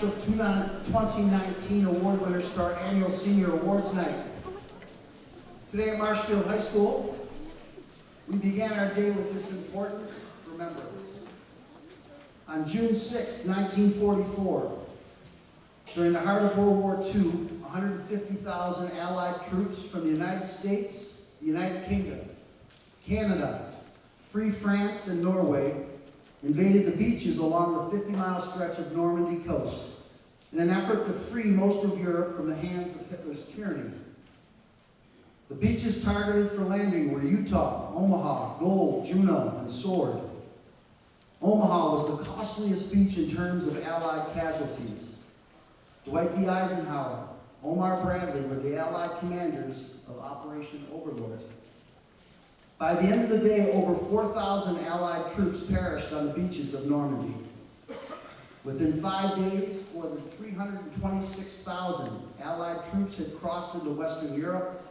Class of 2019 award winners to our annual Senior Awards Night. Today at Marshfield High School, we began our day with this important remembrance. On June 6, 1944, during the heart of World War II, 150,000 Allied troops from the United States, the United Kingdom, Canada, Free France, and Norway invaded the beaches along the 50-mile stretch of Normandy coast in an effort to free most of Europe from the hands of Hitler's tyranny. The beaches targeted for landing were Utah, Omaha, Gold, Juneau, and Sword. Omaha was the costliest beach in terms of Allied casualties. Dwight D. Eisenhower, Omar Bradley were the Allied commanders of Operation Overlord. By the end of the day, over 4,000 Allied troops perished on the beaches of Normandy. Within 5 days, more than 326,000 Allied troops had crossed into Western Europe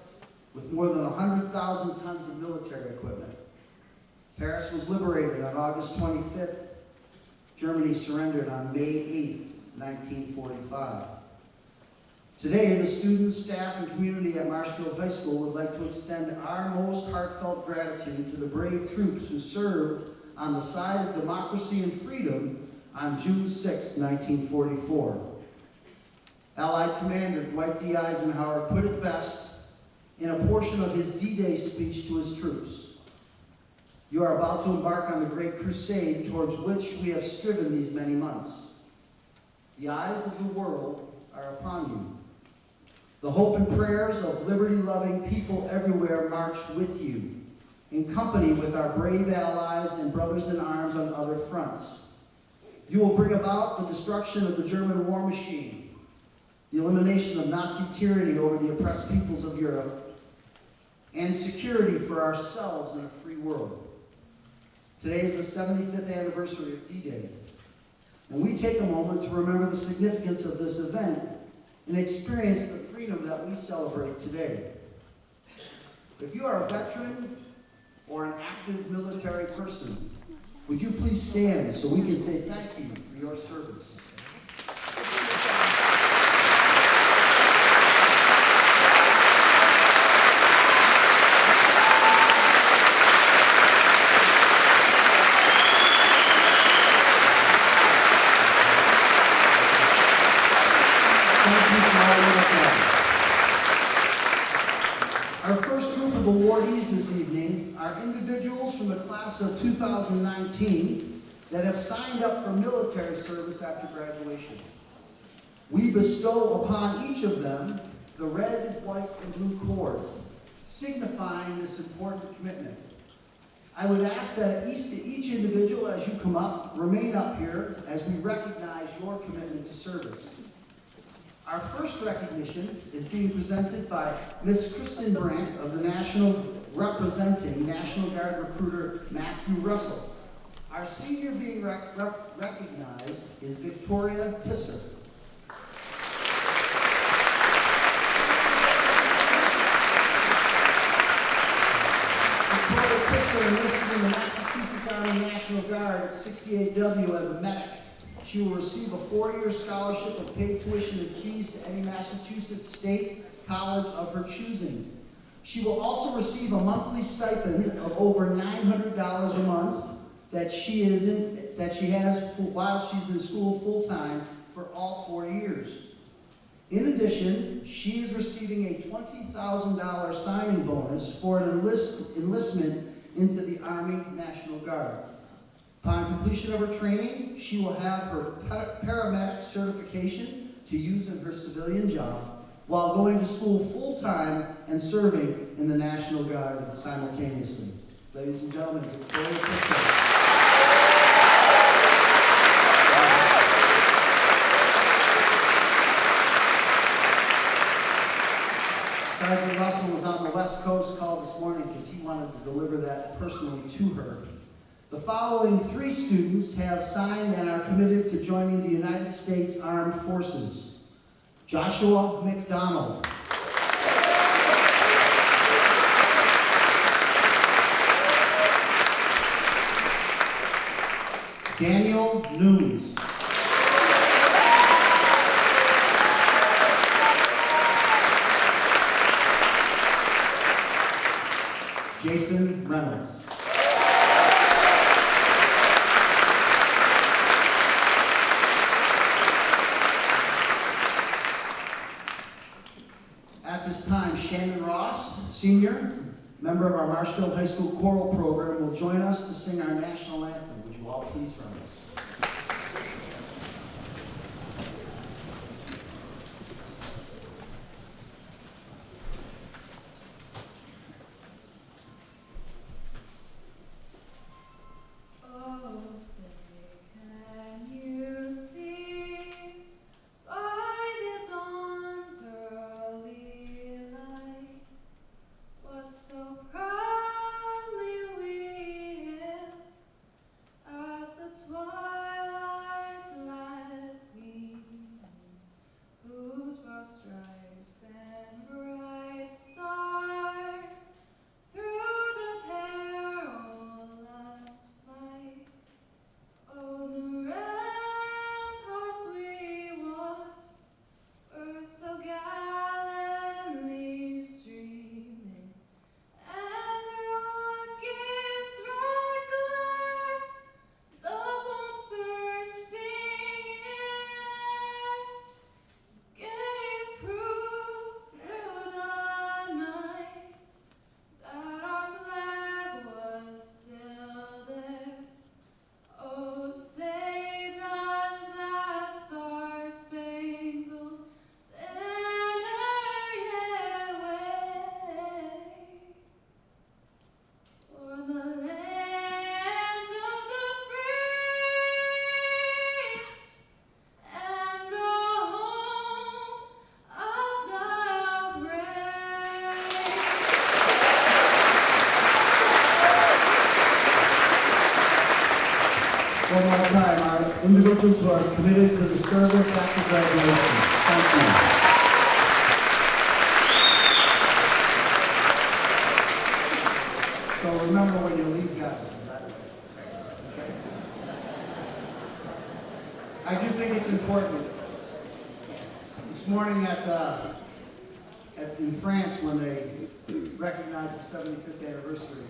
with more than 100,000 tons of military equipment. Paris was liberated on August 25th. Germany surrendered on May 8th, 1945. Today, the students, staff, and community at Marshfield High School would like to extend our most heartfelt gratitude to the brave troops who served on the side of democracy and freedom on June 6, 1944. Allied Commander Dwight D. Eisenhower put it best in a portion of his D-Day speech to his troops. You are about to embark on the great crusade towards which we have striven these many months. The eyes of the world are upon you. The hope and prayers of liberty-loving people everywhere march with you, in company with our brave allies and brothers in arms on other fronts. You will bring about the destruction of the German war machine, the elimination of Nazi tyranny over the oppressed peoples of Europe, and security for ourselves in a free world. Today is the 75th anniversary of D-Day, and we take a moment to remember the significance of this event and experience the freedom that we celebrate today. If you are a veteran or an active military person, would you please stand so we can say thank you for your service? Our first group of awardees this evening are individuals from the class of 2019 that have signed up for military service after graduation. We bestow upon each of them the red, white, and blue cord, signifying this important commitment. I would ask that each individual, as you come up, remain up here as we recognize your commitment to service. Our first recognition is being presented by Ms. Kristen Brandt of the representing National Guard recruiter Matthew Russell. Our senior being recognized is Victoria Tisser. Victoria Tisser enlisted in the Massachusetts Army National Guard at 68W as a medic. She will receive a 4-year scholarship of paid tuition and fees to any Massachusetts state college of her choosing. She will also receive a monthly stipend of over $900 a month that she has while she's in school full-time for all 4 years. In addition, she is receiving a $20,000 signing bonus for an enlistment into the Army National Guard. Upon completion of her training, she will have her paramedic certification to use in her civilian job while going to school full-time and serving in the National Guard simultaneously. Ladies and gentlemen, Victoria Tisser. Sergeant Russell was on the West Coast call this morning because he wanted to deliver that personally to her. The following 3 students have signed and are committed to joining the United States Armed Forces. Joshua McDonald. Daniel Nunes. Grayson Reynolds. At this time, Shannon Ross, senior, member of our Marshfield High School choral program, will join us to sing our national anthem. Would you all please rise? One more time, our individuals who are committed to the service after graduation. Thank you. So remember when you leave, guys. Okay? I do think it's important. This morning in France, when they recognized the 75th anniversary,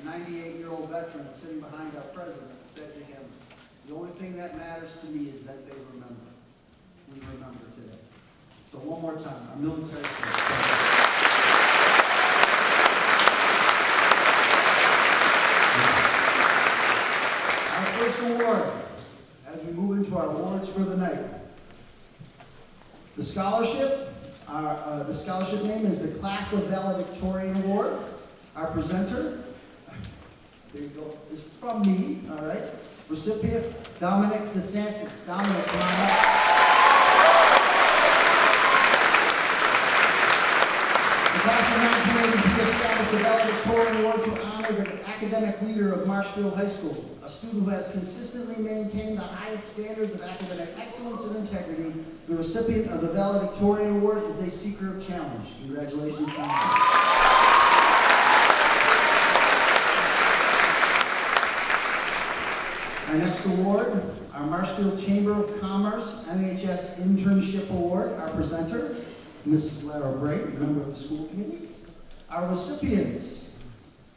a 98-year-old veteran sitting behind our president said to him, "The only thing that matters to me is that they remember." We remember today. So one more time, our military service. Our first award, as we move into our awards for the night. The scholarship name is the Class of Valedictorian Award. Our presenter, there you go, is from me, all right? Recipient, Dominic DeSantis. Dominic, come on up. The class of 1983 established the Valedictorian Award to honor the academic leader of Marshfield High School, a student who has consistently maintained the highest standards of academic excellence and integrity. The recipient of the Valedictorian Award is a seeker of challenge. Congratulations, Dominic. Our next award, our Marshfield Chamber of Commerce MHS Internship Award. Our presenter, Mrs. Lara Bright, member of the school committee. Our recipients,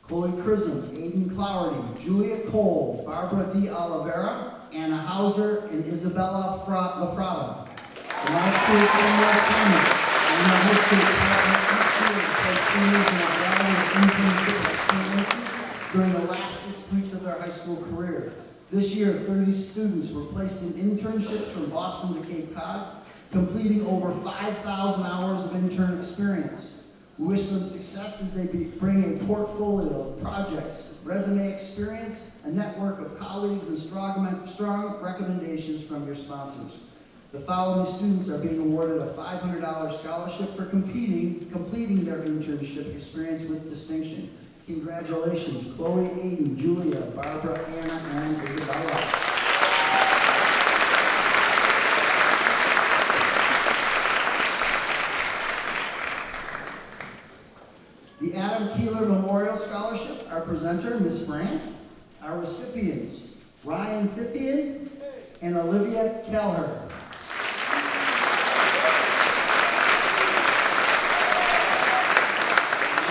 Chloe Chisholm, Aiden Clougherty, Julia Cole, Barbara D. Oliveira, Anna Hauser, and Isabella Lafrada. The Marshfield Chamber of Commerce and the Marshfield Department each year place seniors in a internship experiences during the last 6 weeks of their high school career. This year, 30 students were placed in internships from Boston to Cape Cod, completing over 5,000 hours of intern experience. We wish them success as they bring a portfolio of projects, resume experience, a network of colleagues, and strong recommendations from your sponsors. The following students are being awarded a $500 scholarship for completing their internship experience with distinction. Congratulations, Chloe, Aiden, Julia, Barbara, Anna, and Isabella. The Adam Keeler Memorial Scholarship, our presenter, Ms. Brandt. Our recipients, Ryan Fithian and Olivia Kelher.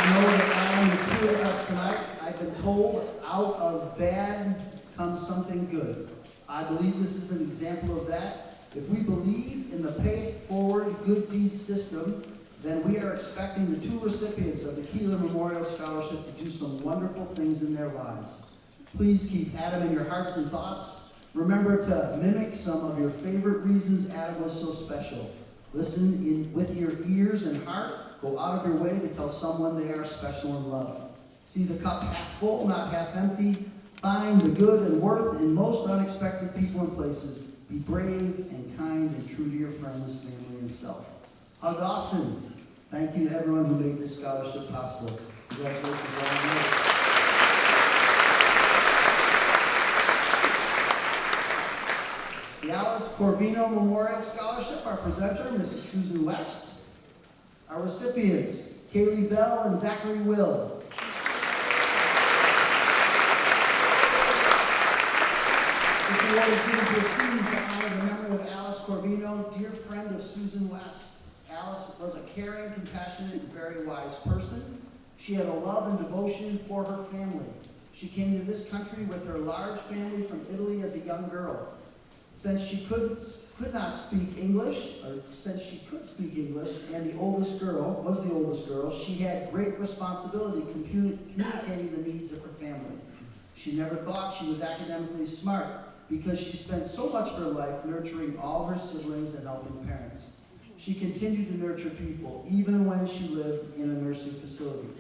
I know that Adam is here with us tonight. I've been told out of bad comes something good. I believe this is an example of that. If we believe in the pay it forward good deeds system, then we are expecting the 2 recipients of the Keeler Memorial Scholarship to do some wonderful things in their lives. Please keep Adam in your hearts and thoughts. Remember to mimic some of your favorite reasons Adam was so special. Listen with your ears and heart. Go out of your way to tell someone they are special and loved. See the cup half full, not half empty. Find the good and worth in most unexpected people and places. Be brave and kind and true to your friends, family, and self. Hug often. Thank you to everyone who made this scholarship possible. Congratulations, Ryan. The Alice Corvino Memorial Scholarship, our presenter, Mrs. Susan West. Our recipients, Kaylee Bell and Zachary Will. This award is given to a student to honor the memory of Alice Corvino, dear friend of Susan West. Alice was a caring, compassionate, and very wise person. She had a love and devotion for her family. She came to this country with her large family from Italy as a young girl. Since she could not speak English, and the oldest girl was the oldest girl, she had great responsibility communicating the needs of her family. She never thought she was academically smart because she spent so much of her life nurturing all her siblings and helping parents. She continued to nurture people, even when she lived in a nursing facility.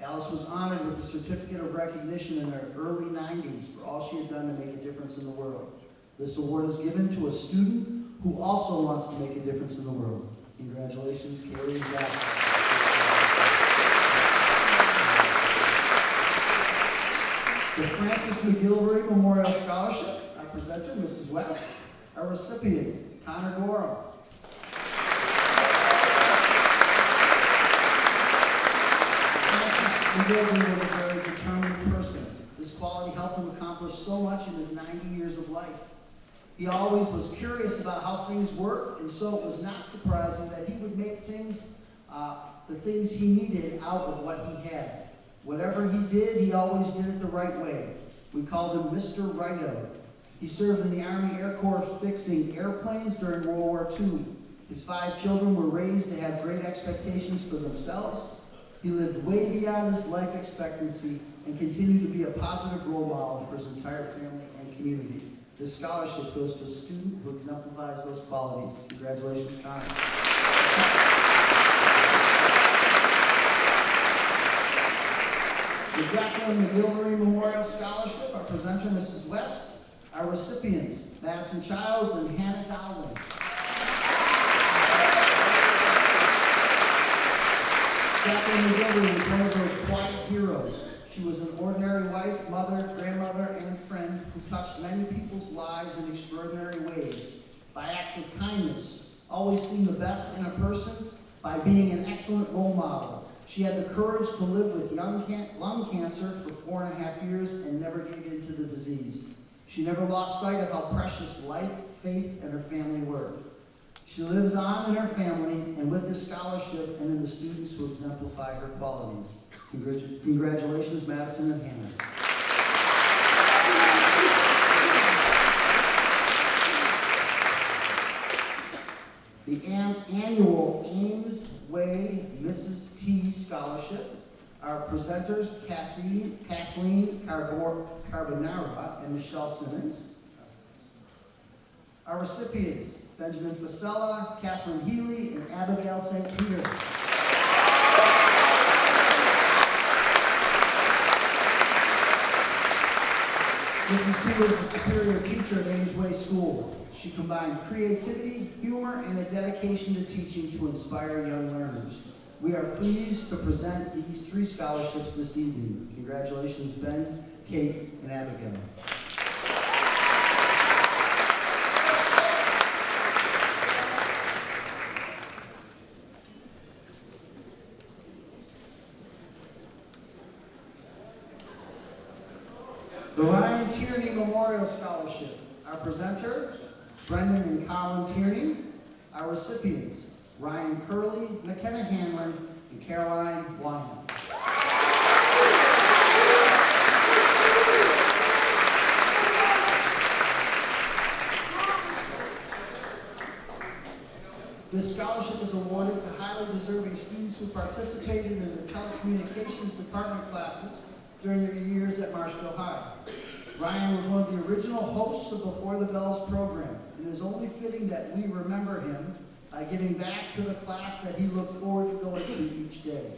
Alice was honored with a certificate of recognition in her early 90s for all she had done to make a difference in the world. This award is given to a student who also wants to make a difference in the world. Congratulations, Kaylee and Zach. The Francis McGilvery Memorial Scholarship, our presenter, Mrs. West. Our recipient, Connor Gorham. McGilvery was a very determined person. This quality helped him accomplish so much in his 90 years of life. He always was curious about how things worked, and so it was not surprising that he would make the things he needed out of what he had. Whatever he did, he always did it the right way. We called him Mr. Righto. He served in the Army Air Corps fixing airplanes during World War II. His 5 children were raised to have great expectations for themselves. He lived way beyond his life expectancy and continued to be a positive role model for his entire family and community. This scholarship goes to a student who exemplifies those qualities. Congratulations, Connor. The Jacqueline McGilvery Memorial Scholarship, our presenter, Mrs. West. Our recipients, Madison Childs and Hannah Dowling. Jacqueline McGilvery was one of those quiet heroes. She was an ordinary wife, mother, grandmother, and friend who touched many people's lives in extraordinary ways. By acts of kindness, always seeing the best in a person, by being an excellent role model. She had the courage to live with lung cancer for 4.5 years and never gave in to the disease. She never lost sight of how precious life, faith, and her family were. She lives on in her family and with this scholarship and in the students who exemplify her qualities. Congratulations, Madison and Hannah. The annual Ames Way Mrs. T Scholarship. Our presenters, Kathleen Carbonara and Michelle Simmons. Our recipients, Benjamin Fasella, Catherine Healy, and Abigail St. Peter. Mrs. T was a superior teacher at Ames Way School. She combined creativity, humor, and a dedication to teaching to inspire young learners. We are pleased to present these 3 scholarships this evening. Congratulations, Ben, Kate, and Abigail. The Ryan Tierney Memorial Scholarship. Our presenters, Brendan and Colin Tierney. Our recipients, Ryan Curley, McKenna Hanlon, and Caroline Wyman. This scholarship is awarded to highly deserving students who participated in the telecommunications department classes during their years at Marshfield High. Ryan was one of the original hosts of Before the Bells program. It is only fitting that we remember him by giving back to the class that he looked forward to going to each day.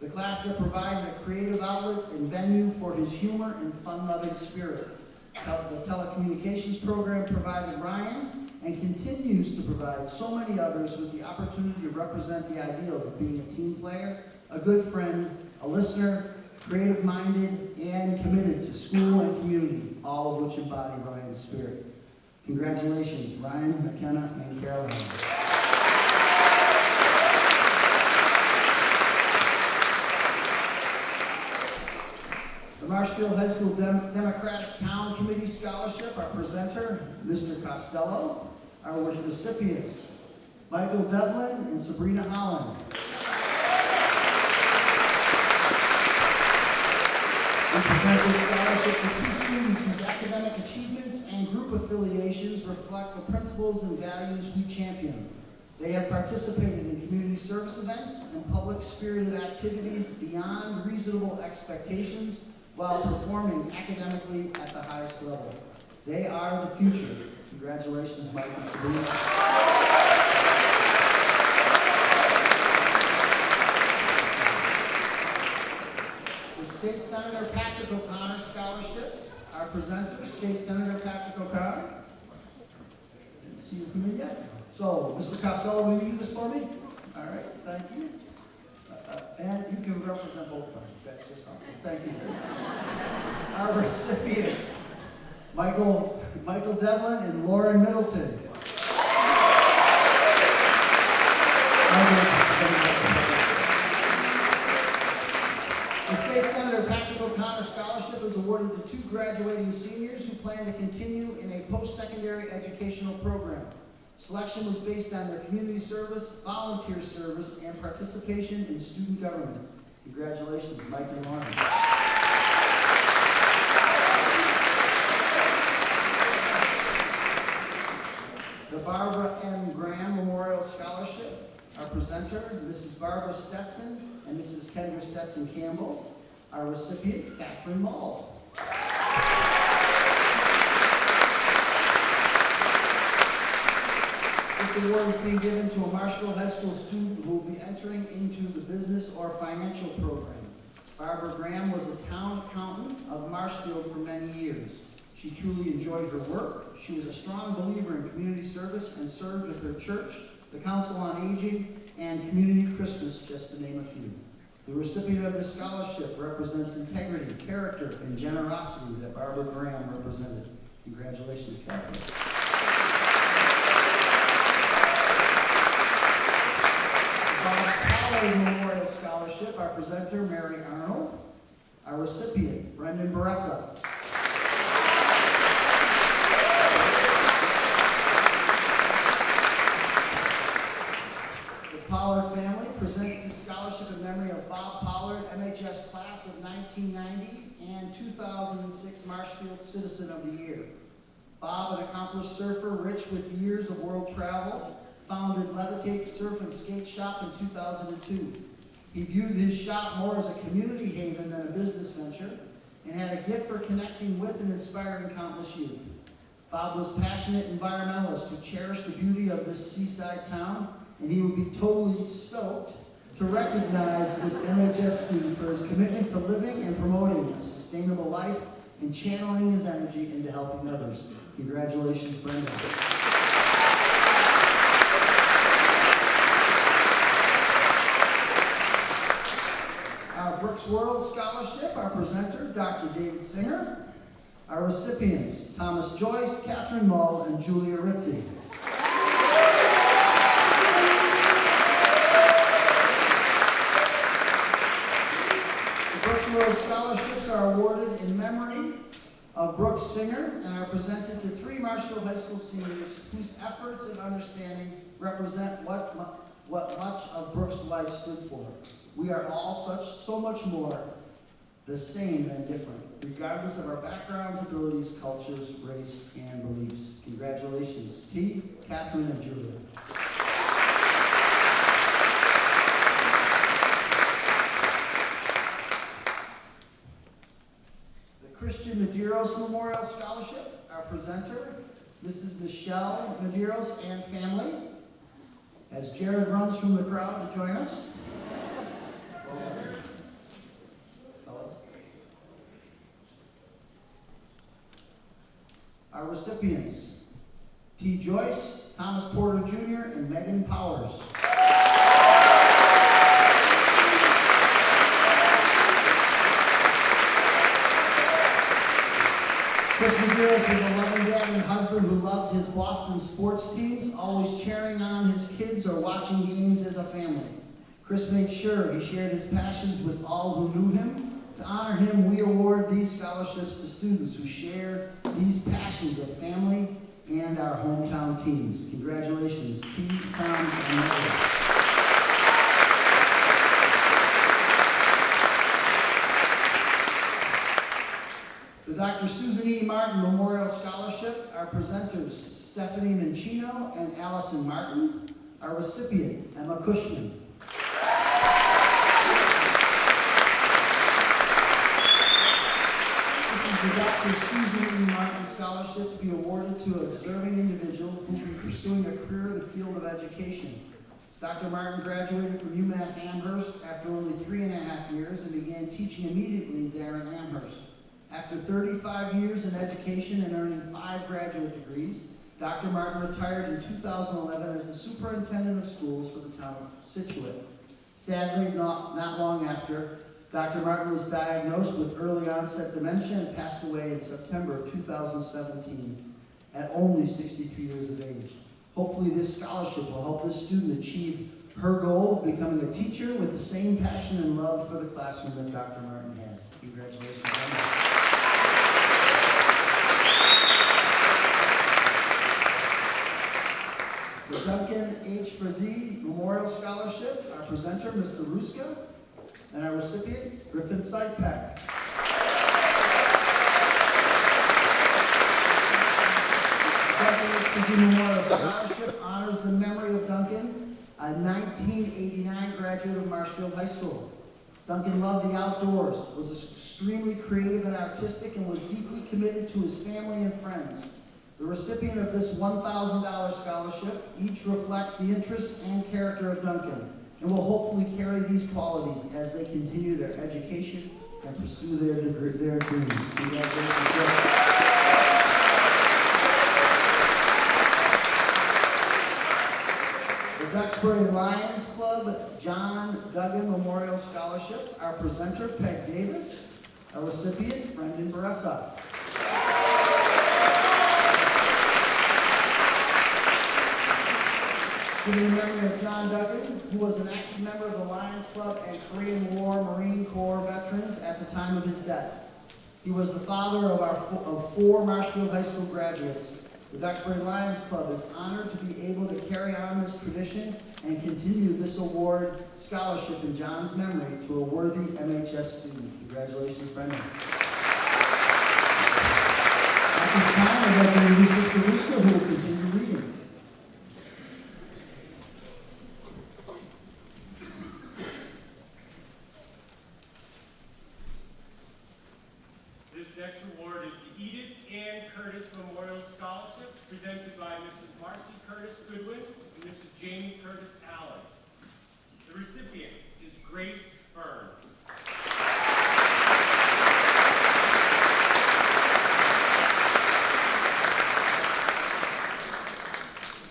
The class that provided a creative outlet and venue for his humor and fun-loving spirit. The telecommunications program provided Ryan and continues to provide so many others with the opportunity to represent the ideals of being a team player, a good friend, a listener, creative-minded, and committed to school and community, all of which embody Ryan's spirit. Congratulations, Ryan, McKenna, and Caroline. The Marshfield High School Democratic Town Committee Scholarship, our presenter, Mr. Costello. Our recipients, Michael Devlin and Sabrina Holland. We present this scholarship to two students whose academic achievements and group affiliations reflect the principles and values we champion. They have participated in community service events and public-spirited activities beyond reasonable expectations while performing academically at the highest level. They are the future. Congratulations, Mike and Sabrina. The State Senator Patrick O'Connor Scholarship, our presenter, State Senator Patrick O'Connor. Didn't see you come in yet. So, Mr. Costello, will you do this for me? All right, thank you. And you can represent both parties. That's just awesome. Thank you. Our recipient, Michael Devlin and Lauren Middleton. The State Senator Patrick O'Connor Scholarship is awarded to two graduating seniors who plan to continue in a post-secondary educational program. Selection was based on their community service, volunteer service, and participation in student government. Congratulations, Mike and Lauren. The Barbara M. Graham Memorial Scholarship, our presenter, Mrs. Barbara Stetson and Mrs. Kendra Stetson Campbell. Our recipient, Catherine Mull. This award is being given to a Marshfield High School student who will be entering into the business or financial program. Barbara Graham was a town accountant of Marshfield for many years. She truly enjoyed her work. She was a strong believer in community service and served with her church, the Council on Aging, and Community Christmas, just to name a few. The recipient of this scholarship represents integrity, character, and generosity that Barbara Graham represented. Congratulations, Catherine. Memorial Scholarship, our presenter, Mary Arnold. Our recipient, Brendan Baressa. The Pollard family presents this scholarship in memory of Bob Pollard, MHS class of 1990 and 2006 Marshfield Citizen of the Year. Bob, an accomplished surfer rich with years of world travel, founded Levitate Surf and Skate Shop in 2002. He viewed his shop more as a community haven than a business venture and had a gift for connecting with and inspiring countless youth. Bob was a passionate environmentalist who cherished the beauty of this seaside town, and he would be totally stoked to recognize this MHS student for his commitment to living and promoting a sustainable life and channeling his energy into helping others. Congratulations, Brendan. Brooks World Scholarship, our presenter, Dr. David Singer. Our recipients, Thomas Joyce, Catherine Mull, and Julia Ritzy. The Brooks World Scholarships are awarded in memory of Brooks Singer and are presented to three Marshfield High School seniors whose efforts and understanding represent what much of Brooks' life stood for. We are all so much more the same than different, regardless of our backgrounds, abilities, cultures, race, and beliefs. Congratulations, T, Catherine, and Julia. Mrs. Michelle Medeiros and family, as Jared runs from the crowd to join us. Our recipients, T. Joyce, Thomas Porter Jr., and Megan Powers. Chris Medeiros was a loving dad and husband who loved his Boston sports teams, always cheering on his kids or watching games as a family. Chris made sure he shared his passions with all who knew him. To honor him, we award these scholarships to students who share these passions of family and our hometown teams. Congratulations, T, Tom, and Megan. The Dr. Susan E. Martin Memorial Scholarship, our presenters, Stephanie Mancino and Allison Martin. Our recipient, Emma Cushman. The Dr. Susan E. Martin Scholarship to be awarded to a deserving individual who will be pursuing a career in the field of education. Dr. Martin graduated from UMass Amherst after only 3.5 years and began teaching immediately there in Amherst. After 35 years in education and earning 5 graduate degrees, Dr. Martin retired in 2011 as the superintendent of schools for the town of Scituate. Sadly, not long after, Dr. Martin was diagnosed with early onset dementia and passed away in September of 2017 at only 63 years of age. Hopefully this scholarship will help this student achieve her goal of becoming a teacher with the same passion and love for the classroom that Dr. Martin had. Congratulations. The Duncan H. Frazee Memorial Scholarship, our presenter, Mr. Ruska, and our recipient, Griffin Sightpack. The Duncan H. Frazee Memorial Scholarship honors the memory of Duncan, a 1989 graduate of Marshfield High School. Duncan loved the outdoors, was extremely creative and artistic, and was deeply committed to his family and friends. The recipient of this $1,000 scholarship each reflects the interests and character of Duncan, and will hopefully carry these qualities as they continue their education and pursue their dreams. Congratulations. The Duxbury Lions Club John Duggan Memorial Scholarship, our presenter, Peg Davis, our recipient, Brendan Baressa. To the memory of John Duggan, who was an active member of the Lions Club and Korean War Marine Corps veterans at the time of his death. He was the father of 4 Marshfield High School graduates. The Duxbury Lions Club is honored to be able to carry on this tradition and continue this award scholarship in John's memory to a worthy MHS student. Congratulations, Brendan. At this time, I'd like to introduce Mr. Ruska, who will continue reading. This next award is the Edith Ann Curtis Memorial Scholarship, presented by Mrs. Marcy Curtis Goodwin and Mrs. Jamie Curtis Allen. The recipient is Grace Burns.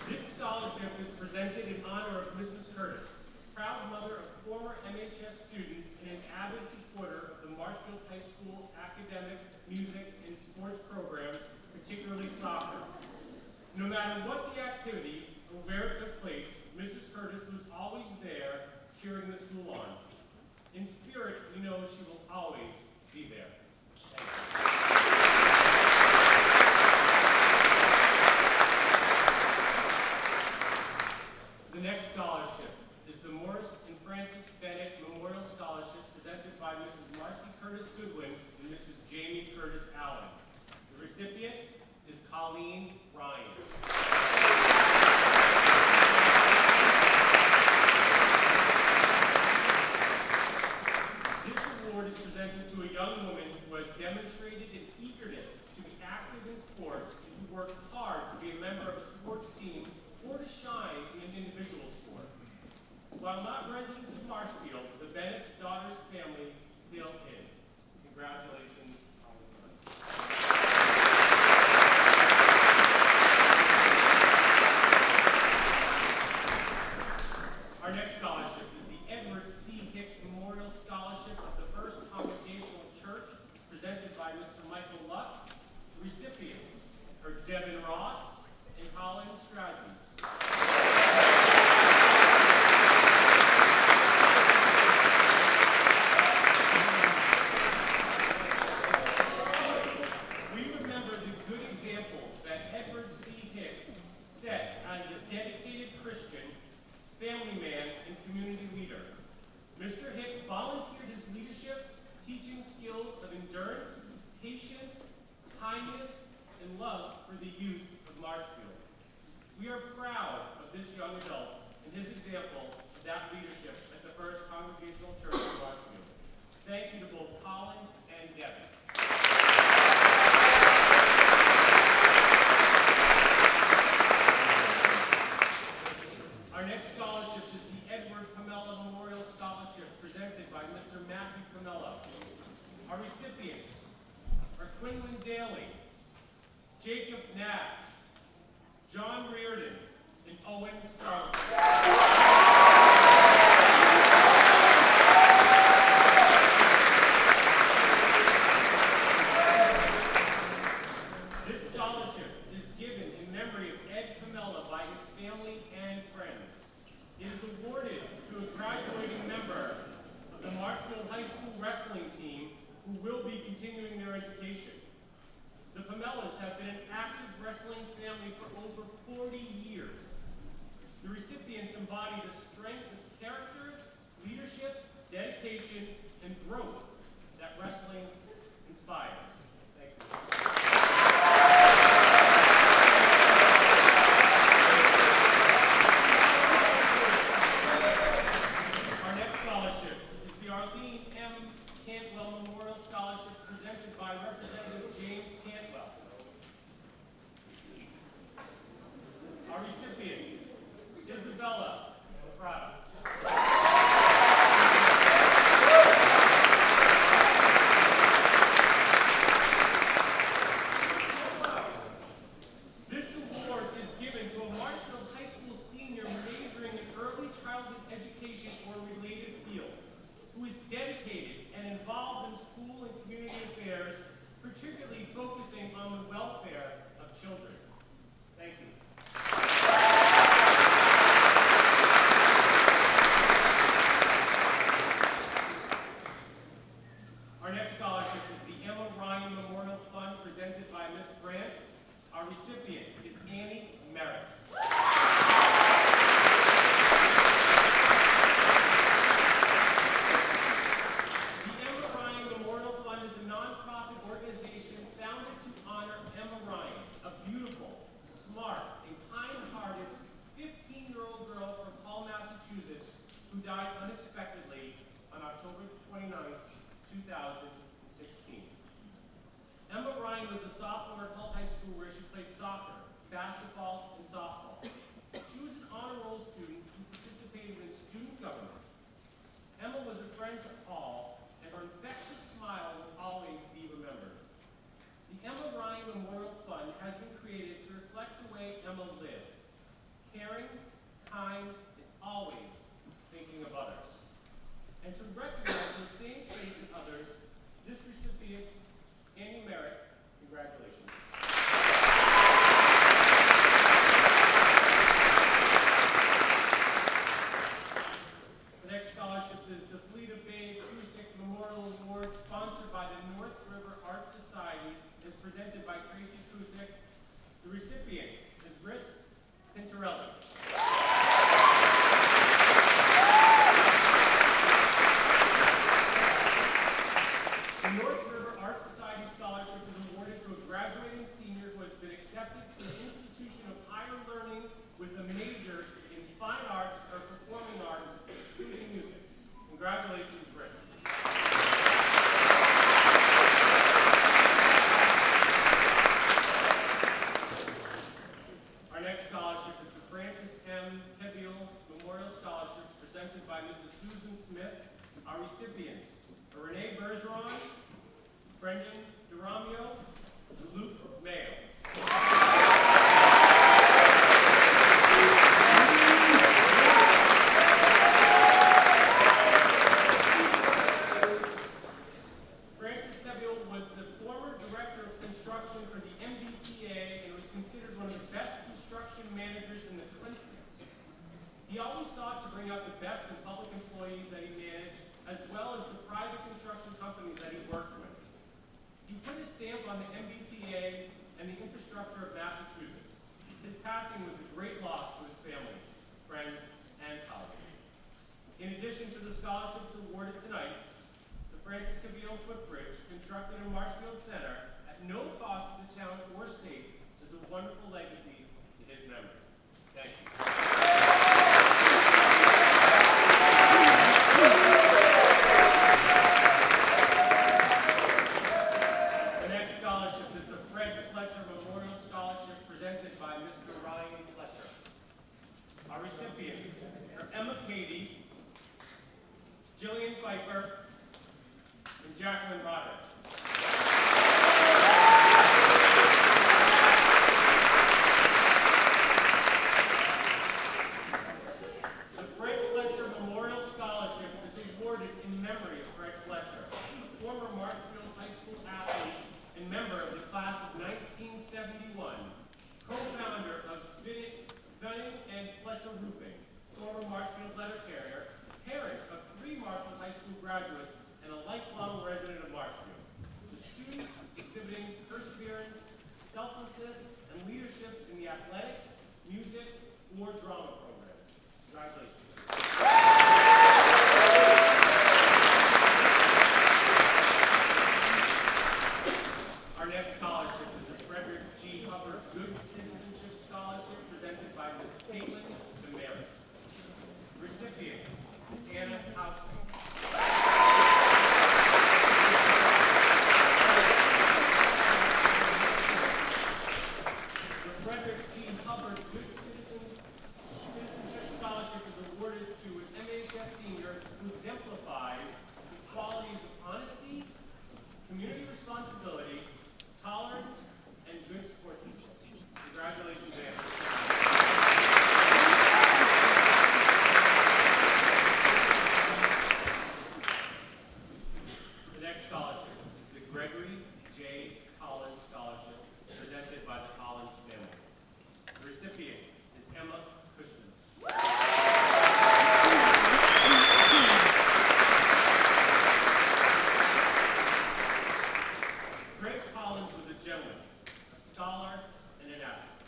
This scholarship is presented in honor of Mrs. Curtis, proud mother of former MHS students and an avid supporter of the Marshfield High School academic, music, and sports programs, particularly soccer. No matter what the activity or where it took place, Mrs. Curtis was always there, cheering the school on. In spirit, we know she will always be there. Thank you. The next scholarship is the Morris and Francis Bennett Memorial Scholarship, presented by Mrs. Marcy Curtis Goodwin and Mrs. Jamie Curtis Allen. The recipient is Colleen Ryan. This award is presented to a young woman who has demonstrated an eagerness to be active in sports and who worked hard to be While not residents of Marshfield, the Bennett's daughter's family still is. Congratulations, all of them. Our next scholarship is the Edward C. Hicks Memorial Scholarship of the First Congregational Church, presented by Mr. Michael Lux. Recipients are Devin Ross and Colin Strazzy. We remember the good examples that Edward C. Hicks set as a dedicated Christian, family man, and community leader. Mr. Hicks volunteered his leadership, teaching skills of endurance, patience, kindness, and love for the youth of Marshfield. We are proud of this young adult and his example of that leadership at the First Congregational Church of Marshfield. Thank you to both Colin and Devin. Our next scholarship is the Edward Pamela Memorial Scholarship, presented by Mr. Matthew Pamela. Our recipients are Quinlan Daly, Jacob Nash, John Reardon, and Owen Sarley. This scholarship is given in memory of Ed Pamela by his family and friends. It is awarded to a graduating member of the Marshfield High School wrestling team who will be continuing their education. The Pamelas have been an active wrestling family for over 40 years. The recipients embody the strength of character, leadership, dedication, and growth that wrestling inspires. Thank you. Our next scholarship is the Arlene M. Cantwell Memorial Scholarship, presented by Representative James Cantwell. Our recipient, Isabella Lafrada. This award is given to a Marshfield High School senior majoring in early childhood education or a related field, who is dedicated and involved in school and community affairs, particularly focusing on the welfare of children. Thank you. Our next scholarship is the Emma Ryan Memorial Fund, presented by Ms. Brandt. Our recipient is Annie Merritt. The Emma Ryan Memorial Fund is a nonprofit organization founded to honor Emma Ryan, a beautiful, smart, and kind-hearted 15-year-old girl from Hull, Massachusetts, who died unexpectedly on October 29th, 2016. Emma Ryan was a sophomore at Hull High School, where she played soccer, basketball, and softball. She was an honor roll student who participated in student government. Emma was a friend to all, and her infectious smile will always be remembered. The Emma Ryan Memorial Fund has been created to reflect the way Emma lived: caring, kind, and always thinking of others. And to recognize those same traits in others, this recipient, Annie Merritt, congratulations. The next scholarship is the Fleda Bay Cusick Memorial Award, sponsored by the North River Art Society, and is presented by Tracy Cusick. The recipient is Riss Pintarelli. The North River Art Mrs. Susan Smith. Our recipients are Renee Bergeron, Brendan Duramio, and Luke Mayo. Francis Kevill was the former director of construction for the MBTA and was considered one of the best construction managers in the country. He always sought to bring out the best in public employees that he managed, as well as the private construction companies that he worked with. He put his stamp on the MBTA and the infrastructure of Massachusetts. His passing was a great loss to his family, friends, and colleagues. In addition to the scholarships awarded tonight, the Francis Kevill footbridge, constructed in Marshfield Center at no cost to the town or state, is a wonderful legacy to his memory. Thank you. The next scholarship is the Fred Fletcher Memorial Scholarship presented by Mr. Ryan Fletcher. Our recipients are Emma Cady, Jillian Pfeiffer, and Jacqueline Roderick. The Fred Fletcher Memorial Scholarship is awarded in memory of Fred Fletcher, a former Marshfield High School athlete and member of the class of 1971, co-founder of Bunning and Fletcher Roofing, former Marshfield letter carrier, parent of 3 Marshfield High School graduates, and a lifelong resident of Marshfield. The students exhibiting perseverance, selflessness, and leadership in the athletics, music, or drama program. Congratulations. Our next scholarship is the Frederick G. Hubbard Good Citizenship Scholarship presented by Ms. Caitlin Damaris. Recipient is Anna Houston. The Frederick G. Hubbard Good Citizenship Scholarship is awarded to an MHS senior who exemplifies the qualities of honesty, community responsibility, tolerance, and good sportsmanship. Congratulations, Anna. The next scholarship is the Gregory J. Collins Scholarship, presented by the Collins family. The recipient is Emma Cushman. Greg Collins was a gentleman, a scholar, and an athlete.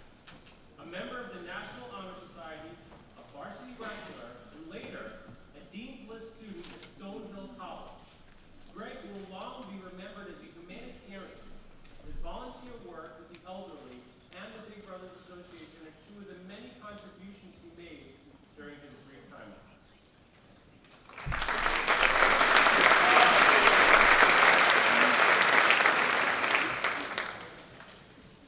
A member of the National Honor Society, a varsity wrestler, and later a Dean's List student at Stonehill College. Greg will long be remembered as a humanitarian. His volunteer work with the elderly and the Big Brothers Association are 2 of the many contributions he made during his brief time with us.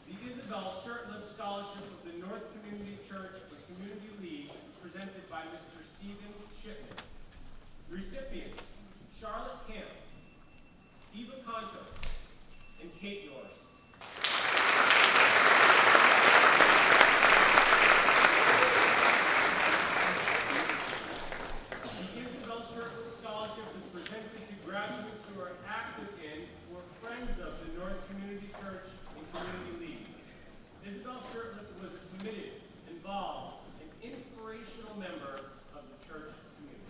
The Isabel Shurtleff Scholarship of the North Community Church and Community League is presented by Mr. Stephen Shipman. Recipients, Charlotte Camp, Eva Contos, and Kate Norris. The Isabel Shurtleff Scholarship is presented to graduates who are active in or friends of the North Community Church and Community League. Isabel Shurtleff was a committed, involved, and inspirational member of the church community.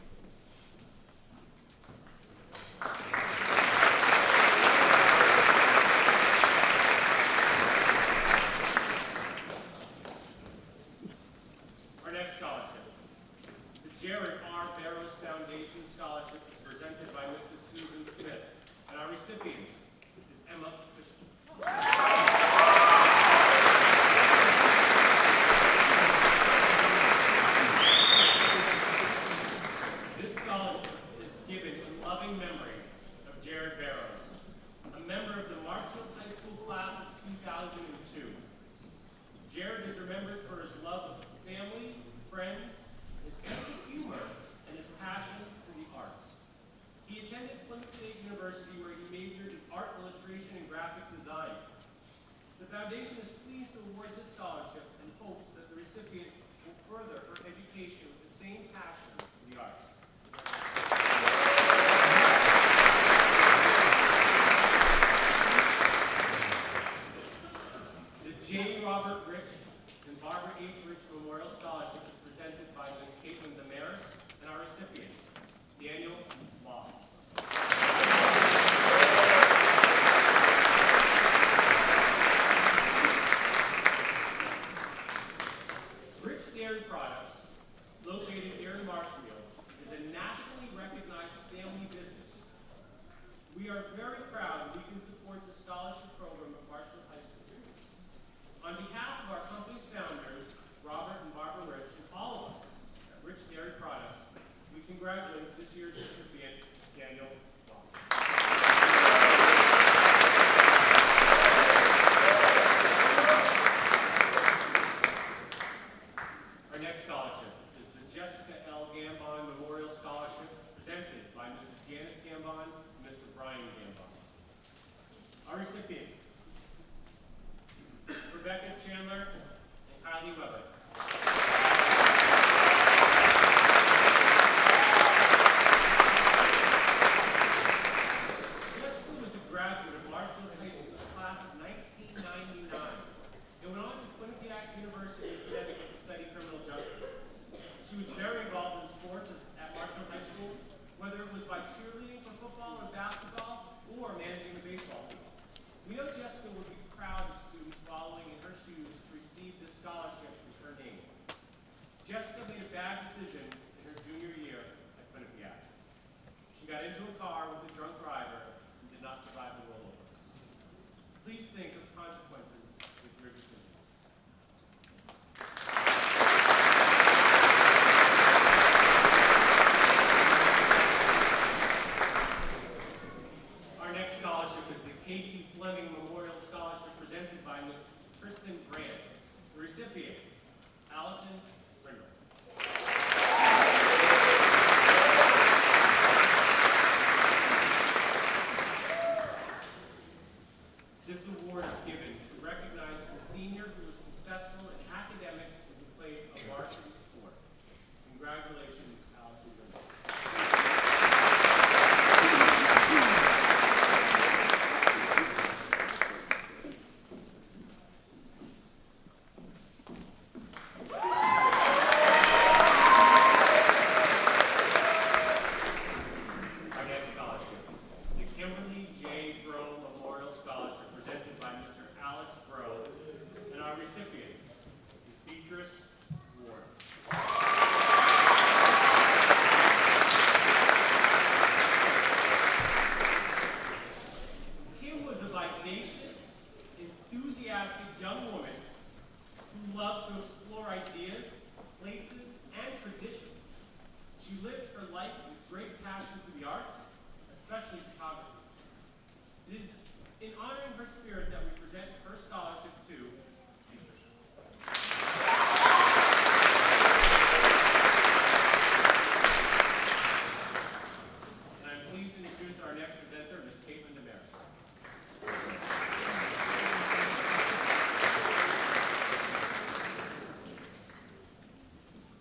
Our next scholarship, the Jared R. Barrows Foundation Scholarship, is presented by Mrs. Susan Smith, and our recipient is Emma Cushman. This scholarship is given in loving memory of Jared Barrows, a member of the Marshfield High School class of 2002. Jared is remembered for his love of family, friends, his sense of humor, and his passion we are very proud we can support the scholarship program of Marshfield High School. On behalf of our company's founders, Robert and Barbara Rich, and all of us at Rich Dairy Products, we congratulate this year's recipient, Daniel Lawson. Our next scholarship is the Jessica L. Gambon Memorial Scholarship, presented by Mrs. Janice Gambon and Mr. Brian Gambon. Our recipients, Rebecca Chandler and Kylie Weber. Jessica was a graduate of Marshfield High School class of 1999 and went on to Quinnipiac University in Connecticut to study criminal justice. She was very involved in sports at Marshfield High School, whether it was by cheerleading for football or basketball or managing the baseball team. We know Jessica would be proud of students following in her shoes to receive this scholarship with her name. Jessica made a bad decision in her junior year at Quinnipiac. She got into a car with a drunk driver and did not survive the rollover. Please think of consequences with your decisions. Our next scholarship is the Casey Fleming Memorial Scholarship, presented by Ms. Kristen Grant. The recipient, Allison Brindle. This award is given to recognize the senior who was successful in academics and who played a varsity sport. Congratulations, Allison Brindle. Our next scholarship, the Kimberly J. Bro Memorial Scholarship, presented by Mr. Alex Bro, and our recipient is Beatrice Ward. Kim was a vivacious, enthusiastic young woman who loved to explore ideas, places, and traditions. She lived her life with great passion for the arts, especially photography. It is in honoring her spirit that we present her scholarship to Beatrice. And I'm pleased to introduce our next presenter, Ms. Caitlin Damaris.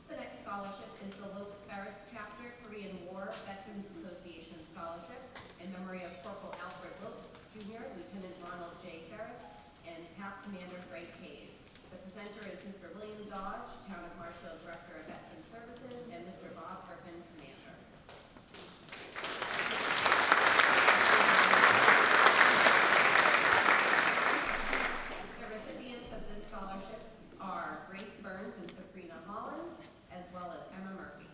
The next scholarship is the Lopes Ferris Chapter Korean War Veterans Association Scholarship in memory of Corporal Alfred Lopes, Jr., Lieutenant Ronald J. Ferris, and Past Commander Frank Hayes. The presenter is Mr. William Dodge, Town of Marshfield Director of Veteran Services, and Mr. Bob Griffin, Commander. The recipients of this scholarship are Grace Burns and Sabrina Holland, as well as Emma Murphy.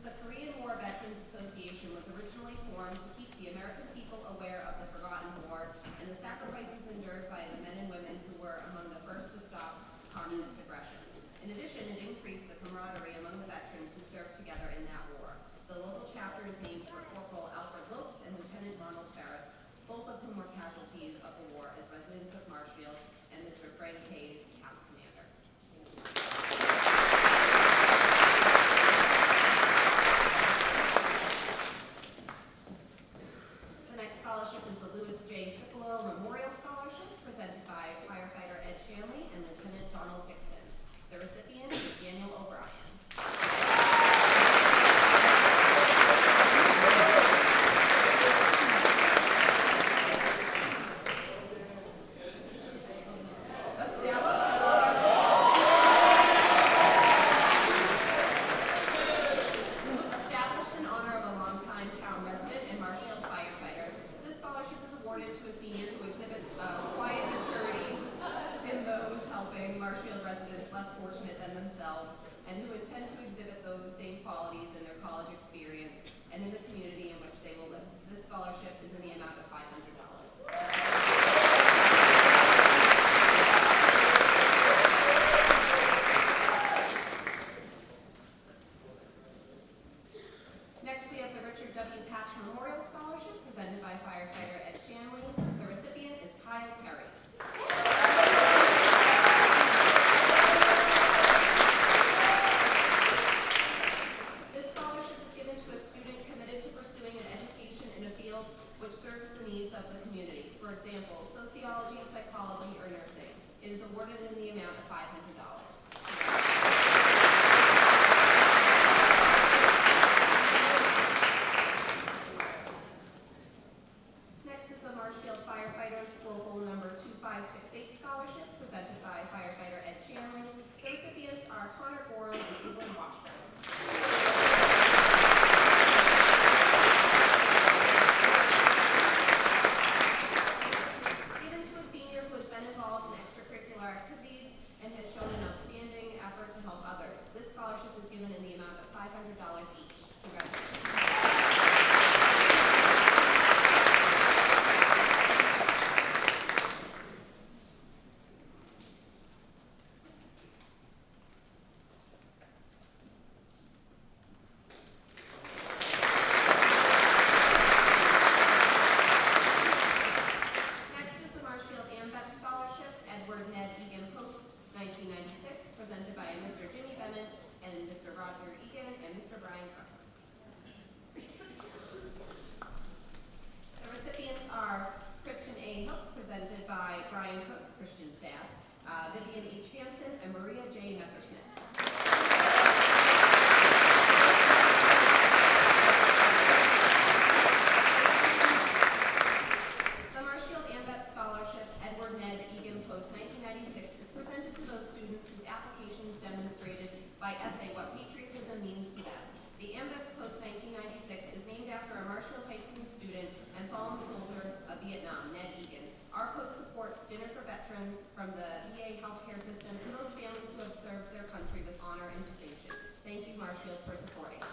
The Korean War Veterans Association was originally formed to keep the American people aware of the forgotten war and the sacrifices endured by the men and women who were among the first to stop communist aggression. In addition, it increased the camaraderie among the veterans who served together in that war. The local chapter is named for Corporal Alfred Lopes and Lieutenant Ronald Ferris, both of whom were casualties of the war as residents of Marshfield, and Mr. Frank Hayes, past commander. The next scholarship is the Louis J. Cipolo Memorial Scholarship, presented by firefighter Ed Shanley and Lieutenant Donald Dixon. The recipient is Daniel O'Brien. Established in honor of a longtime town resident and Marshfield firefighter, this scholarship is awarded to a senior who exhibits quiet maturity in those helping Marshfield residents less fortunate than themselves, 4568 Scholarship presented by firefighter Ed Shanley. The recipients are Connor Gorham and Evelyn Washburn. Given to a senior who has been involved in extracurricular activities and has shown an outstanding effort to help others. This scholarship is given in the amount of $500 each. Congratulations. Next is the Marshfield AMBET Scholarship, Edward Ned Egan Post, 1996, presented by Mr. Jimmy Bennett and Mr. Roger Egan and Mr. Brian Cook. The recipients are Christian A. Hook, presented by Brian Cook, Christian staff, Vivian H. Hansen, and Maria J. Messersmith. The Marshfield AMBET Scholarship, Edward Ned Egan Post 1996, is presented to those students whose applications demonstrated by essay what patriotism means to them. The AMBET's Post 1996 is named after a Marshfield High School student and fallen soldier of Vietnam, Ned Egan. Our post supports dinner for veterans from the VA healthcare system and those families who have served their country with honor and distinction. Thank you, Marshfield, for supporting. The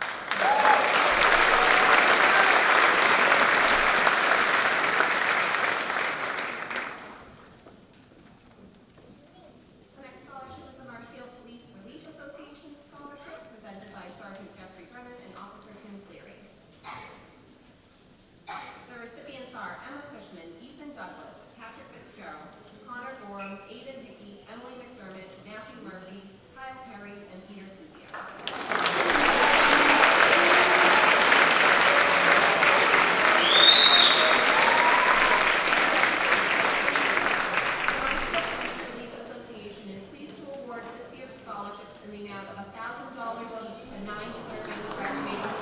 next scholarship is the Marshfield Police Relief Association Scholarship, presented by Sergeant Jeffrey Brennan and Officer Tim Cleary. The recipients are Emma Cushman, Ethan Douglas, Patrick Fitzgerald, Connor Gorham, Ada Hickey, Emily McDermott, Matthew Murphy, Kyle Perry, and Peter Suzio. The Marshfield Police Relief Association is pleased to award this year's scholarships in the amount of $1,000 each to 9 deserving graduating seniors.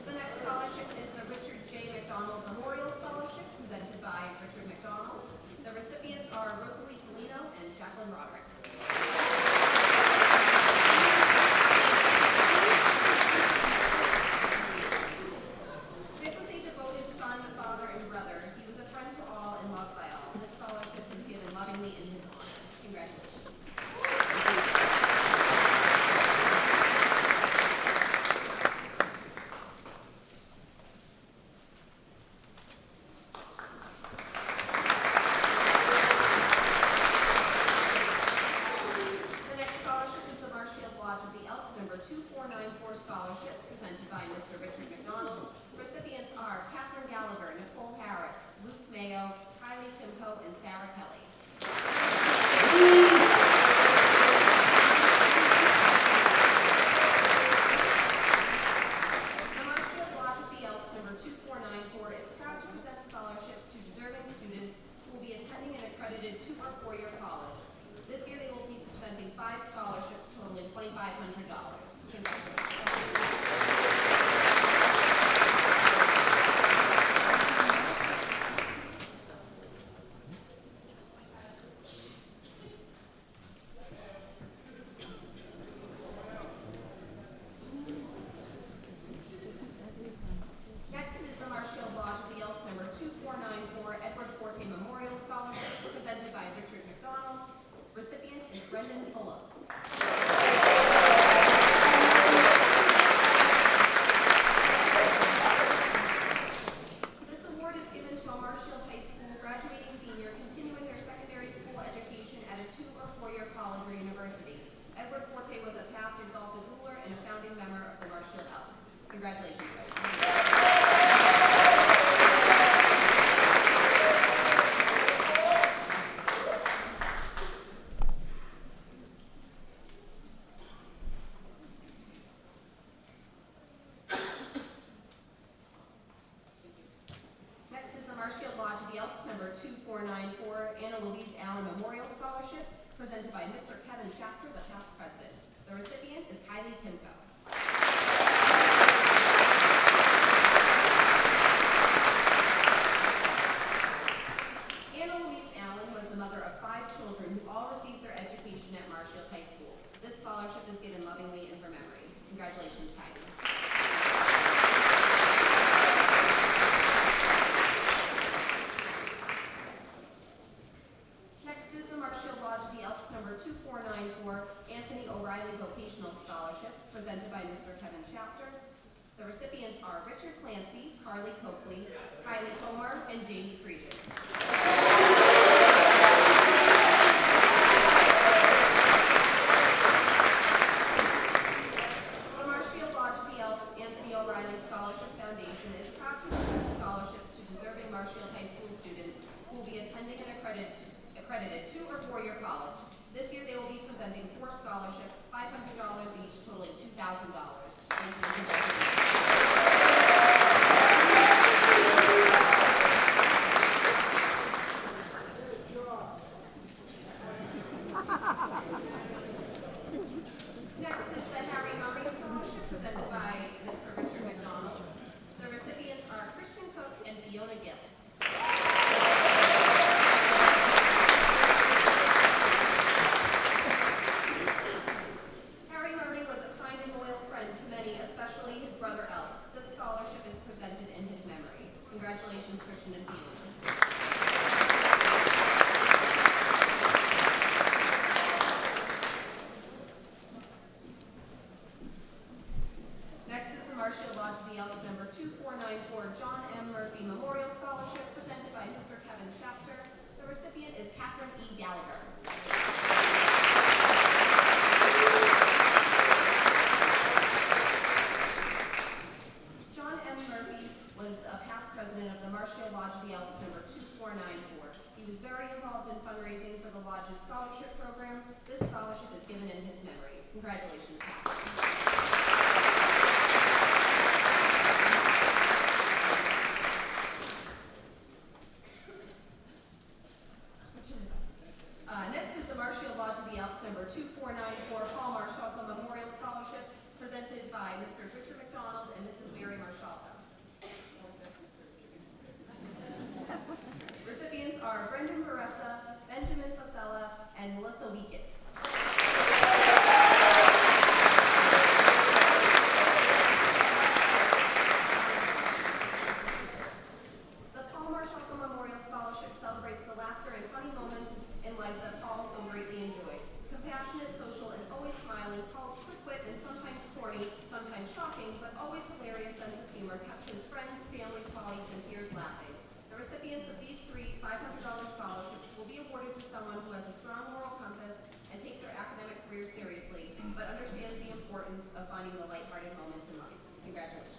The next scholarship is the Richard J. McDonald Memorial Scholarship, presented by Richard McDonald. The recipients are Rosalie Salino and Jacqueline Roderick. Dick was a devoted son, father, and brother. He was a friend to all and loved by all. This scholarship is given lovingly in his honor. Congratulations. The next scholarship is the Marshfield Lodge of the Elks number 2494 scholarship, presented by Mr. Richard McDonald. Recipients are Catherine Gallagher, Nicole Harris, Luke Mayo, Kylie Timko, and Sarah Kelly. The Marshfield Lodge of the Elks number 2494 is proud to present scholarships to deserving students who will be attending an accredited 2- or 4-year college. This year they will be presenting 5 scholarships totaling $2,500. Next is the Marshfield Lodge of the Elks number 2494 Edward Forte Memorial Scholarship, Recipient is Brendan Fulham. This award is given to a Marshfield High School graduating senior continuing their secondary school education at a 2- or 4-year college or university. Edward Forte was a past exalted ruler and a founding member of the Marshfield Elks. Congratulations, Edward. Next is the Marshfield Lodge of the Elks number 2494 Anna Louise Allen Memorial Scholarship, presented by Mr. Kevin Schachter, the past president. The recipient is Kylie Timko. Anna Louise Allen was the mother of 5 children who all received their education at Marshfield High School. This scholarship is given lovingly in her memory. Congratulations, Kylie. Next is the Marshfield Lodge of the Elks number 2494 Anthony O'Reilly Vocational Scholarship, presented by Mr. Kevin Schachter. The recipients are Richard Clancy, Carly Coakley, Kylie Comer, and James Cregan. The Marshfield Lodge of the Elks Anthony O'Reilly Scholarship Foundation is proud to present scholarships to deserving Marshfield High School students who will be attending an accredited 2- or 4-year college. This year they will be presenting 4 scholarships, $500 each, totaling $2,000. Thank you. Next is the Harry Murray Scholarship, presented by Mr. Richard McDonald. The recipients are Kristen Cook and Fiona Gill. Harry Murray was a kind and loyal friend to many, especially his brother Elvis. This scholarship is presented in his memory. Congratulations, Kristen and Fiona. Next is the Marshfield Lodge of the Elks number 2494 John M. Murphy Memorial Scholarship, presented by Mr. Kevin Schachter. The recipient is Catherine E. Gallagher. John M. Murphy was a past president of the Marshfield Lodge of the Elks number 2494. He was very involved in fundraising for the Lodge's scholarship program. This scholarship is given in his memory. Congratulations, Catherine. Next is the Marshfield Lodge of the Elks number 2494 Paul Marshalka Memorial Scholarship, presented by Mr. Richard McDonald and Mrs. Mary Marshalka. Recipients are Brendan Baressa, Benjamin Fasella, and Melissa Weekes. The Paul Marshalka Memorial Scholarship celebrates the laughter and funny moments in life that Paul so greatly enjoyed. Compassionate, social, and always smiling, Paul's quick wit and sometimes corny, sometimes shocking, but always hilarious sense of humor kept his friends, family, colleagues, and peers laughing. The recipients of these 3 $500 scholarships will be awarded to someone who has a strong moral compass and takes their academic career seriously, but understands the importance of finding the lighthearted moments in life. Congratulations.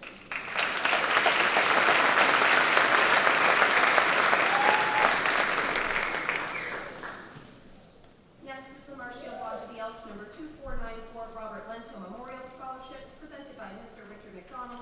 Next is the Marshfield Lodge of the Elks number 2494 Robert Lento Memorial Scholarship, presented by Mr. Richard McDonald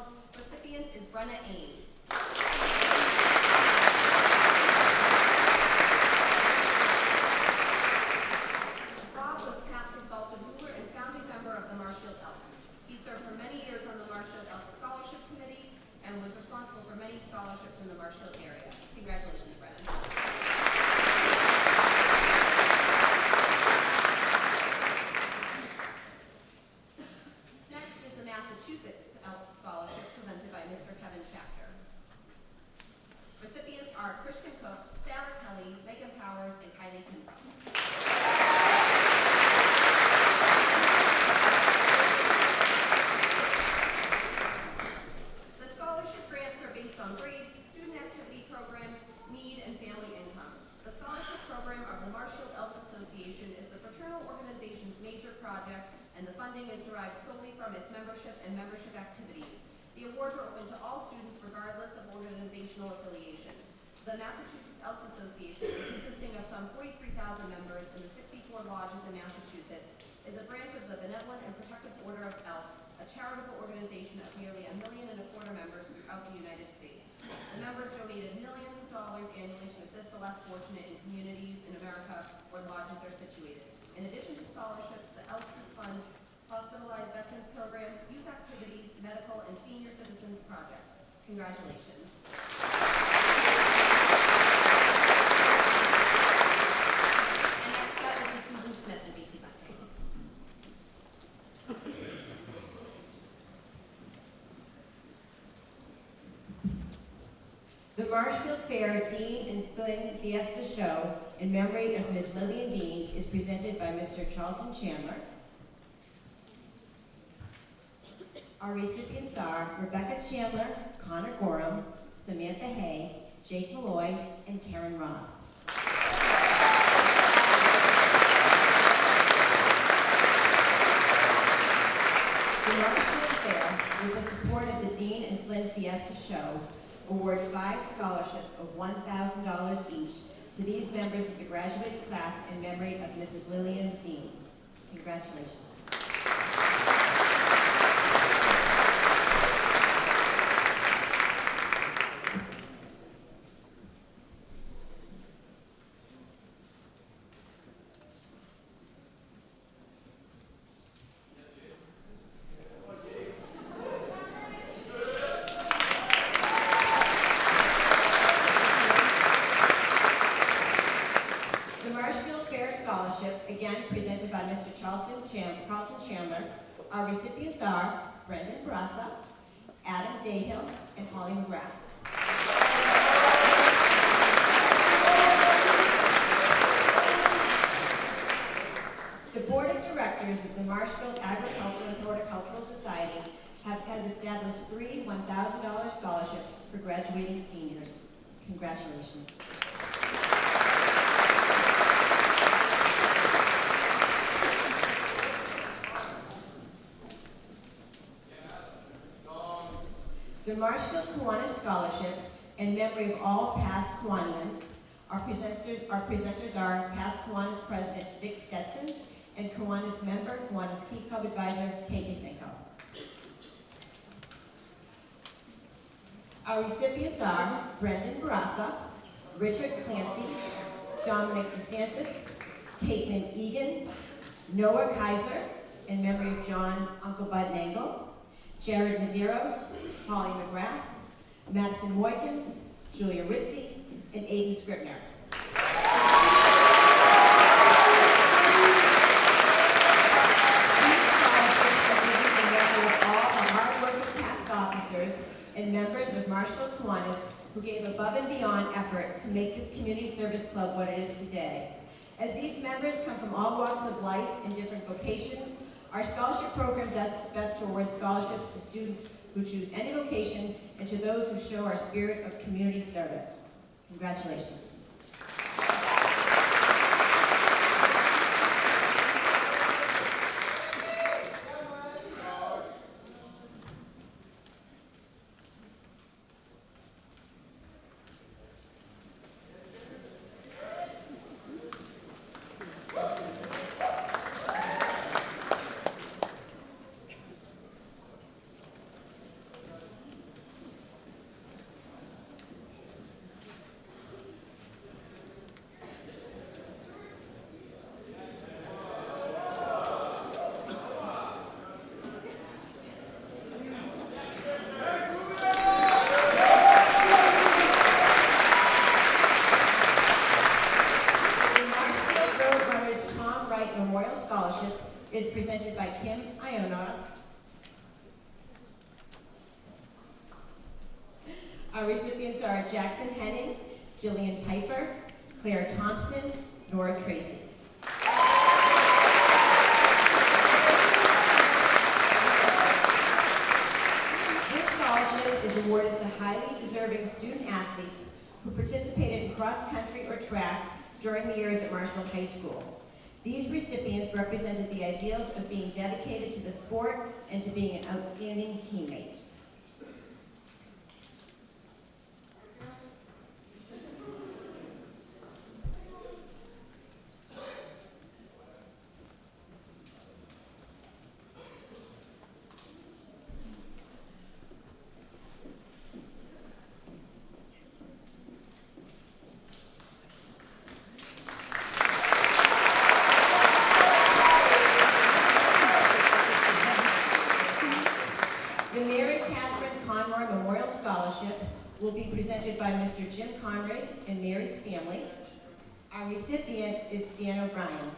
and the funding is derived solely from its membership and membership activities. The awards are open to all students regardless of organizational affiliation. The Massachusetts Elks Association, consisting of some 43,000 members in the 64 lodges in Massachusetts, is a branch of the Benevolent and Protective Order of Elks, a charitable organization of nearly 1.25 million members throughout the United States. The members donated millions of dollars annually to assist the less fortunate in communities in America where lodges are situated. In addition to scholarships, the Elks fund hospitalized veterans programs, youth activities, medical, and senior citizens projects. Congratulations. And next up, Mrs. Susan Smith will be presenting. The Marshfield Fair Dean and Flynn Fiesta Show in memory of Ms. Lillian Dean is presented by Mr. Charlton Chandler. Our recipients are Rebecca Chandler, Connor Gorham, Samantha Hay, Jake Malloy, and Karen Roth. The Marshfield Fair, with the support of the Dean and Flynn Fiesta Show, award 5 scholarships of $1,000 each to these members of the graduating class in memory of Mrs. Lillian Dean. Congratulations. Again presented by Mr. Carlton Chandler. Our recipients are Brendan Barassa, Adam Dayhill, and Holly McGrath. The Board of Directors of the Marshfield Agricultural and Horticultural Society has established 3 $1,000 scholarships for graduating seniors. Congratulations. The Marshfield Kiwanis Scholarship, in memory of all past Kiwanians, our presenters are past Kiwanis President Vic Stetson and Kiwanis member, Kiwanis Key Club Advisor Katie Cinco. Our recipients are Brendan Barassa, Richard Clancy, Dominic DeSantis, Caitlin Egan, Noah Kaiser, in memory of John Uncle Bud Nangle, Jared Medeiros, Holly McGrath, Madison Moykins, Julia Ritzy, and Aiden Scribner. These scholarships are given in memory of all the hard-working past officers and members of Marshfield Kiwanis who gave above and beyond effort to make this community service club what it is today. As these members come from all walks of life and different vocations, our scholarship program does its best to award scholarships to students who choose any vocation and to those who show our spirit of community service. Congratulations. Is presented by Kim Iona. Our recipients are Jackson Henning, Jillian Piper, Claire Thompson, Nora Tracy. This scholarship is awarded to highly deserving student athletes who participated in cross-country or track during the years at Marshfield High School. These recipients represented the ideals of being dedicated to the sport and to being an outstanding teammate. Will be presented by Mr. Jim Conrad and Mary's family. Our recipient is Dan O'Brien.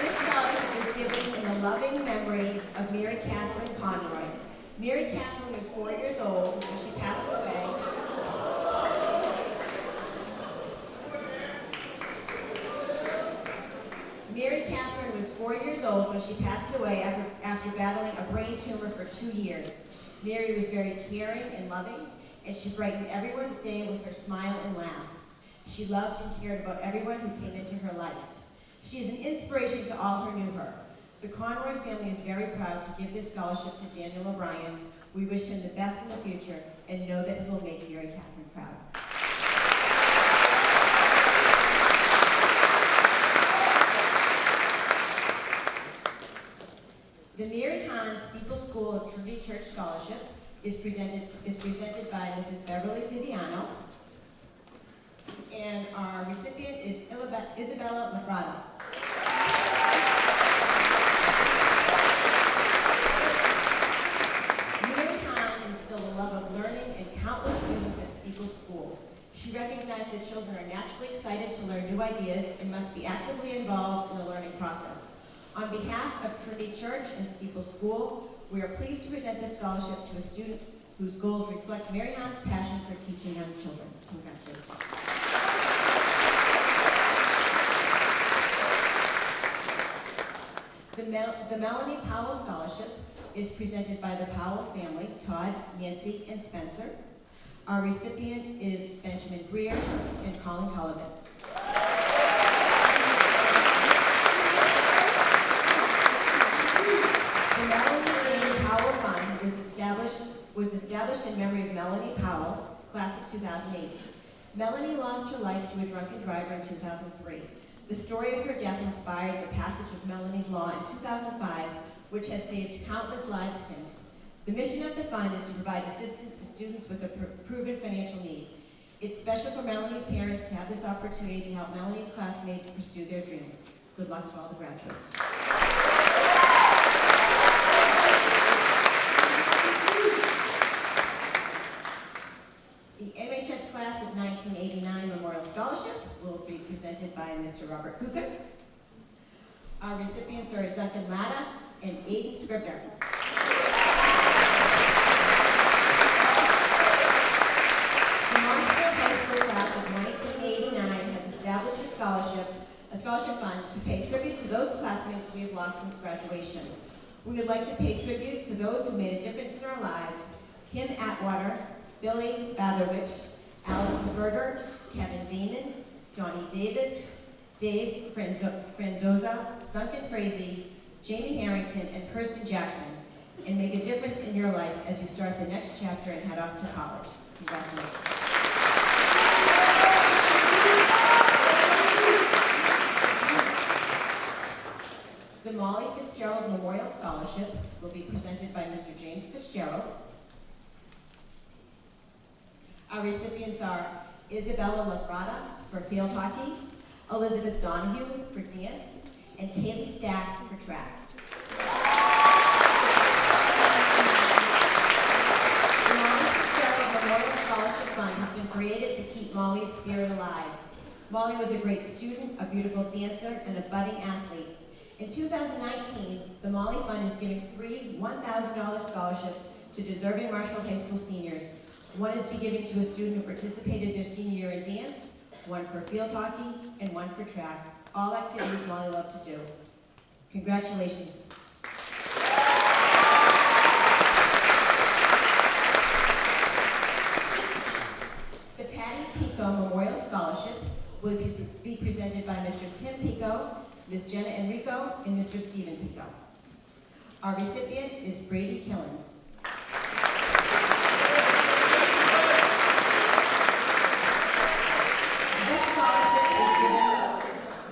This scholarship is given in the loving memory of Mary Catherine Conroy. Mary Catherine was 4 years old when she passed away. Mary Catherine was 4 years old when she passed away after battling a brain tumor for 2 years. Mary was very caring and loving, and she brightened everyone's day with her smile and laugh. She loved and cared about everyone who came into her life. She is an inspiration to all who knew her. The Conroy family is very proud to give this scholarship to Daniel O'Brien. We wish him the best in the future and know that he will make Mary Catherine proud. The Mary Hahn Steeple School of Trinity Church Scholarship is presented by Mrs. Beverly Viviano, and our recipient is Isabella Lafrada. Mary Hahn instilled a love of learning in countless students at Steeple School. She recognized that children are naturally excited to learn new ideas and must be actively involved in the learning process. On behalf of Trinity Church and Steeple School, we are pleased to present this scholarship to a student whose goals reflect Mary Hahn's passion for teaching young children. Congratulations. The Melanie Powell Scholarship is presented by the Powell family, Todd, Nancy, and Spencer. Our recipient is Benjamin Greer and Colin Cullivan. The Melanie Jane Powell Fund was established in memory of Melanie Powell, class of 2008. Melanie lost her life to a drunken driver in 2003. The story of her death inspired the passage of Melanie's Law in 2005, which has saved countless lives since. The mission of the fund is to provide assistance to students with a proven financial need. It's special for Melanie's parents to have this opportunity to help Melanie's classmates pursue their dreams. Good luck to all the graduates. The MHS Class of 1989 Memorial Scholarship will be presented by Mr. Robert Kuther. Our recipients are Duncan Latta and Aiden Scribner. The Marshfield High School Class of 1989 has established a scholarship fund to pay tribute to those classmates we have lost since graduation. We would like to pay tribute to those who made a difference in our lives: Kim Atwater, Billy Batherwich, Allison Berger, Kevin Damon, Johnny Davis, Dave Franzoza, Duncan Frazee, Jamie Harrington, and Kirsten Jackson, and make a difference in your life as you start the next chapter and head off to college. Congratulations. The Molly Fitzgerald Memorial Scholarship will be presented by Mr. James Fitzgerald. Our recipients are Isabella Lafrada for field hockey, Elizabeth Donahue for dance, and Kaylee Stack for track. The Molly Fitzgerald Memorial Scholarship Fund has been created to keep Molly's spirit alive. Molly was a great student, a beautiful dancer, and a budding athlete. In 2019, the Molly Fund is giving 3 $1,000 scholarships to deserving Marshfield High School seniors. One is be given to a student who participated their senior year in dance, one for field hockey, and one for track. All activities Molly loved to do. Congratulations. will be presented by Mr. Tim Pico, Ms. Jenna Enrico, and Mr. Stephen Pico. Our recipient is Brady Killens.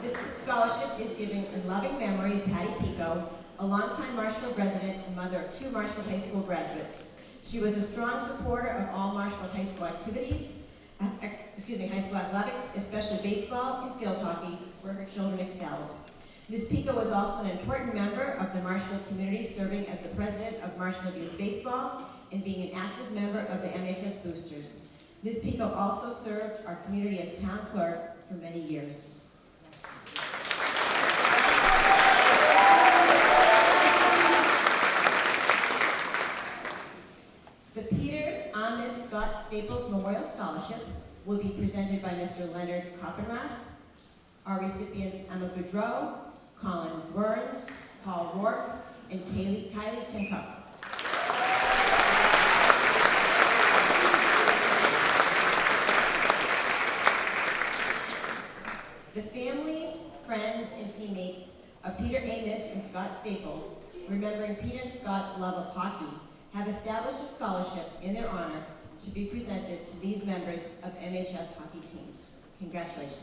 This scholarship is given in loving memory of Patty Pico, a longtime Marshfield resident and mother of 2 Marshfield High School graduates. She was a strong supporter of all Marshfield High School activities, high school athletics, especially baseball and field hockey, where her children excelled. Ms. Pico was also an important member of the Marshfield community, serving as the president of Marshfield Youth Baseball and being an active member of the MHS Boosters. Ms. Pico also served our community as town clerk for many years. The Peter Amis Scott Staples Memorial Scholarship will be presented by Mr. Leonard Koppenrath. Our recipients Emma Boudreau, Colin Burns, Paul Rourke, and Kylie Tincup. The families, friends, and teammates of Peter Amis and Scott Staples, remembering Peter and Scott's love of hockey, have established a scholarship in their honor to be presented to these members of MHS hockey teams. Congratulations.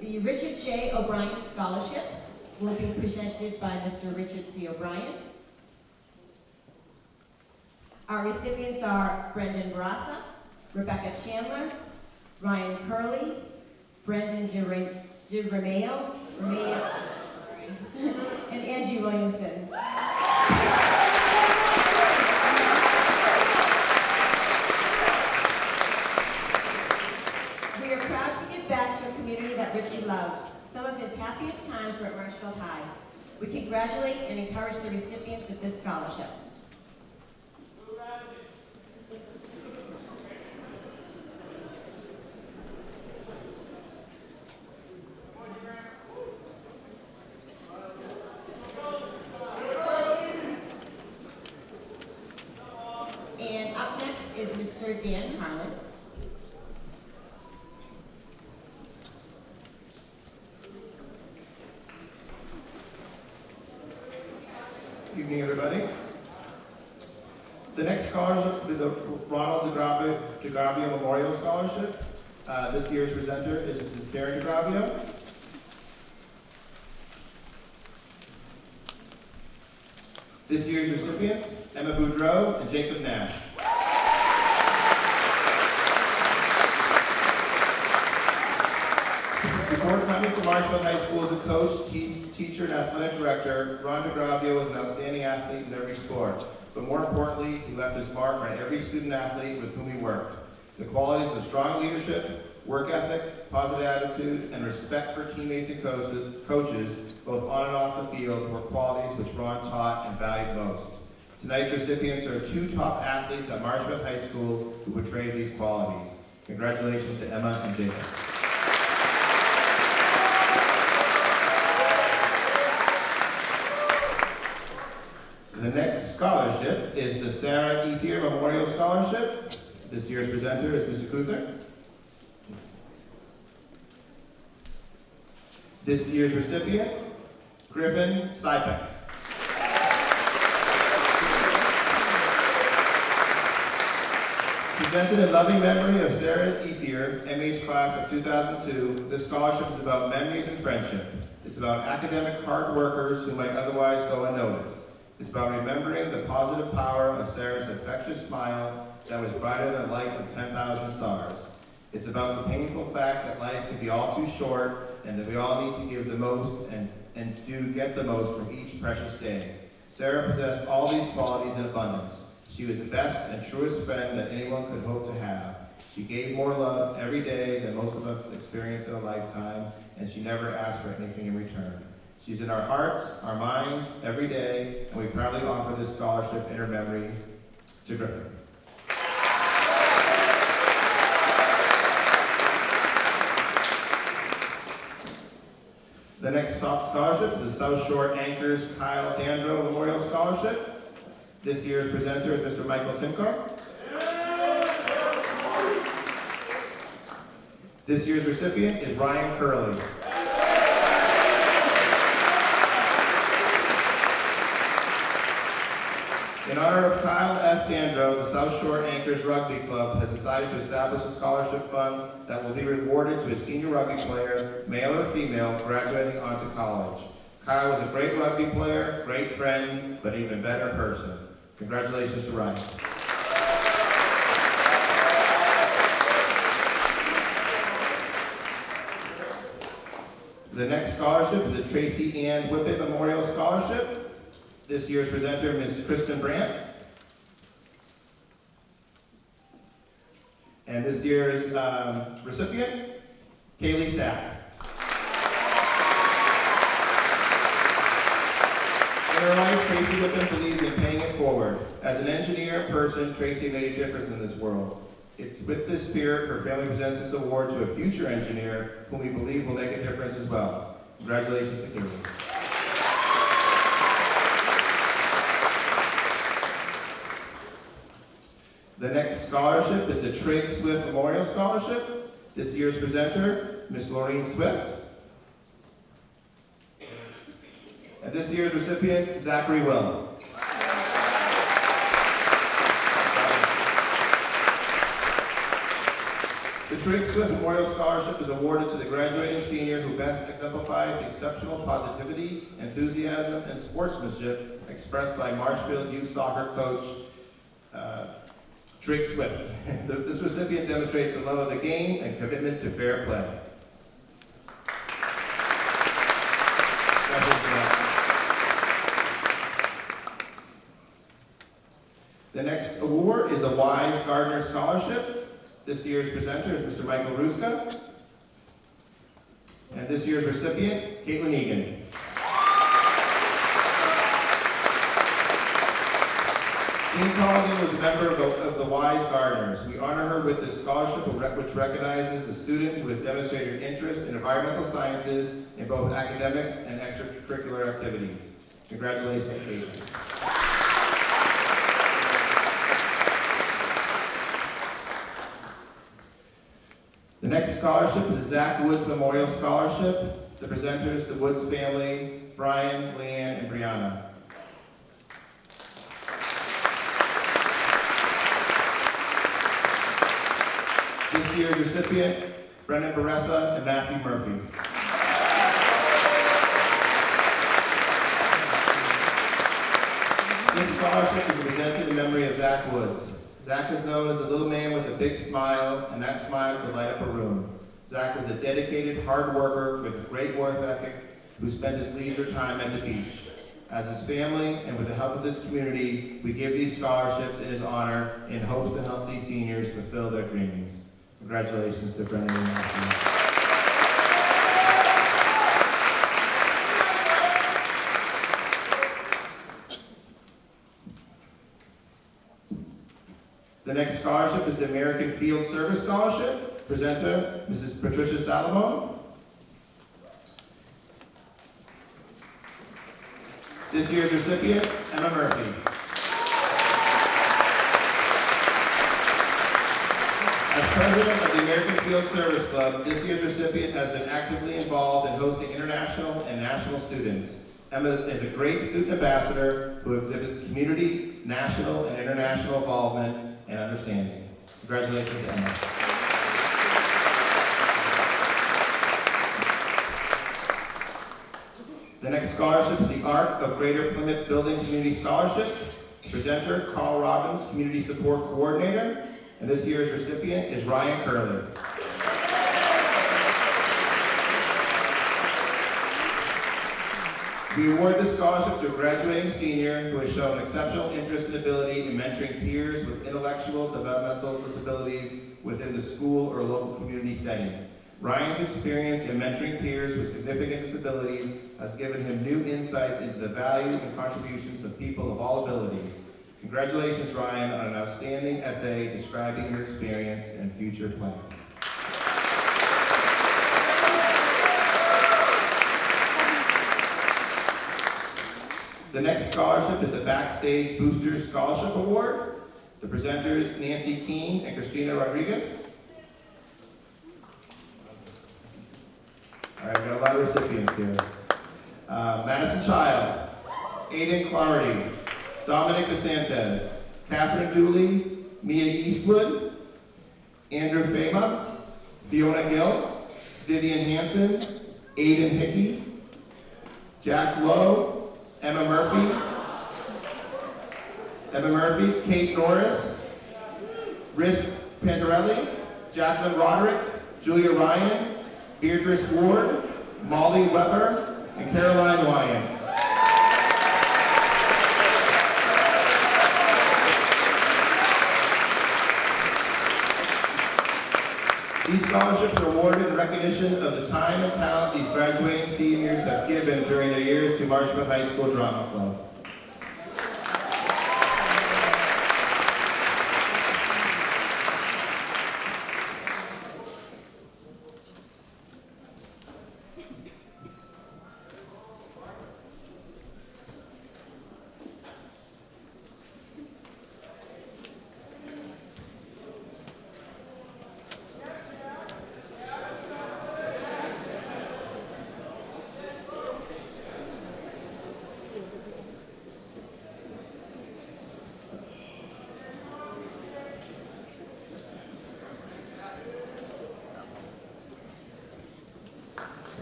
The Richard J. O'Brien Scholarship will be presented by Mr. Richard C. O'Brien. Our recipients are Brendan Barassa, Rebecca Chandler, Ryan Curley, Brendan DeRomeo, and Angie Williamson. We are proud to give back to a community that Richie loved. Some of his happiest times were at Marshfield High. We congratulate and encourage the recipients of this scholarship. And up next is Mr. Dan Harlan. Good evening, everybody. The next scholarship will be the Ronald DeGravio Memorial Scholarship. This year's presenter is Mrs. Karen DeGravio. This year's recipients, Emma Boudreau and Jacob Nash. Before coming to Marshfield High School as a coach, teacher, and athletic director, Ron DeGravio was an outstanding athlete in every sport. But more importantly, he left his mark on every student athlete with whom he worked. The qualities of strong leadership, work ethic, positive attitude, and respect for teammates and coaches, both on and off the field, were qualities which Ron taught and valued most. Tonight's recipients are 2 top athletes at Marshfield High School who portray these qualities. Congratulations to Emma and Jacob. The next scholarship is the Sarah Ethier Memorial Scholarship. This year's presenter is Mr. Kuther. This year's recipient, Griffin Sipek. Presented in loving memory of Sarah Ethier, MH class of 2002, this scholarship is about memories and friendship. It's about academic hard workers who might otherwise go unnoticed. It's about remembering the positive power of Sarah's infectious smile that was brighter than the light of 10,000 stars. It's about the painful fact that life can be all too short and that we all need to give the most and do get the most from each precious day. Sarah possessed all these qualities in abundance. She was the best and truest friend that anyone could hope to have. She gave more love every day than most of us experience in a lifetime, and she never asked for anything in return. She's in our hearts, our minds, every day, and we proudly offer this scholarship in her memory to Griffin. The next scholarship is the South Shore Anchors Kyle Dandro Memorial Scholarship. This year's presenter is Mr. Michael Timko. This year's recipient is Ryan Curley. In honor of Kyle F. Dandro, the South Shore Anchors Rugby Club has decided to establish a scholarship fund that will be rewarded to a senior rugby player, male or female, graduating onto college. Kyle was a great rugby player, great friend, but an even better person. Congratulations to Ryan. The next scholarship is the Tracy Ann Whippet Memorial Scholarship. This year's presenter, Ms. Kristen Brandt. And this year's recipient, Kaylee Stack. In her life, Tracy Whippet believed in paying it forward. As an engineer and person, Tracy made a difference in this world. It's with this spirit her family presents this award to a future engineer whom we believe will make a difference as well. Congratulations to Kaylee. The next scholarship is the Trigg Swift Memorial Scholarship. This year's presenter, Ms. Laureen Swift. And this year's recipient, Zachary Will. The Trigg Swift Memorial Scholarship is awarded to the graduating senior who best exemplifies the exceptional positivity, enthusiasm, and sportsmanship expressed by Marshfield youth soccer coach, Trigg Swift. This recipient demonstrates a love of the game and commitment to fair play. The next award is the Wise Gardner Scholarship. This year's presenter is Mr. Michael Ruska. And this year's recipient, Caitlin Egan. Jean Colligan was a member of the Wise Gardeners. We honor her with this scholarship which recognizes a student who has demonstrated interest in environmental sciences in both academics and extracurricular activities. Congratulations, Caitlin. The next scholarship is the Zach Woods Memorial Scholarship. The presenters, the Woods family, Brian, Leanne, and Brianna. This year's recipient, Brendan Baressa and Matthew Murphy. This scholarship is presented in memory of Zach Woods. Zach is known as a little man with a big smile, and that smile could light up a room. Zach was a dedicated, hard worker with a great work ethic who spent his leisure time at the beach. As his family, and with the help of this community, we give these scholarships in his honor in hopes to help these seniors fulfill their dreams. Congratulations to Brendan and Matthew. The next scholarship is the American Field Service Scholarship. Presenter, Mrs. Patricia Salamone. This year's recipient, Emma Murphy. As president of the American Field Service Club, this year's recipient has been actively involved in hosting international and national students. Emma is a great student ambassador who exhibits community, national, and international involvement and understanding. Congratulations to Emma. The next scholarship is the Arc of Greater Plymouth Building Community Scholarship. Presenter, Carl Robbins, Community Support Coordinator. And this year's recipient is Ryan Curley. We award this scholarship to a graduating senior who has shown exceptional interest and ability in mentoring peers with intellectual developmental disabilities within the school or local community setting. Ryan's experience in mentoring peers with significant disabilities has given him new insights into the value and contributions of people of all abilities. Congratulations, Ryan, on an outstanding essay describing your experience and future plans. The next scholarship is the Backstage Boosters Scholarship Award. The presenters, Nancy Keene and Christina Rodriguez. All right, we got a lot of recipients here. Madison Child, Aiden Clarity, Dominic DeSantis, Catherine Dooley, Mia Eastwood, Andrew Fema, Fiona Gill, Vivian Hansen, Aiden Hickey, Jack Lowe, Emma Murphy, Kate Norris, Riz Pantarelli, Jacqueline Roderick, Julia Ryan, Beatrice Ward, Molly Weber, and Caroline Wyan. These scholarships are awarded in recognition of the time and talent these graduating seniors have given during their years to Marshfield High School Drama Club.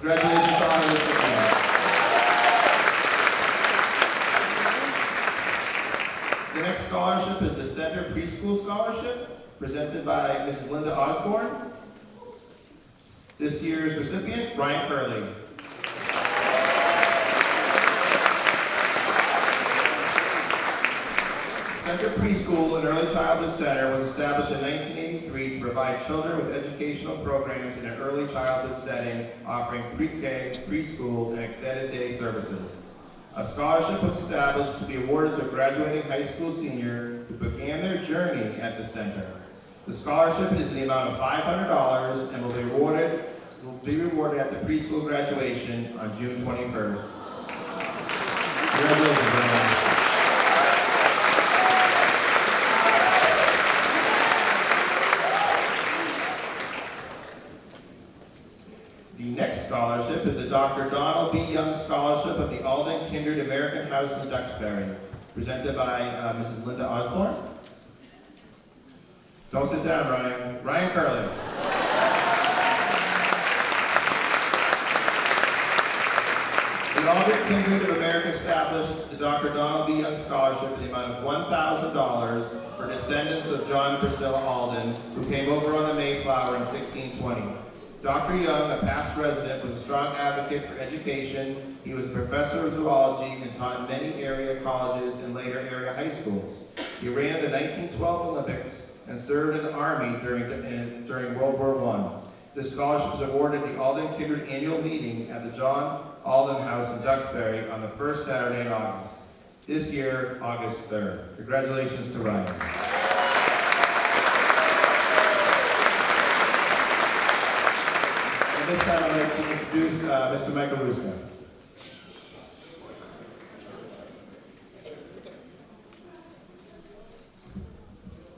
Congratulations to all of you. The next scholarship is the Center Preschool Scholarship, presented by Mrs. Linda Osborne. This year's recipient, Ryan Curley. Center Preschool, an early childhood center, was established in 1983 to provide children with educational programs in an early childhood setting, offering pre-K, preschool, and extended day services. A scholarship was established to be awarded to a graduating high school senior who began their journey at the center. The scholarship is in the amount of $500 and will be rewarded at the preschool graduation on June 21st. Congratulations, Ryan. The next scholarship is the Dr. Donald B. Young Scholarship of the Alden Kindred American House in Duxbury, presented by Mrs. Linda Osborne. Don't sit down, Ryan. Ryan Curley. The Alden Kindred of America established the Dr. Donald B. Young Scholarship in the amount of $1,000 for descendants of John and Priscilla Alden, who came over on the Mayflower in 1620. Dr. Young, a past resident, was a strong advocate for education. He was a professor of zoology and taught in many area colleges and later area high schools. He ran the 1912 Olympics and served in the Army during World War I. This scholarship is awarded at the Alden Kindred annual meeting at the John Alden House in Duxbury on the first Saturday in August. This year, August 3rd. Congratulations to Ryan. This time I'd like to introduce Mr. Michael Ruska.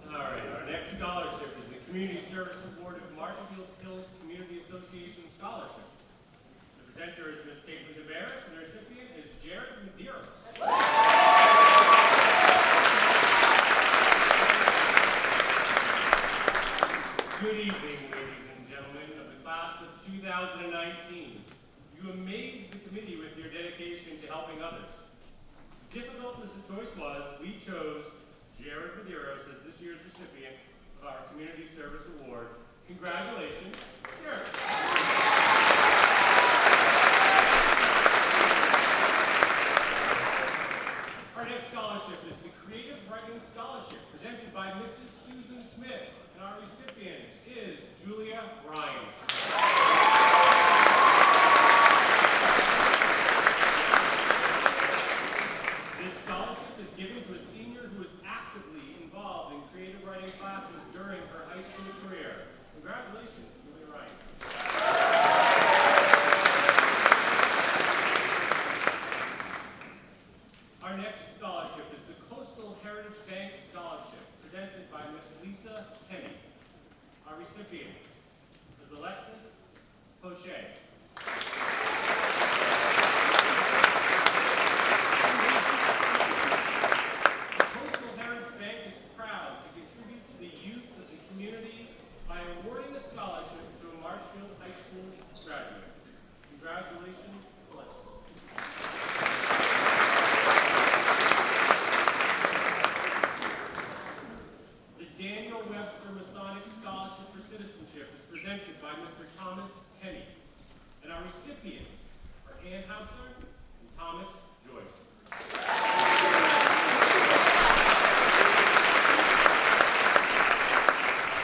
All right, our next scholarship is the Community Service Award of Marshfield Hills Community Association Scholarship. The presenter is Ms. Caitlin DeBaris, and the recipient is Jared Medeiros. Good evening, ladies and gentlemen of the class of 2019. You amazed the committee with your dedication to helping others. Difficult as the choice was, we chose Jared Medeiros as this year's recipient of our Community Service Award. Congratulations, Jared. Our next scholarship is the Creative Writing Scholarship, presented by Mrs. Susan Smith, and our recipient is Julia Ryan. This scholarship is given to a senior who is actively involved in creative writing classes during her high school career. Congratulations, Julia Ryan. recipients are Ann Hauser and Thomas Joyce.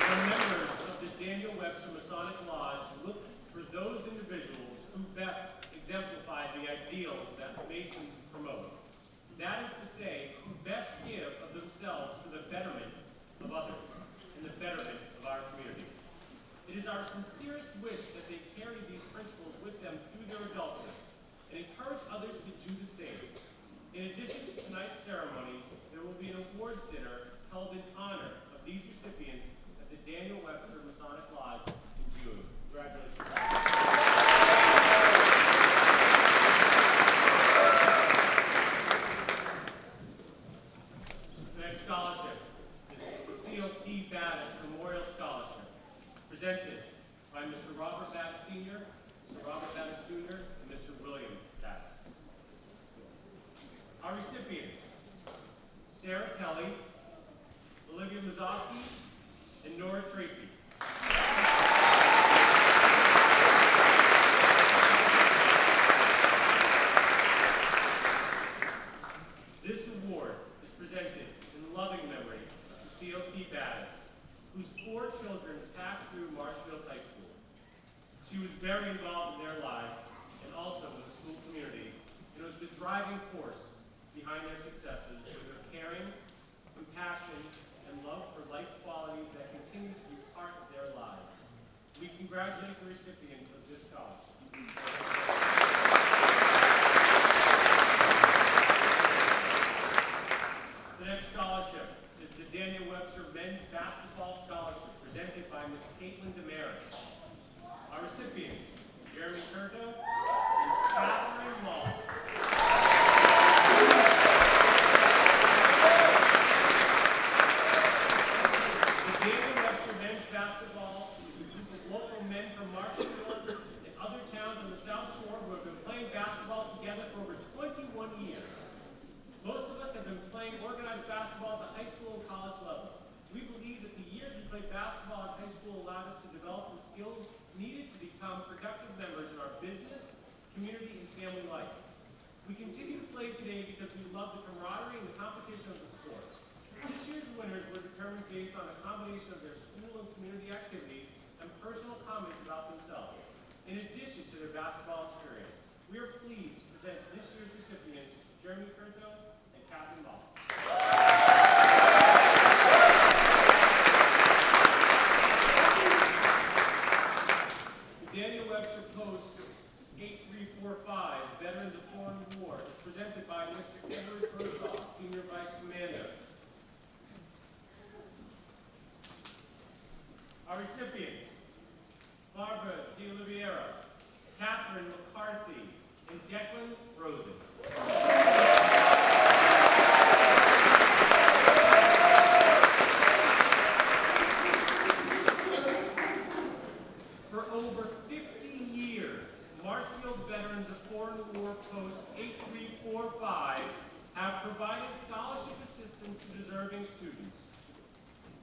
Our members of the Daniel Webster Masonic Lodge look for those individuals who best exemplify the ideals that Masons promote. That is to say, who best give of themselves for the betterment of others and the betterment of our community. It is our sincerest wish that they carry these principles with them through their adulthood and encourage others to do the same. In addition to tonight's ceremony, there will be an awards dinner held in honor of these recipients at the Daniel Webster Masonic Lodge in June. Congratulations. The next scholarship is the Cecile T. Battis Memorial Scholarship, presented by Mr. Robert Battis Sr., Mr. Robert Battis Jr., and Mr. William Battis. Our recipients: Sarah Kelly, Olivia Mazzocchi, and Nora Tracy. This award is presented in loving memory of Cecile T. Battis, whose 4 children passed through Marshfield High School. She was very involved in their lives and also in the school community, and was the driving force behind their successes with her caring, compassion, and love for life qualities that continue to be part of their lives. We congratulate the recipients of this scholarship. The next scholarship is the Daniel Webster Men's Basketball Scholarship, presented by Ms. Caitlin Damaris. Our recipients: Jeremy Curto and Catherine Mall. The Daniel Webster Men's Basketball is a group of local men from Marshfield and other towns on the South Shore who have been playing basketball together for over 21 years. Most of us have been playing organized basketball at the high school and college level. We believe that the years we played basketball in high school allowed us to develop the skills needed to become productive members in our business, community, and family life. We continue to play today because we love the camaraderie and the competition of the sport. This year's winners were determined based on a combination of their school and community activities and personal comments about themselves, in addition to their basketball experience. We are pleased to present this year's recipients, Jeremy Curto and Catherine Ball. The Daniel Webster Post 8345 Veterans of Foreign War is presented by Mr. Edward Bursaw, Senior Vice Commander. Our recipients: Barbara De Oliveira, Catherine McCarthy, and Declan Rosen. For over 50 years, Marshfield Veterans of Foreign War Post 8345 have provided scholarship assistance to deserving students.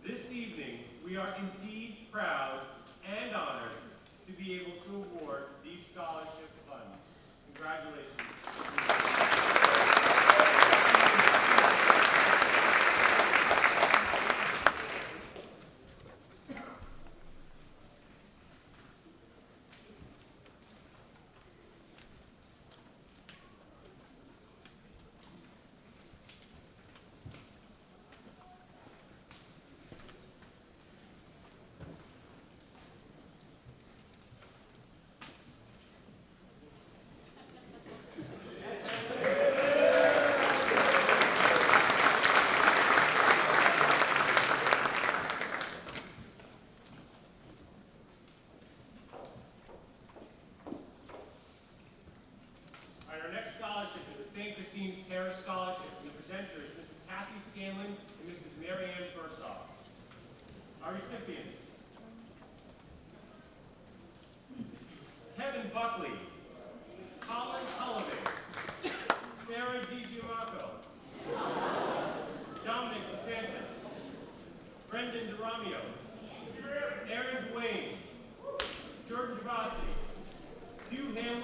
This evening, we are indeed proud and honored to be able to award these scholarship funds. Congratulations. Our next scholarship is the St. Christine's Parish Scholarship, and the presenters, Mrs. Kathy Scanlon and Mrs. Mary Ann Bursaw. Our recipients: Kevin Buckley, Colin Sullivan, Sarah DiGiamaco, Dominic DeSantis, Brendan DeRamio, Aaron Duane, Jordan Javasi, Hugh Hamlin,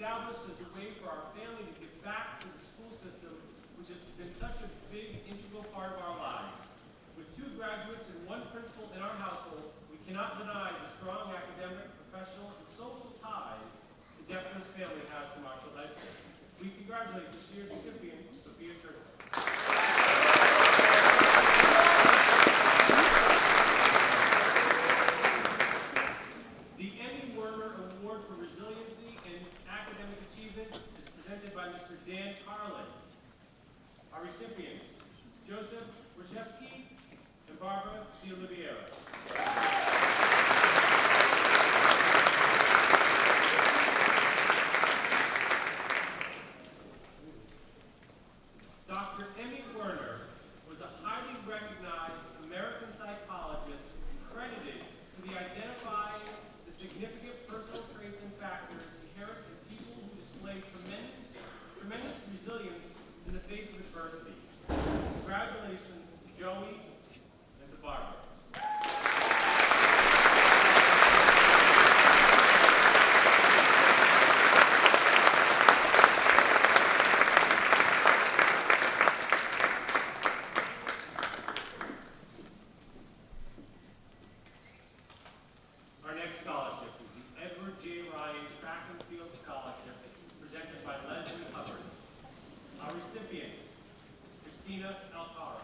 established as a way for our family to give back to the school system, which has been such a big, integral part of our lives. With 2 graduates and 1 principal in our household, we cannot deny the strong academic, professional, and social ties the Deppers family has to Marshfield High School. We congratulate this year's recipient, Sophia Turtle. The Emmy Werner Award for Resiliency and Academic Achievement is presented by Mr. Dan Carlin. Our recipients, Joseph Wachewski and Barbara De Oliveira. Dr. Emmy Werner was a highly recognized American psychologist credited for identifying the significant personal traits and factors inherent in people who display tremendous resilience in the face of adversity. Congratulations to Joey and to Barbara. Our next scholarship is the Edward J. Ryan Track and Field Scholarship presented by Leslie Hubbard. Our recipient, Christina Alfaro.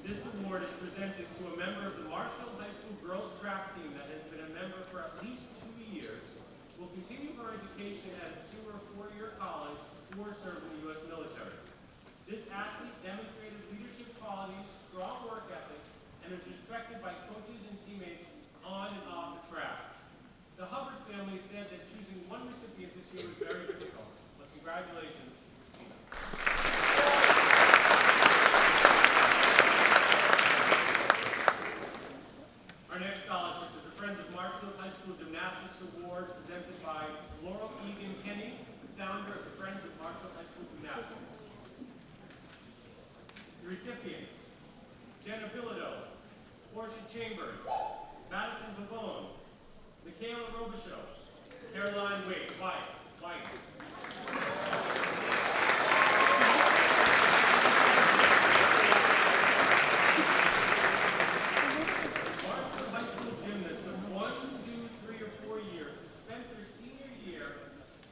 This award is presented to a member of the Marshfield High School girls track team that has been a member for at least 2 years, will continue her education at a 2- or 4-year college, or serve in the U.S. military. This athlete demonstrated leadership qualities, strong work ethic, and is respected by coaches and teammates on and off the track. The Hubbard family said that choosing one recipient this year was very difficult, but congratulations. Our next scholarship is the Friends of Marshfield High School Gymnastics Award presented by Laurel Egan Kenny, the founder of the Friends of Marshfield High School Gymnastics. The recipients, Jenna Bilodeau, Portia Chambers, Madison Pavone, Michaela Robichaud, Caroline White. Marshfield High School gymnasts of 1, 2, 3, or 4 years who spent their senior year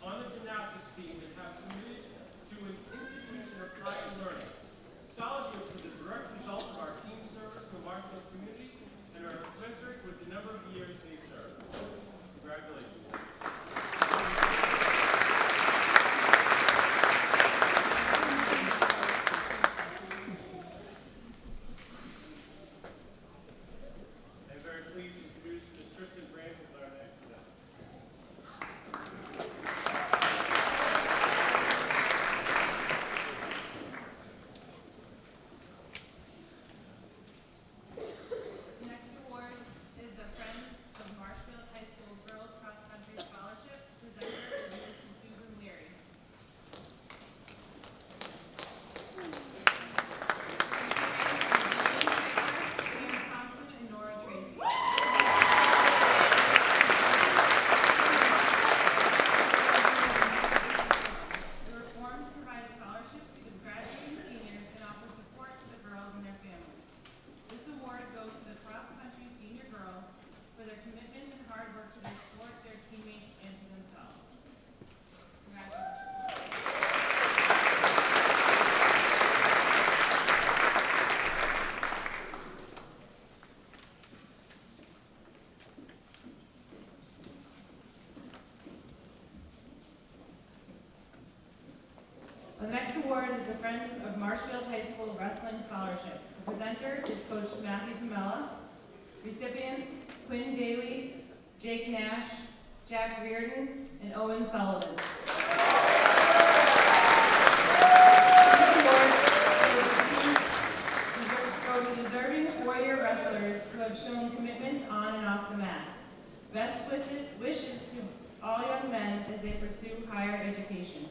on the gymnastics team and have committed to an institution of higher learning. Scholarships are the direct result of our team service to the Marshfield community and are commensurate with the number of years they serve. Congratulations. I'm very pleased to introduce Ms. Kristen Brandt with our next presenter. The next award is the Friends of Marshfield High School Girls Cross Country Scholarship. Presenter is Mrs. Susan Leary. Ann Thompson and Nora Tracy. The reforms provide scholarships to the graduating seniors and offer support to the girls and their families. This award goes to the cross-country senior girls for their commitment and hard work to their sport, their teammates, and to themselves. Congratulations. The next award is the Friends of Marshfield High School Wrestling Scholarship. The presenter is Coach Matthew Pamela. Recipients, Quinn Daly, Jake Nash, Jack Reardon, and Owen Sullivan. This award goes to deserving 4-year wrestlers who have shown commitment on and off the mat. Best wishes to all young men as they pursue higher education.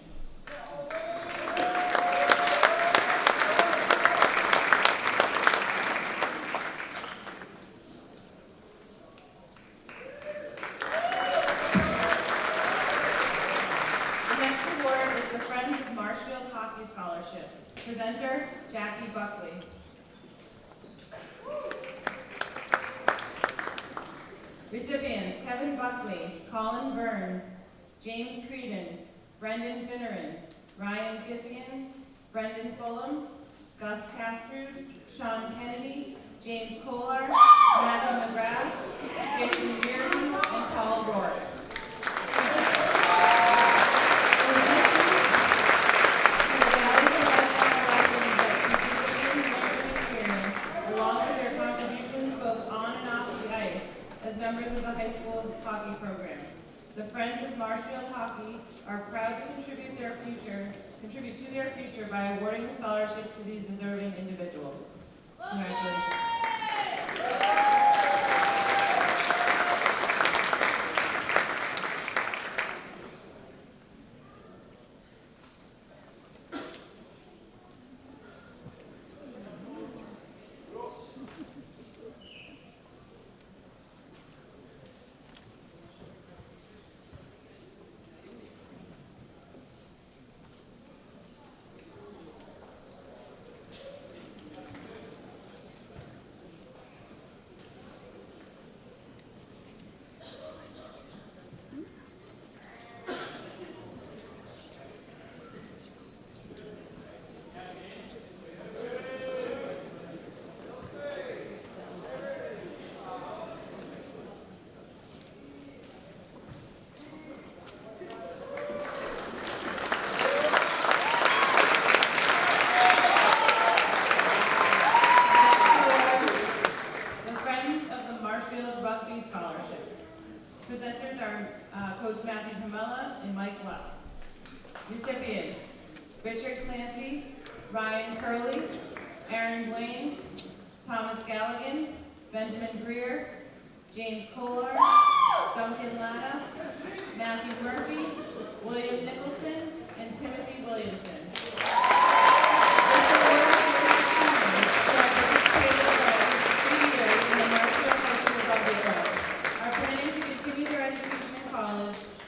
Recipients: Kevin Buckley, Colin Burns, James Creedon, Brendan Finneran, Ryan Pythian, Brendan Fulham, Gus Castrud, Sean Kennedy, James Kolar, Matthew McGrath, Jason Reardon, and Paul Rourke. Along with their contributions both on and off the ice as members of the high school hockey program. The Friends of Marshfield Hockey are proud to contribute to their future by awarding the scholarship to these deserving individuals. Congratulations. Presenters are Coach Matthew Pamela and Mike Lux. Recipients: Richard Clancy, Ryan Curley, Aaron Blaine, Thomas Galligan, Benjamin Greer, James Kolar, Duncan Latta, Matthew Murphy, William Nicholson, and Timothy Williamson.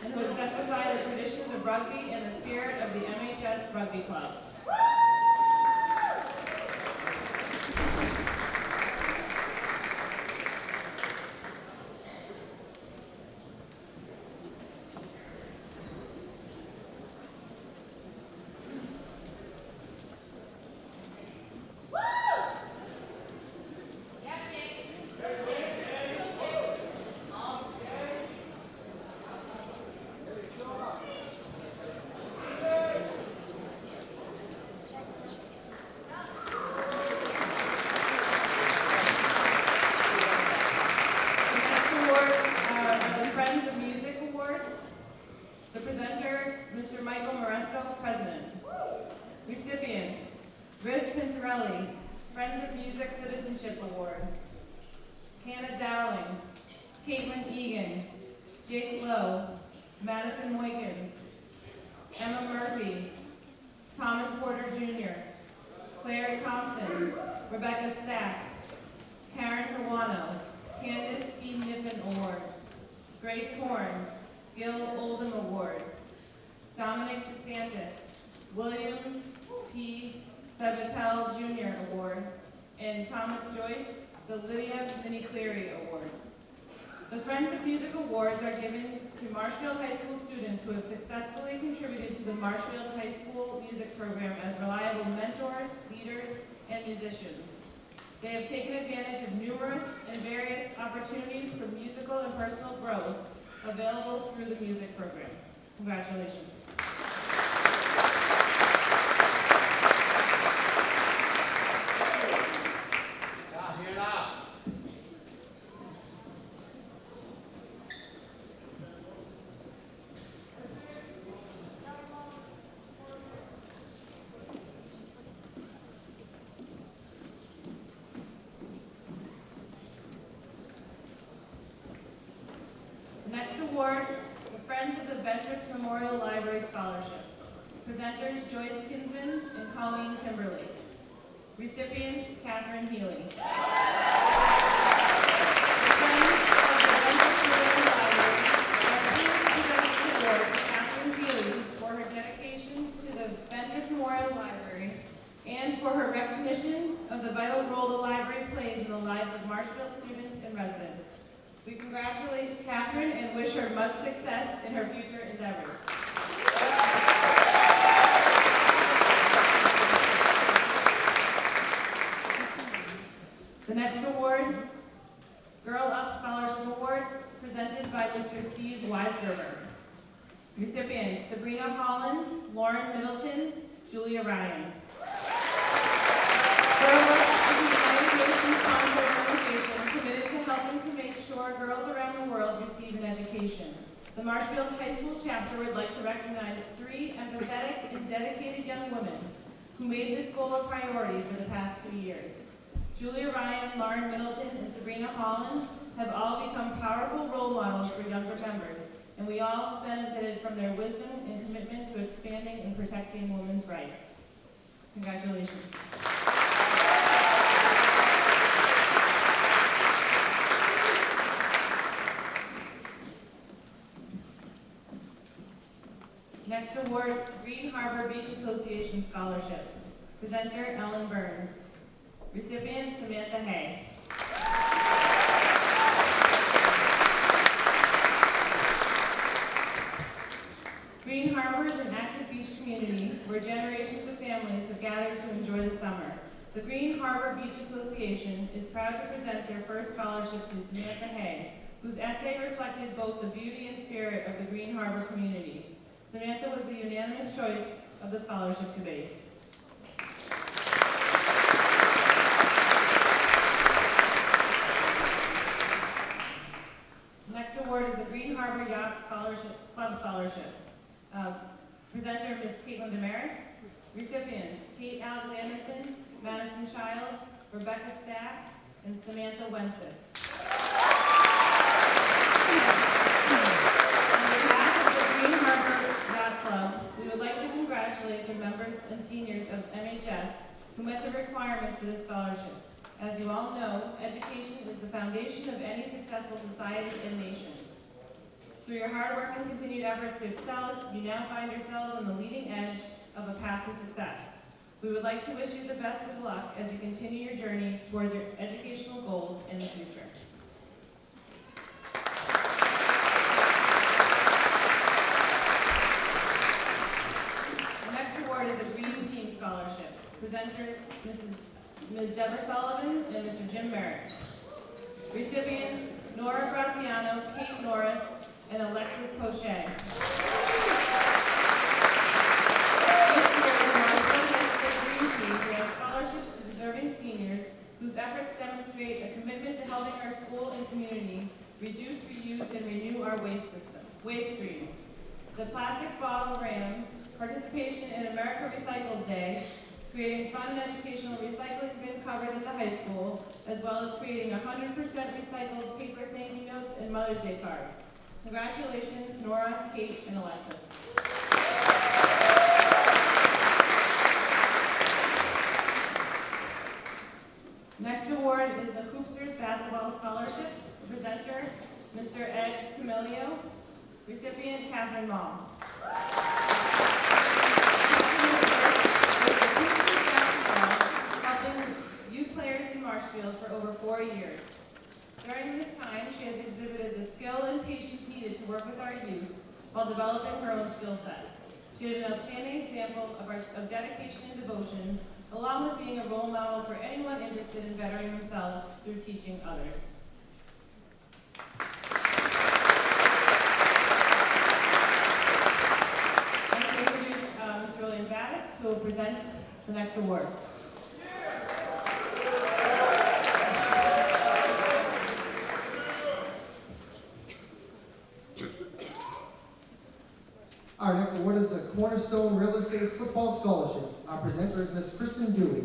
And who exemplify the traditions of rugby and the spirit of the MHS Rugby Club. Recipients: Riz Pintarelli, Friends of Music Citizenship Award. Hannah Dowling, Caitlin Egan, Jake Lowe, Madison Moykins, Emma Murphy, Thomas Porter Jr., Claire Thompson, Rebecca Stack, Karen Kawano, Candace T. Niffen Award. Grace Horn, Gil Oldham Award. Dominic DeSantis, William P. Sabatel Jr. Award, and Thomas Joyce, the Lydia Minnie Cleary Award. The Friends of Music Awards are given to Marshfield High School students who have successfully contributed to the Marshfield High School music program as reliable mentors, leaders, and musicians. They have taken advantage of numerous and various opportunities for musical and personal growth available through the music program. Congratulations. Next award, the Friends of the Ventress Memorial Library Scholarship. Presenters Joyce Kinsman and Colleen Timberlake. Recipient Catherine Healy. The Friends of the Ventress Memorial Library are pleased to present this award to Catherine Healy for her dedication to the Ventress Memorial Library and for her recognition of the vital role the library plays in the lives of Marshfield students and residents. We congratulate Catherine and wish her much success in her future endeavors. The next award, Girl Up Scholarship Award, presented by Mr. Steve Weisgerber. Recipients, Sabrina Holland, Lauren Middleton, Julia Ryan. Girl Up is a United Nations sponsored organization committed to helping to make sure girls around the world receive an education. The Marshfield High School chapter would like to recognize 3 empathetic and dedicated young women who made this goal a priority for the past 2 years. Julia Ryan, Lauren Middleton, and Sabrina Holland have all become powerful role models for younger members, and we all benefited from their wisdom and commitment to expanding and protecting women's rights. Congratulations. Next award, Green Harbor Beach Association Scholarship. Presenter, Ellen Burns. Recipient, Samantha Hay. Green Harbor is an active beach community where generations of families have gathered to enjoy the summer. The Green Harbor Beach Association is proud to present their first scholarship to Samantha Hay, whose essay reflected both the beauty and spirit of the Green Harbor community. Samantha was the unanimous choice of the scholarship committee. Next award is the Green Harbor Yacht Club Scholarship. Presenter, Ms. Caitlin Damaris. Recipients, Kate Alexanderson, Madison Child, Rebecca Stack, and Samantha Wences. On behalf of the Green Harbor Yacht Club, we would like to congratulate the members and seniors of MHS who met the requirements for this scholarship. As you all know, education is the foundation of any successful society and nation. Through your hard work and continued efforts to excel, you now find yourselves on the leading edge of a path to success. We would like to wish you the best of luck as you continue your journey towards your educational goals in the future. The next award is the Green Team Scholarship. Presenters, Ms. Deborah Sullivan and Mr. Jim Merritt. Recipients, Nora Graziano, Kate Norris, and Alexis Pochet. This year, the Marshfield High School Green Team grants scholarships to deserving seniors whose efforts demonstrate a commitment to helping our school and community reduce, reuse, and renew our waste stream. The plastic bottle ram, participation in America Recycles Day, creating fun and educational recycling bin covers at the high school, as well as creating 100% recycled paper thank you notes and Mother's Day cards. Congratulations, Nora, Kate, and Alexis. Next award is the Hoopsters Basketball Scholarship. Presenter, Mr. Ed Camilio. Recipient, Catherine Mall. Helping youth players in Marshfield for over 4 years. During this time, she has exhibited the skill and patience needed to work with our youth while developing her own skill set. She is an outstanding example of dedication and devotion, along with being a role model for anyone interested in bettering themselves through teaching others. I'd like to introduce Mr. William Battis, who will present the next awards. Our next award is a Cornerstone Real Estate Football Scholarship. Our presenter is Ms. Kristen Dewey.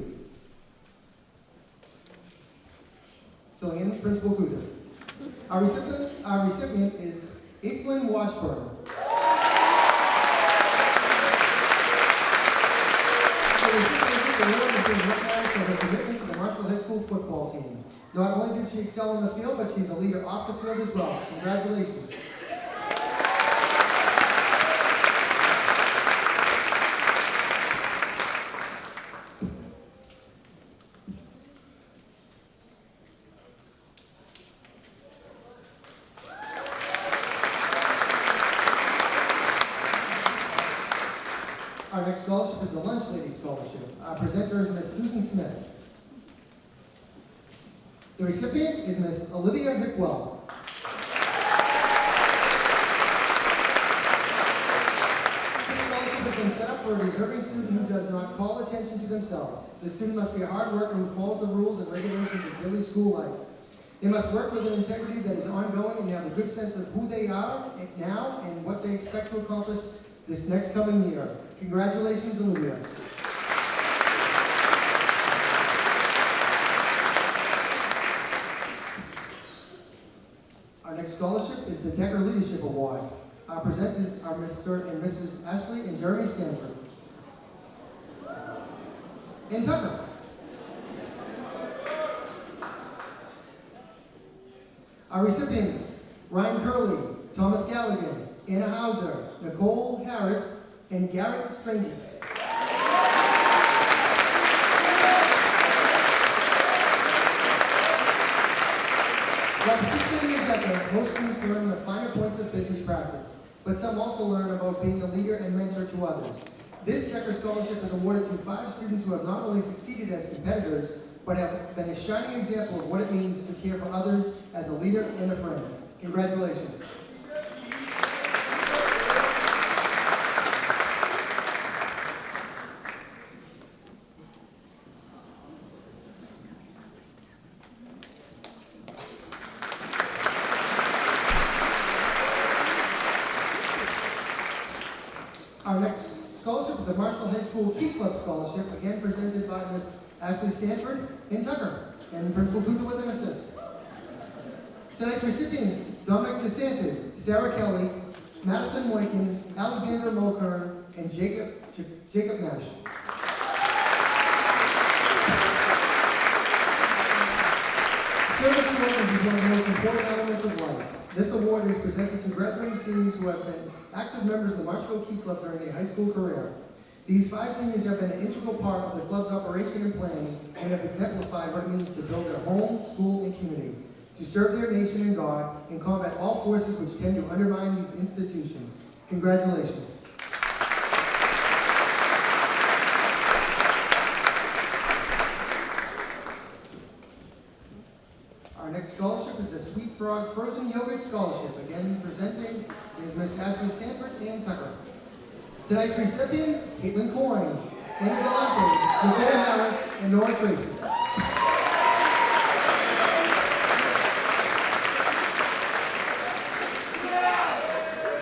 Filling in, Principal Kuda. Our recipient is Aislinn Washburn. The recipient of the award has been recognized for her commitment to the Marshfield High School football team. Not only did she excel in the field, but she's a leader off the field as well. Congratulations. next scholarship is the Lunch Lady Scholarship. Our presenter is Miss Susan Smith. The recipient is Miss Olivia Hickwell. This scholarship has been set up for a deserving student who does not call attention to themselves. The student must be a hard worker who follows the rules and regulations of daily school life. They must work with an integrity that is ongoing and have a good sense of who they are now and what they expect to accomplish this next coming year. Congratulations, Olivia. Our next scholarship is the Decker Leadership Award. Our presenters are Mr. and Mrs. Ashley and Jeremy Stanford. And Tucker. Our recipients, Ryan Curley, Thomas Galligan, Anna Hauser, Nicole Harris, and Garrett Stringy. While participating in DECA, most students learn the finer points of business practice, but some also learn about being a leader and mentor to others. This DECA scholarship is awarded to 5 students who have not only succeeded as competitors, but have been a shining example of what it means to care for others as a leader and a friend. Congratulations. Our next scholarship is the Marshfield High School Key Club Scholarship, again presented by Miss Ashley Stanford and Tucker, and Principal Gunther with an assist. Tonight's recipients, Dominic DeSantis, Sarah Kelly, Madison Moykins, Alexandra Mulkern, and Jacob Nash. Service to others is one of the most important elements of life. This award is presented to graduating seniors who have been active members of the Marshfield Key Club during their high school career. These 5 seniors have been an integral part of the club's operation and planning and have exemplified what it means to build their home, school, and community, to serve their nation and God, and combat all forces which tend to undermine these institutions. Congratulations. Our next scholarship is the Sweet Frog Frozen Yogurt Scholarship. Again, presenting is Miss Ashley Stanford and Tucker. Tonight's recipients, Caitlin Coyne, Anna Galante, Nicole Harris, and Nora Tracy.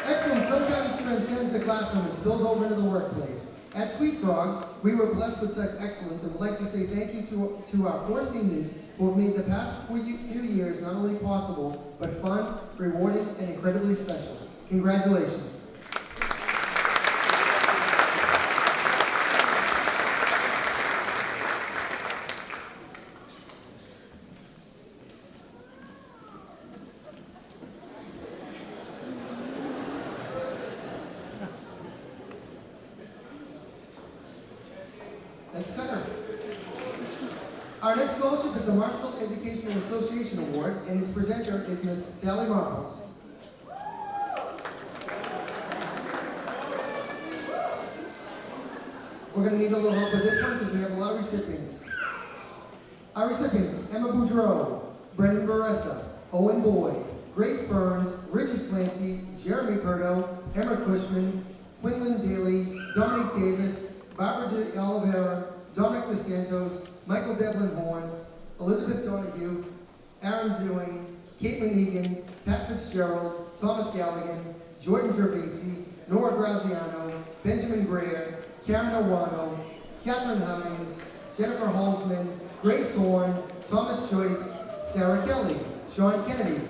Excellence sometimes transcends the classroom and spills over into the workplace. At Sweet Frogs, we were blessed with such excellence and would like to say thank you to our 4 seniors who have made the past few years not only possible, but fun, rewarding, and incredibly special. Congratulations. Thank you, Tucker. Our next scholarship is the Marshfield Educational Association Award, and its presenter is Miss Sally Marbles. We're going to need a little help with this one because we have a lot of recipients. Our recipients, Emma Boudreau, Brendan Baressa, Owen Boyd, Grace Burns, Richard Clancy, Jeremy Curto, Emma Cushman, Quinlan Daly, Dominic Davis, Barbara De Oliveira, Dominic DeSantos, Michael Devlin Horn, Elizabeth Donahue, Aaron Dewing, Caitlin Egan, Pat Fitzgerald, Thomas Galligan, Jordan Gervasi, Nora Graziano, Benjamin Greer, Karen Owano, Catherine Hummings, Jennifer Halsman, Grace Horn, Thomas Joyce, Sarah Kelly, Sean Kennedy,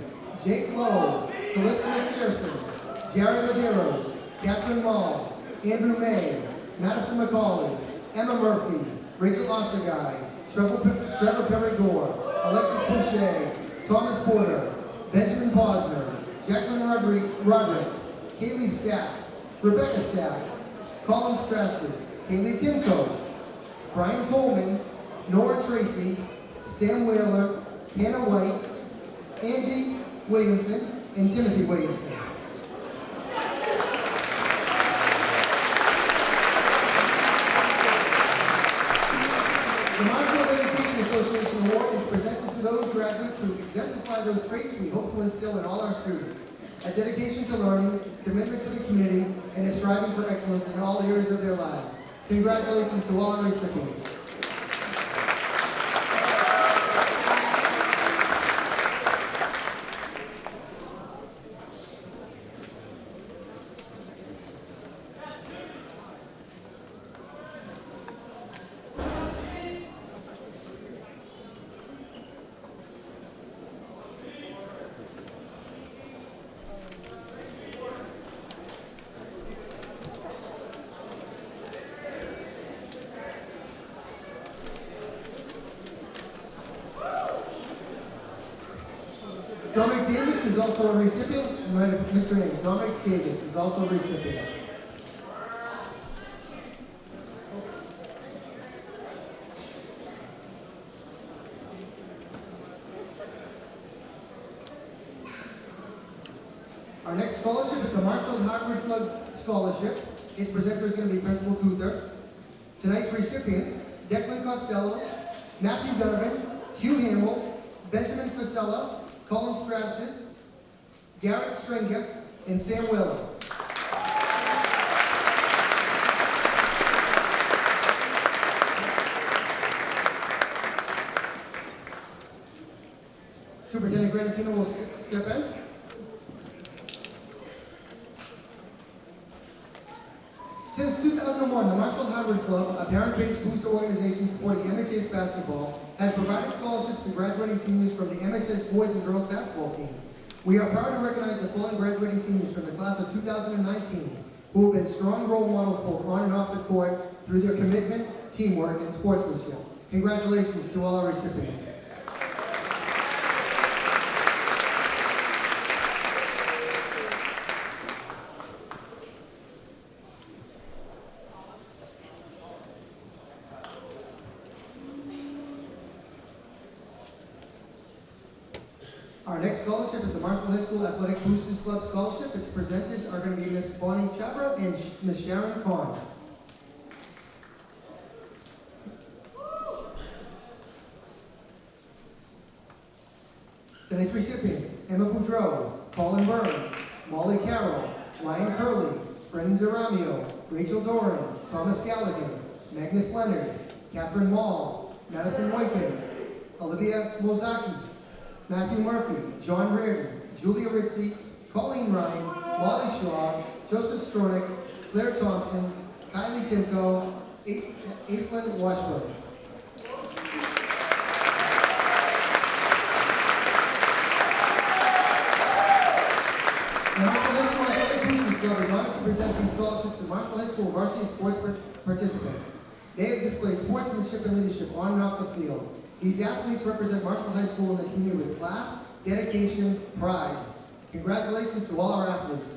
Jake Lowe, Calista McPherson, Jared Medeiros, Catherine Mall, Andrew May, Madison McCauley, Emma Murphy, Rachel Osterguy, Trevor Perry Gore, Alexis Boucher, Thomas Porter, Benjamin Posner, Jacqueline Roderick, Kaylee Stack, Rebecca Stack, Colin Strastis, Kaylee Timko, Brian Tolman, Nora Tracy, Sam Whaler, Hannah White, Angie Williamson, and Timothy Williamson. environment to exemplify those traits we hope to instill in all our students. A dedication to learning, commitment to the community, and a striving for excellence in all areas of their lives. Congratulations to all our recipients. Dominic Davis is also a recipient. Mr. Name, Dominic Davis is also a recipient. Our next scholarship is the Marshfield Harvard Club Scholarship. Its presenter is going to be Principal Gunther. Tonight's recipients, Declan Costello, Matthew Donovan, Hugh Hamill, Benjamin Fasella, Colin Strasdis, Garrett Stringer, and Sam Wheeler. Superintendent Granatino will step in. Since 2001, the Marshfield Harvard Club, a parent-based booster organization supporting MHS basketball, has provided scholarships to graduating seniors from the MHS boys and girls basketball teams. We are proud to recognize the following graduating seniors from the class of 2019, who have been strong role models both on and off the court through their commitment, teamwork, and sportsmanship. Congratulations to all our recipients. Our next scholarship is the Marshfield High School Athletic Boosters Club Scholarship. Its presenters are going to be Ms. Bonnie Chabra and Ms. Sharon Kahn. Tonight's recipients, Emma Boudreau, Colin Burns, Molly Carroll, Ryan Curley, Brendan DeRamio, Rachel Doran, Thomas Gallagher, Magnus Leonard, Catherine Wall, Madison Moikins, Olivia Mozaki, Matthew Murphy, John Reardon, Julia Ritzy, Colleen Ryan, Molly Shaw, Joseph Stronick, Claire Thompson, Kylie Timko, Aislinn Washburn. The Marshfield High School Athletic Boosters Club is honored to present these scholarships to Marshfield High School varsity sports participants. They have displayed sportsmanship and leadership on and off the field. These athletes represent Marshfield High School in the community with class, dedication, pride. Congratulations to all our athletes.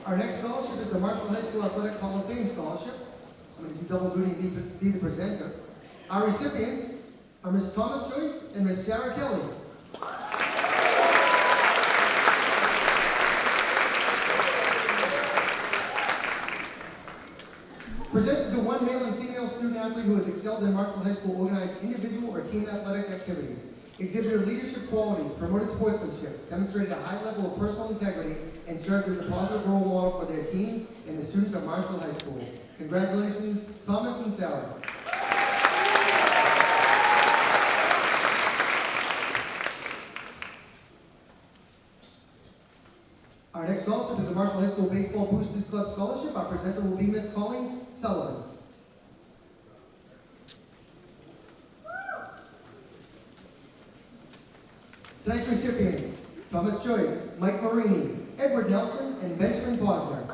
Our next scholarship is the Marshfield High School Athletic Hall of Fame Scholarship. I'm going to do double duty and be the presenter. Our recipients are Ms. Thomas Joyce and Ms. Sarah Kelly. Presented to one male and female student student athlete who has excelled in Marshfield High School organized individual or team athletic activities, exhibited leadership qualities, promoted sportsmanship, demonstrated a high level of personal integrity, and served as a positive role model for their teams and the students of Marshfield High School. Congratulations, Thomas and Sarah. Our next scholarship is the Marshfield High School Baseball Boosters Club Scholarship. Our presenter will be Miss Colleen Sullivan. Tonight's recipients, Thomas Joyce, Mike Marini, Edward Nelson, and Benjamin Bosner.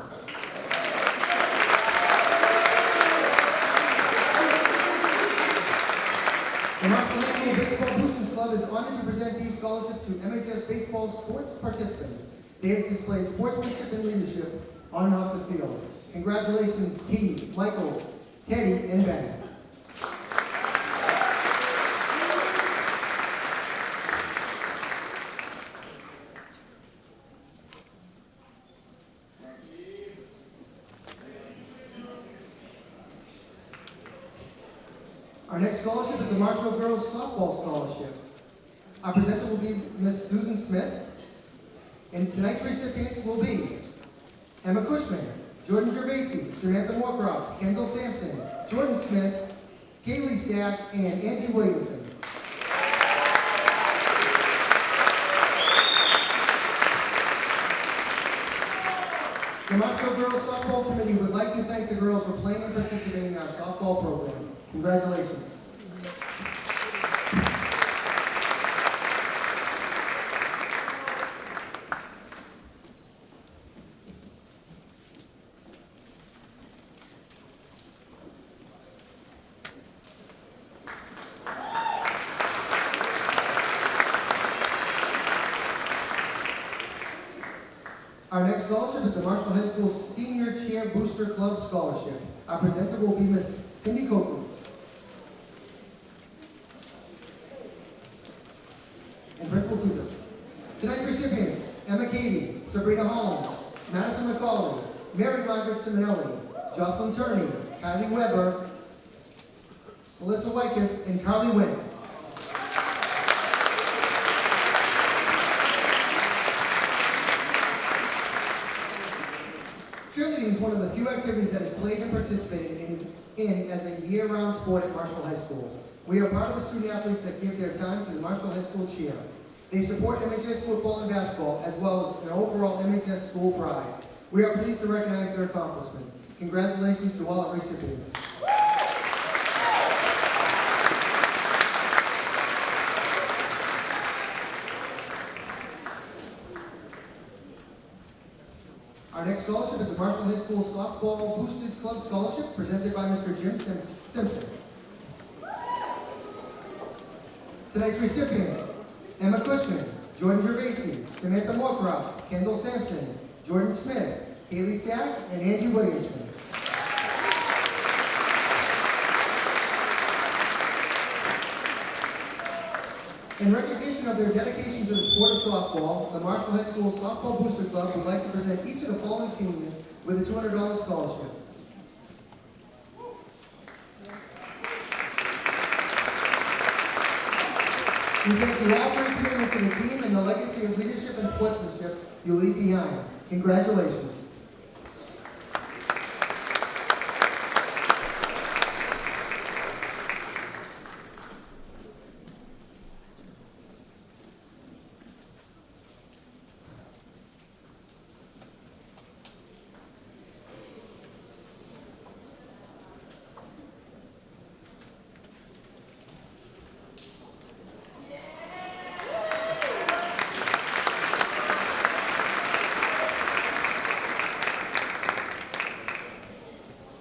The Marshfield High School Baseball Boosters Club is honored to present these scholarships to MHS baseball sports participants. They have displayed sportsmanship and leadership on and off the field. Congratulations, T, Michael, Teddy, and Ben. Our next scholarship is the Marshfield Girls Softball Scholarship. Our presenter will be Miss Susan Smith. And tonight's recipients will be Emma Cushman, Jordan Gervasi, Samantha Moorcroft, Kendall Sampson, Jordan Smith, Kaylee Stack, and Angie Williamson. The Marshfield Girls Softball Committee would like to thank the girls for playing and participating in our softball program. Congratulations. Our next scholarship is the Marshfield High School Senior Chair Booster Club Scholarship. Our presenter will be Miss Cindy Coakley. And Principal Cooper. Tonight's recipients, Emma Cady, Sabrina Holland, Madison McCauley, Mary Margaret Simonelli, Jocelyn Turney, Kylie Weber, Melissa Wykus, and Carly Wynn. Cheerleading is one of the few activities that is played and participated in as a year-round sport at Marshfield High School. We are part of the student athletes that give their time to the Marshfield High School cheer. They support MHS football and basketball, as well as an overall MHS school pride. We are pleased to recognize their accomplishments. Congratulations to all our recipients. Our next scholarship is the Marshfield High School Softball Boosters Club Scholarship, presented by Mr. Jim Simpson. Tonight's recipients, Emma Cushman, Jordan Gervasi, Samantha Moorcroft, Kendall Sampson, Jordan Smith, Kaylee Stack, and Angie Williamson. In recognition of their dedication to the sport of softball, the Marshfield High School Softball Boosters Club would like to present each of the following seniors with a $200 scholarship. We thank you all for your commitment to the team and the legacy of leadership and sportsmanship you leave behind. Congratulations.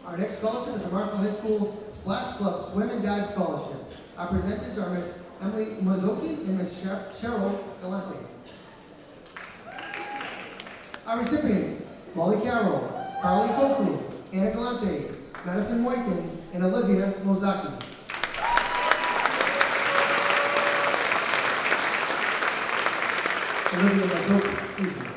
Our next scholarship is the Marshfield High School Splash Club Swim and Dive Scholarship. Our presenters are Miss Emily Mazzocchi and Miss Cheryl Galante. Our recipients, Molly Carroll, Carly Coakley, Anna Galante, Madison Moykins, and Olivia Mozaki. Olivia Mazzocchi, excuse me.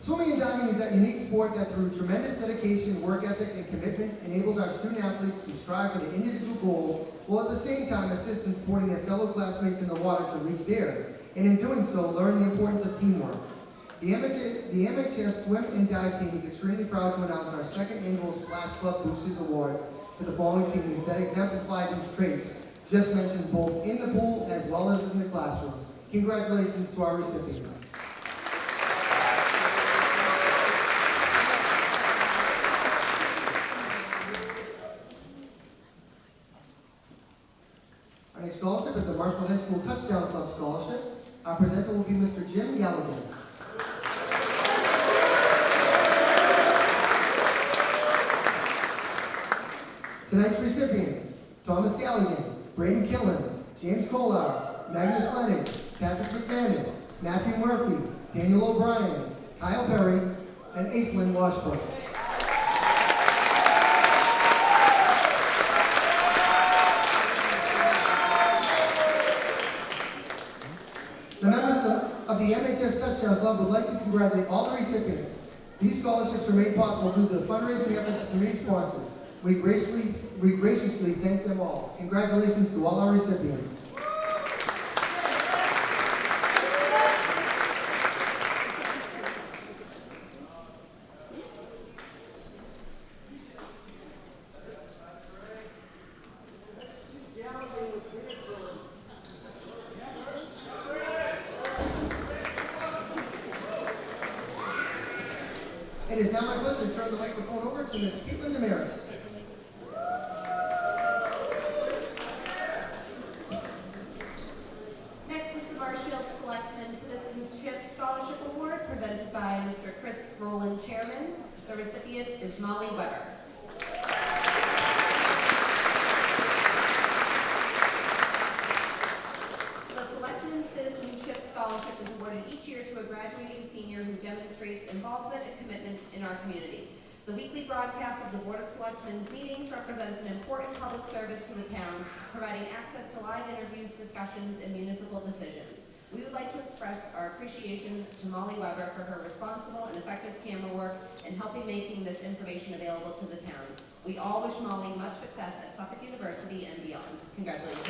Swimming and diving is that unique sport that through tremendous dedication, work ethic, and commitment enables our student athletes to strive for their individual goals, while at the same time assist in supporting their fellow classmates in the water to reach theirs, and in doing so, learn the importance of teamwork. The MHS Swim and Dive Team is extremely proud to announce our second annual Splash Club Boosters Awards to the following seniors that exemplify these traits just mentioned both in the pool as well as in the classroom. Congratulations to our recipients. Our next scholarship is the Marshfield High School Touchdown Club Scholarship. Our presenter will be Mr. Jim Gallagher. Tonight's recipients: Thomas Galligan, Braden Killens, James Kolar, Magnus Leonard, Patrick McManus, Matthew Murphy, Daniel O'Brien, Kyle Perry, and Aislinn Washburn. The members of the MHS Touchdown Club would like to congratulate all the recipients. These scholarships were made possible due to the fundraising efforts of community sponsors. We graciously thank them all. Congratulations to all our recipients. It is now my pleasure to turn the microphone over to Ms. Caitlin Damaris. Next is the Marshfield Selectman Citizenship Scholarship Award presented by Mr. Chris Rowland, Chairman. The recipient is Molly Weber. The Selectman Citizenship Scholarship is awarded each year to a graduating senior who demonstrates involvement and commitment in our community. The weekly broadcast of the Board of Selectmen's meetings represents an important public service to the town, providing access to live interviews, discussions, and municipal decisions. We would like to express our appreciation to Molly Weber for her responsible and effective camera work in helping making this information available to the town. We all wish Molly much success at Suffolk University and beyond. Congratulations.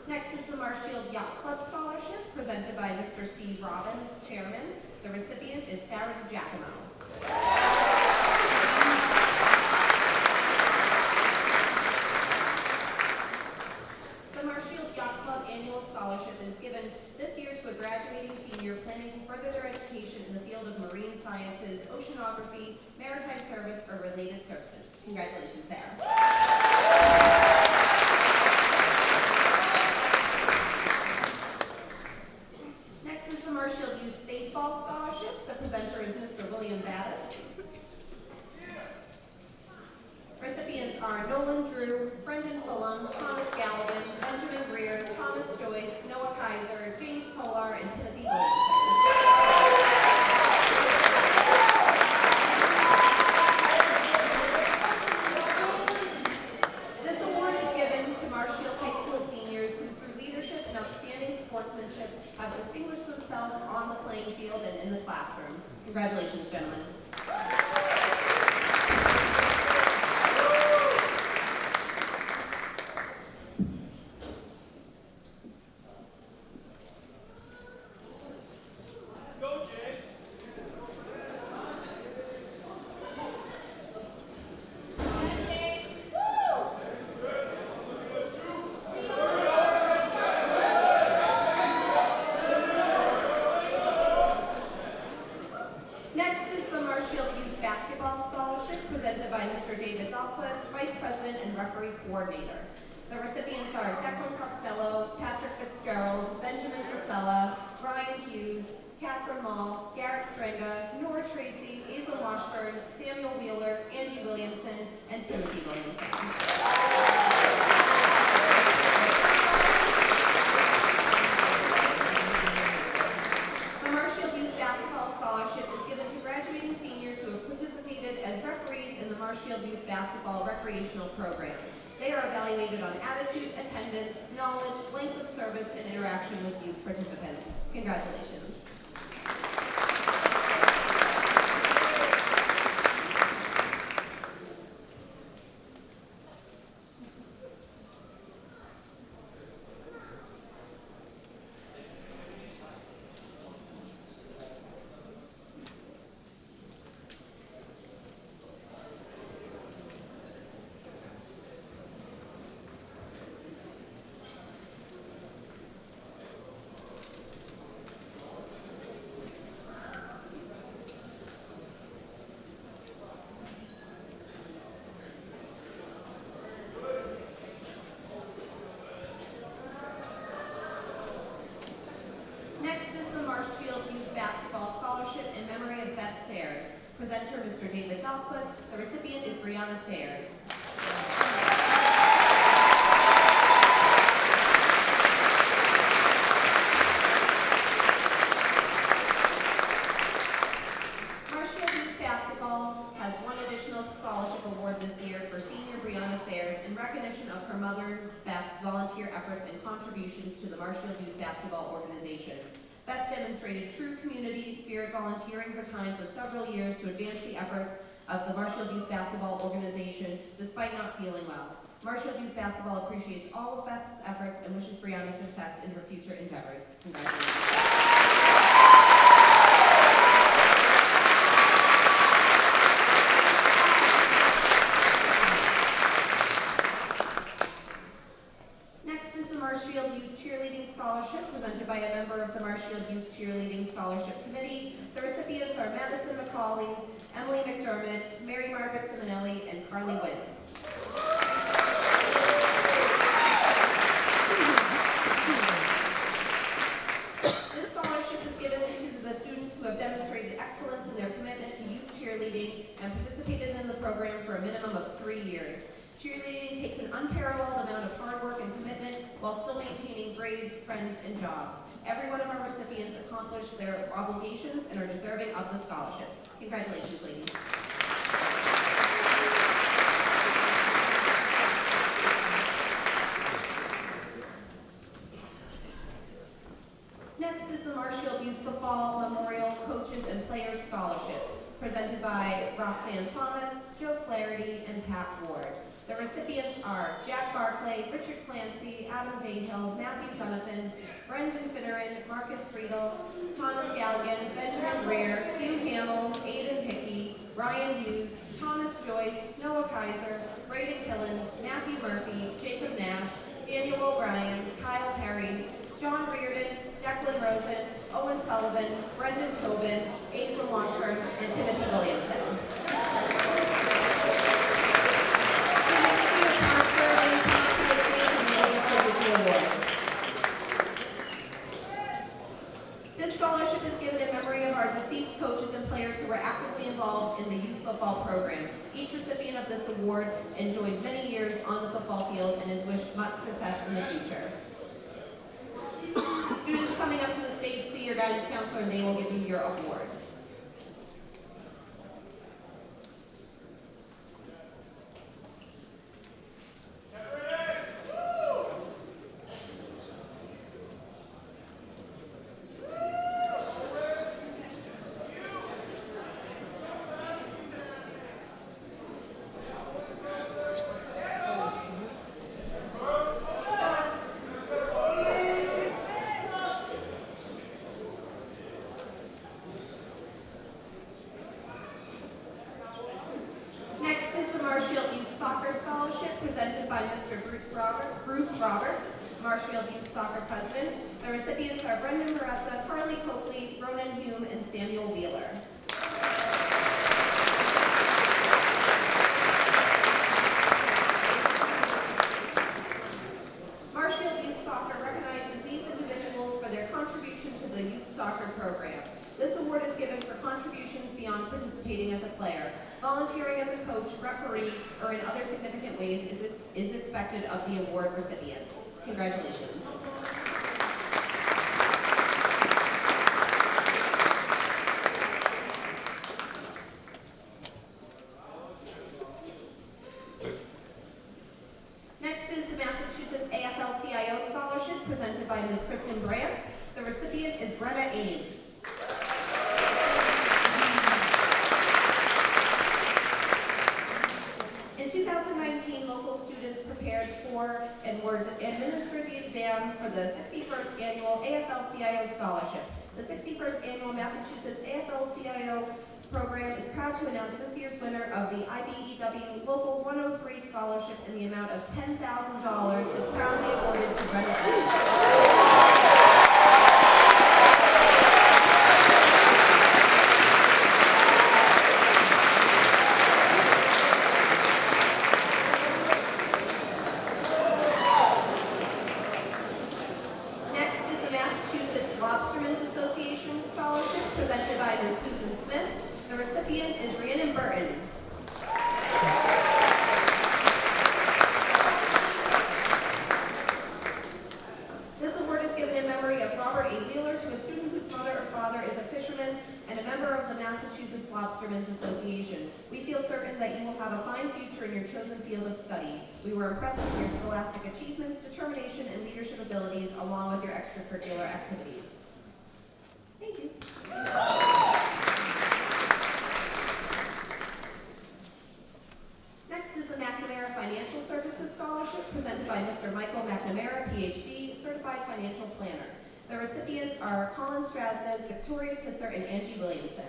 Next is the Marshfield Yacht Club Scholarship, presented by Mr. C. Robbins, Chairman. The recipient is Sarah DiGiacomo. The Marshfield Yacht Club Annual Scholarship is given this year to a graduating senior planning to further their education in the field of marine sciences, oceanography, maritime service, or related services. Congratulations, Sarah. Next is the Marshfield Youth Baseball Scholarship. The presenter is Mr. William Battis. Recipients are Nolan Drew, Brendan Fulham, Thomas Galligan, Benjamin Greer, Thomas Joyce, Noah Kaiser, James Kolar, and Timothy Williamson. This award is given to Marshfield High School seniors who, through leadership and outstanding sportsmanship, have distinguished themselves on the playing field and in the classroom. Congratulations, gentlemen. Next is the Marshfield Youth Basketball Scholarship, presented by Mr. David Dahlquist, Vice President and Referee Coordinator. The recipients are Declan Costello, Patrick Fitzgerald, Benjamin Casella, Brian Hughes, Catherine Mall, Garrett Strenga, Nora Tracy, Aislinn Washburn, Samuel Wheeler, Angie Williamson, and Timothy Williamson. The Marshfield Youth Basketball Scholarship is given to graduating seniors who have participated as referees in the Marshfield Youth Basketball basketball recreational program. They are evaluated on attitude, attendance, knowledge, length of service, and interaction with youth participants. Congratulations. Next is the Marshfield Youth Basketball Scholarship in memory of Beth Sayers. Presenter, Mr. David Dahlquist. The recipient is Brianna Sayers. Marshfield Youth Basketball has one additional scholarship award this year for senior Brianna Sayers in recognition of her mother, Beth's volunteer efforts and contributions to the Marshfield Youth Basketball Organization. Beth demonstrated true community spirit, volunteering her time for several years to advance the efforts of the Marshfield Youth Basketball Organization despite not feeling well. Marshfield Youth Basketball appreciates all of Beth's efforts and wishes Brianna success in her future endeavors. Congratulations. Next is the Marshfield Youth Cheerleading Scholarship, presented by a member of the Marshfield Youth Cheerleading Scholarship Committee. The recipients are Madison McCauley, Emily McDermott, Mary Margaret Simonelli, and Carly Wynn. This scholarship is given to the students who have demonstrated excellence in their commitment to youth cheerleading and participated in the program for a minimum of 3 years. Cheerleading takes an unparalleled amount of hard work and commitment while still maintaining grades, friends, and jobs. Every one of our recipients accomplished their obligations and are deserving of the scholarships. Congratulations, ladies. Next is the Marshfield Youth Football Memorial Coaches and Players Scholarship, presented by Roxanne Thomas, Joe Flaherty, and Pat Ward. The recipients are Jack Barclay, Richard Clancy, Adam Dayhill, Matthew Jonathan, Brendan Finneran, Marcus Friedel, Thomas Galligan, Benjamin Greer, Hugh Hamill, Aidan Hickey, Ryan Hughes, Thomas Joyce, Noah Kaiser, Braden Killens, Matthew Murphy, Jacob Nash, Daniel O'Brien, Kyle Perry, John Reardon, Declan Rosen, Owen Sullivan, Brendan Tobin, Aislinn Washburn, and Timothy Williamson. This scholarship is given in memory of our deceased coaches and players who were actively involved in the youth football programs. Each recipient of this award enjoyed many years on the football field and is wished much success in the future. Students coming up to the stage, see your guidance counselor and they will give you your award. Next is the Marshfield Youth Soccer Scholarship, presented by Mr. Bruce Roberts, Marshfield Youth Soccer President. The recipients are Brendan Maressa, Carly Coakley, Ronan Hume, and Samuel Wheeler. Marshfield Youth Soccer recognizes these individuals for their contribution to the youth soccer program. This award is given for contributions beyond participating as a player. Volunteering as a coach, referee, or in other significant ways is expected of the award recipients. Congratulations. by Ms. Kristen Brandt. The recipient is Brenna Ames. In 2019, local students prepared for and were administered the exam for the 61st Annual AFL-CIO Scholarship. The 61st Annual Massachusetts AFL-CIO program is proud to announce this year's winner of the IBEW Local 103 Scholarship in the amount of $10,000 is proudly awarded to Brenda Ames. Presented by Ms. Susan Smith. The recipient is Rhiannon Burton. This award is given in memory of Robert A. Wheeler to a student whose mother or father is a fisherman and a member of the Massachusetts Lobstermen's Association. We feel certain that you will have a fine future in your chosen field of study. We were impressed with your scholastic achievements, determination, and leadership abilities, along with your extracurricular activities. Thank you. Next is the McNamara Financial Services Scholarship presented by Mr. Michael McNamara, PhD, Certified Financial Planner. The recipients are Colin Strasnes, Victoria Tisser, and Angie Williamson.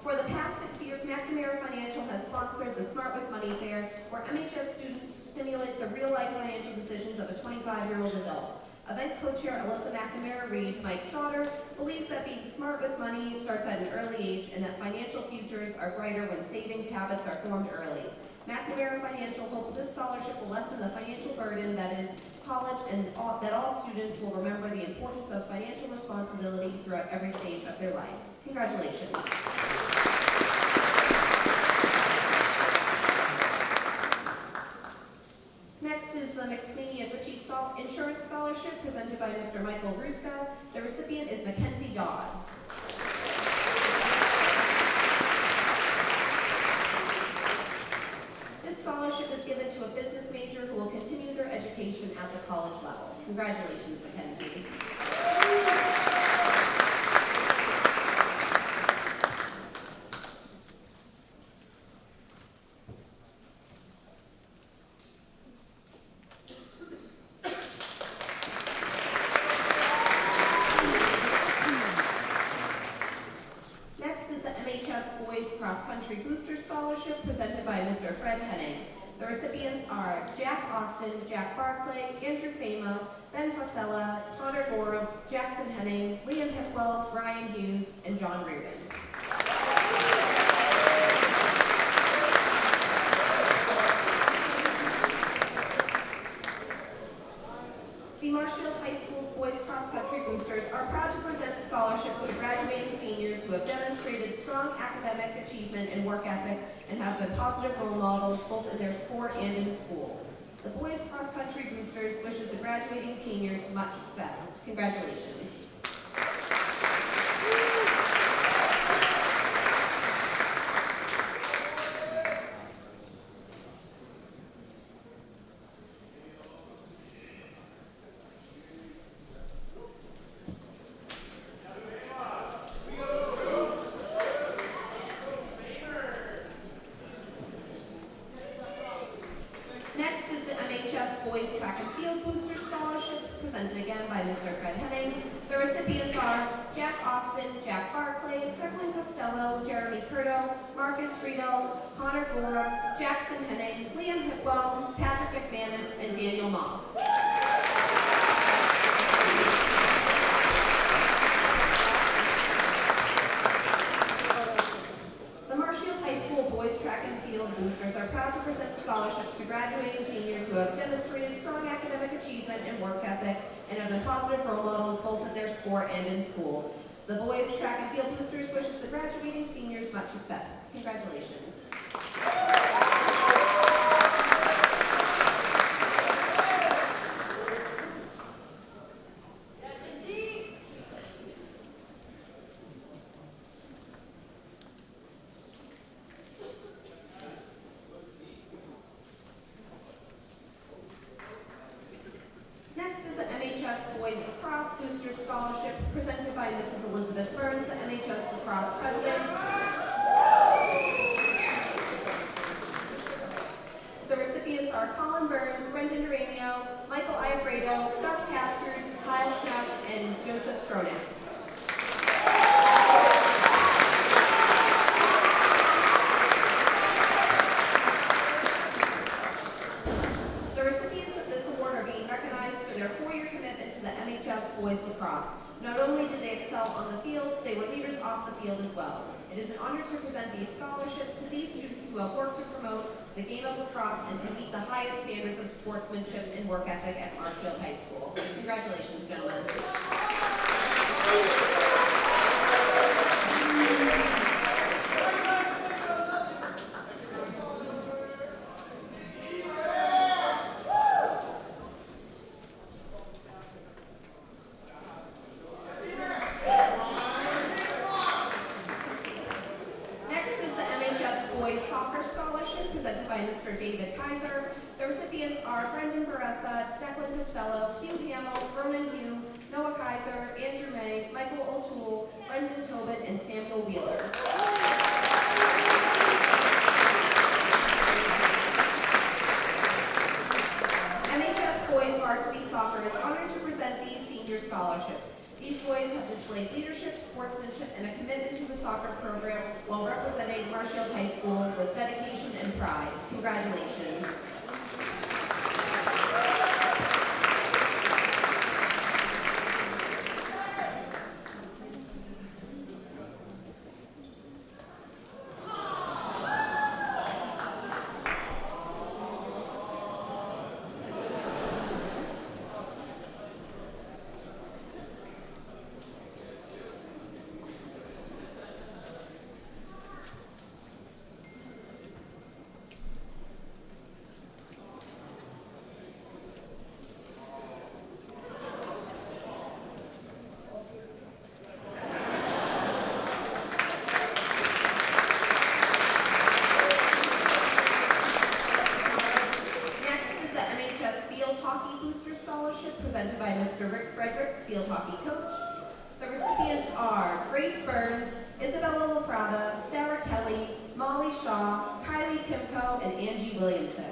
For the past 6 years, McNamara Financial has sponsored the Smart with Money Fair, where MHS students simulate the real-life financial decisions of a 25-year-old adult. Event co-chair Alyssa McNamara Reed, Mike's daughter, believes that being smart with money starts at an early age and that financial futures are brighter when savings habits are formed early. McNamara Financial hopes this scholarship will lessen the financial burden that is college and that all students will remember the importance of financial responsibility throughout every stage of their life. Congratulations. Next is the McSweeney and Ritchie Insurance Scholarship presented by Mr. Michael Ruska. The recipient is Mackenzie Dodd. This scholarship is given to a business major who will continue their education at the college level. Congratulations, Mackenzie. Cross-Country Booster Scholarship presented by Mr. Fred Henning. The recipients are Jack Austin, Jack Barclay, Andrew Fama, Ben Fasella, Connor Gorham, Jackson Henning, Liam Hipwell, Brian Hughes, and John Reardon. The Marshfield High School's Boys Cross-Country Boosters are proud to present scholarships to graduating seniors who have demonstrated strong academic achievement and work ethic and have been positive role models both in their sport and in school. The Boys Cross-Country Boosters wishes the graduating seniors much success. Congratulations. Next is the MHS Boys Track and Field Booster Scholarship, presented again by Mr. Fred Henning. The recipients are Jack Austin, Jack Barclay, Declan Costello, Jeremy Curto, Marcus Friedel, Connor Gorham, Jackson Henning, Liam Hipwell, Patrick McManus, and Daniel Moss. The Marshfield High School Boys Track and Field Boosters are proud to present scholarships to graduating seniors who have demonstrated strong academic achievement and work ethic and have been positive role models both in their sport and in school. The Boys Track and Field Boosters wishes the graduating seniors much success. Congratulations. by Mrs. Elizabeth Burns, the MHS lacrosse president. The recipients are Colin Burns, Brendan Duranio, Michael Iafredo, Gus Castard, Kyle Schnapp, and Joseph Stronak. The recipients of this award are being recognized for their 4-year commitment to the MHS boys lacrosse. Not only did they excel on the field, they were leaders off the field as well. It is an honor to present these scholarships to these students who have worked to promote the game of lacrosse and to meet the highest standards of sportsmanship and work ethic at Marshfield High School. Congratulations, gentlemen. Presented by Mr. David Kaiser. The recipients are Brendan Baressa, Declan Costello, Hugh Hamill, Ronan Hugh, Noah Kaiser, Andrew May, Michael O'Toole, Brendan Tobin, and Samuel Wheeler. MHS Boys Varsity Soccer is honored to present these senior scholarships. These boys have displayed leadership, sportsmanship, and a commitment to the soccer program while representing Marshfield High School with dedication and pride. Congratulations. Presented by Mr. Rick Fredericks, field hockey coach. The recipients are Grace Burns, Isabella Lafrada, Sarah Kelly, Molly Shaw, Kylie Timko, and Angie Williamson.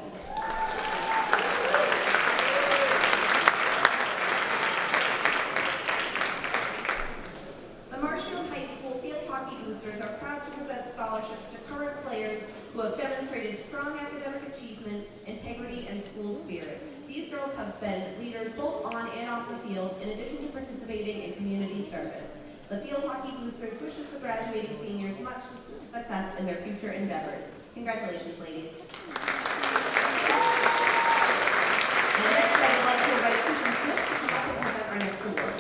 The Marshfield High School Field Hockey Boosters are proud to present scholarships to current players who have demonstrated strong academic achievement, integrity, and school spirit. These girls have been leaders both on and off the field, in addition to participating in community service. The Field Hockey Boosters wishes the graduating seniors much success in their future endeavors. Congratulations, ladies. And next, I would like to invite Susan Smith to come up and present our next award.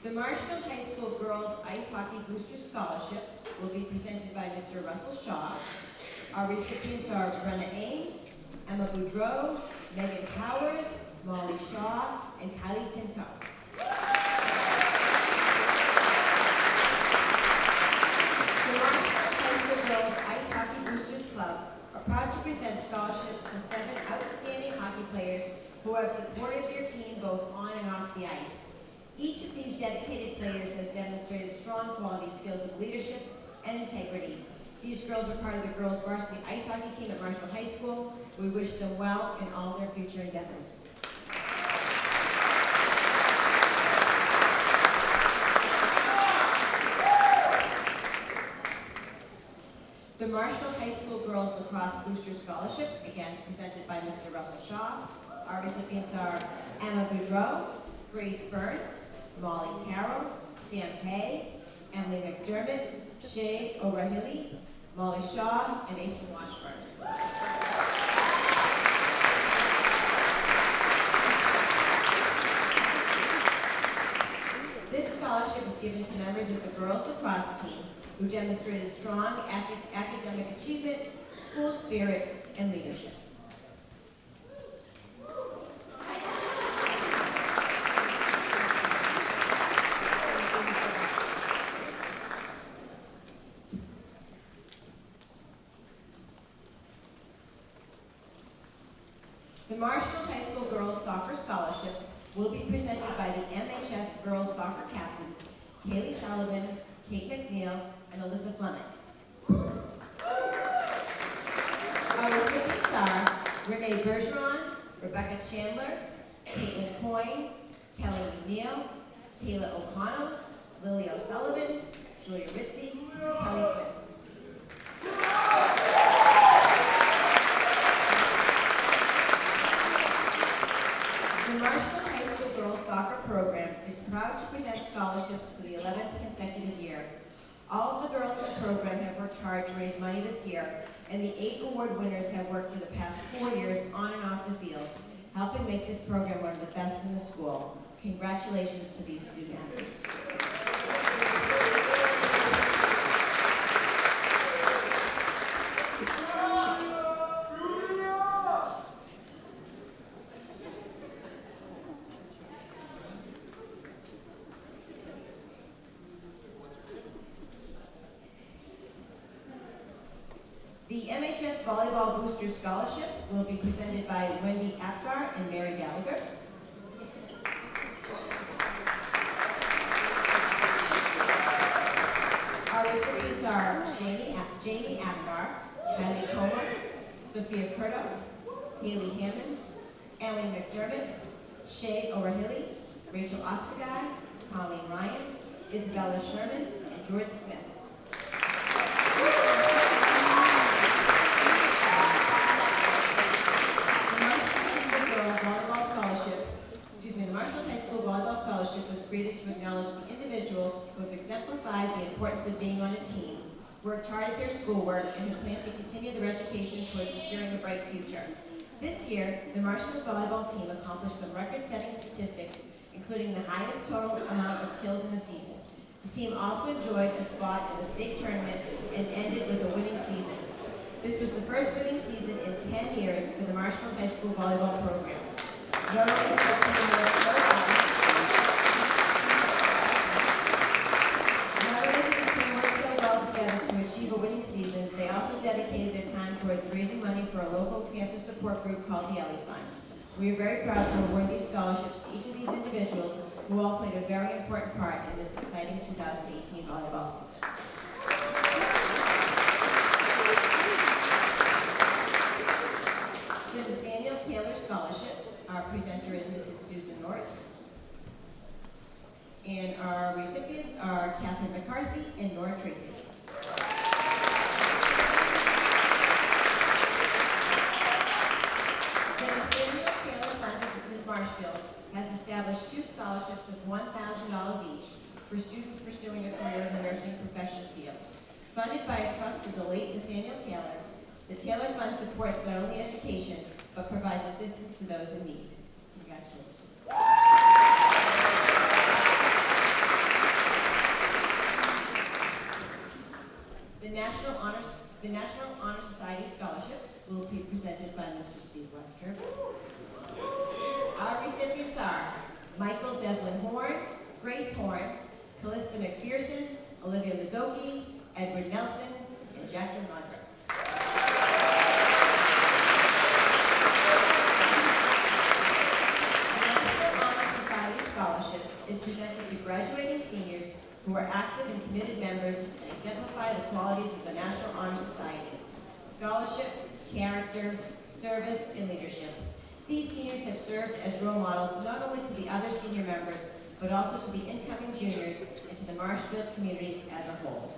The Marshfield High School Girls Ice Hockey Booster Scholarship will be presented by Mr. Russell Shaw. Our recipients are Brenna Ames, Emma Boudreau, Megan Powers, Molly Shaw, and Kylie Timko. The Marshfield High School Girls Ice Hockey Boosters Club are proud to present scholarships to 7 outstanding hockey players who have supported their team both on and off the ice. Each of these dedicated players has demonstrated strong quality skills of leadership and integrity. These girls are part of the girls' varsity ice hockey team at Marshfield High School. We wish them well in all their future endeavors. The Marshfield High School Girls Lacrosse Booster Scholarship, again presented by Mr. Russell Shaw. Our recipients are Emma Boudreau, Grace Burns, Molly Carroll, Sam Hay, Emily McDermott, Shay O'Reilly, Molly Shaw, and Aisha Washburn. This scholarship is given to members of the girls lacrosse team who demonstrated strong academic achievement, school spirit, and leadership. The Marshfield High School Girls Soccer Scholarship girls soccer captains, Kaylee Sullivan, Kate McNeil, and Alyssa Fleming. Our recipients are Renee Bergeron, Rebecca Chandler, Caitlin Coyne, Kelly McNeil, Kayla O'Connell, Lily O'Sullivan, Julia Ritzy, and Kelly Smith. The Marshfield High School Girls Soccer Program is proud to present scholarships for the 11th consecutive year. All of the girls in the program have worked hard to raise money this year, and the 8 award winners have worked for the past 4 years on and off the field, helping make this program one of the best in the school. Congratulations to these student athletes. The MHS Volleyball Booster Scholarship will be presented by Wendy Apgar and Mary Gallagher. Our recipients are Jamie Apgar, Kylie Comer, Sophia Curto, Haley Hammond, Ellen McDermott, Shay O'Rahilly, Rachel Ostagai, Colleen Ryan, Isabella Sherman, and Jordan Smith. The Marshfield High School Volleyball Scholarship was created to acknowledge the individuals who have exemplified the importance of being on a team, worked hard at their schoolwork, and who plan to continue their education towards securing a bright future. This year, the Marshfield volleyball team accomplished some record-setting statistics, including the highest total amount of kills in the season. The team also enjoyed a spot in the state tournament and ended with a winning season. This was the first winning season in 10 years for the Marshfield High School volleyball program. Not only did the team work so well together to achieve a winning season, they also dedicated their time towards raising money for a local cancer support group called the Ellie Fund. We are very proud to award these scholarships to each of these individuals who all played a very important part in this exciting 2018 volleyball season. The Nathaniel Taylor Scholarship, our presenter is Mrs. Susan Norris. And our recipients are Catherine McCarthy and Nora Tracy. The Nathaniel Taylor Fund of Marshfield has established 2 scholarships of $1,000 each for students pursuing a career in the nursing profession field. Funded by a trust of the late Nathaniel Taylor, the Taylor Fund supports not only education, but provides assistance to those in need. Congratulations. The National Honor Society Scholarship will be presented by Mr. Steve Wester. Our recipients are Michael Devlin Horn, Grace Horn, Callista McPherson, Olivia Mazzocchi, Edward Nelson, and Jacqueline Roger. The National Honor Society Scholarship is presented to graduating seniors who are active and committed members and exemplify the qualities of the National Honor Society: scholarship, character, service, and leadership. These seniors have served as role models not only to the other senior members, but also to the incoming juniors and to the Marshfield community as a whole.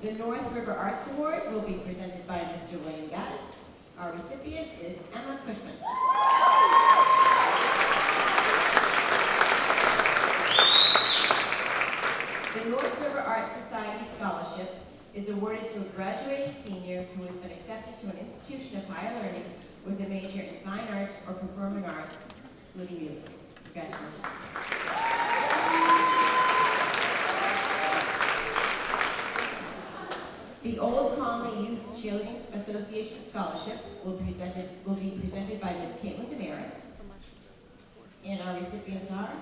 The North River Arts Award will be presented by Mr. William Gaddis. Our recipient is Emma Cushman. The North River Art Society Scholarship is awarded to a graduating senior who has been accepted to an institution of higher learning with a major in fine arts or performing arts, excluding music. Congratulations. The Old Colony Youth Cheerleading Association Scholarship will be presented by Ms. Caitlin Damaris. And our recipients are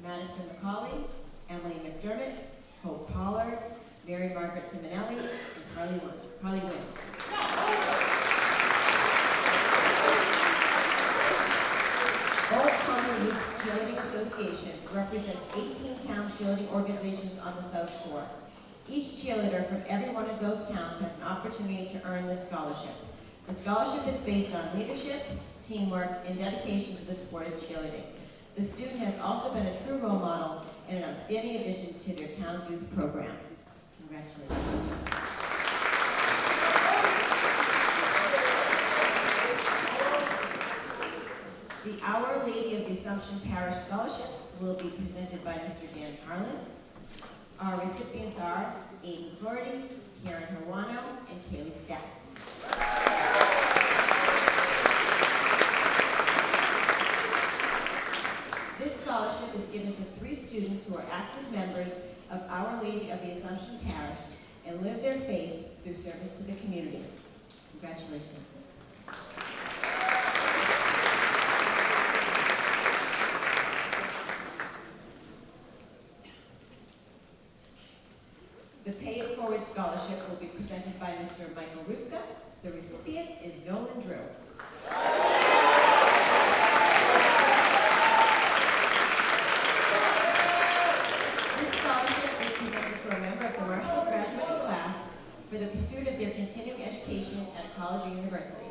Madison McCauley, Emily McDermott, Hope Pollard, Mary Mary Margaret Simonelli, and Carly Wynn. Old Common Youth Cheerleading Association represents 18 town cheerleading organizations on the South Shore. Each cheerleader from every one of those towns has an opportunity to earn this scholarship. The scholarship is based on leadership, teamwork, and dedication to the sport of cheerleading. The student has also been a true role model and an outstanding addition to their town's youth program. Congratulations. The Our Lady of the Assumption Parish Scholarship will be presented by Mr. Dan Carlin. Our recipients are Aiden Flaherty, Karen Hawano, and Kaylee Stack. This scholarship is given to 3 students who are active members of Our Lady of the Assumption Parish and live their faith through service to the community. Congratulations. The Pay It Forward Scholarship will be presented by Mr. Michael Ruska. The recipient is Nolan Drew. This scholarship is presented to a member of the Marshfield graduating class for the pursuit of their continuing education at a college or university.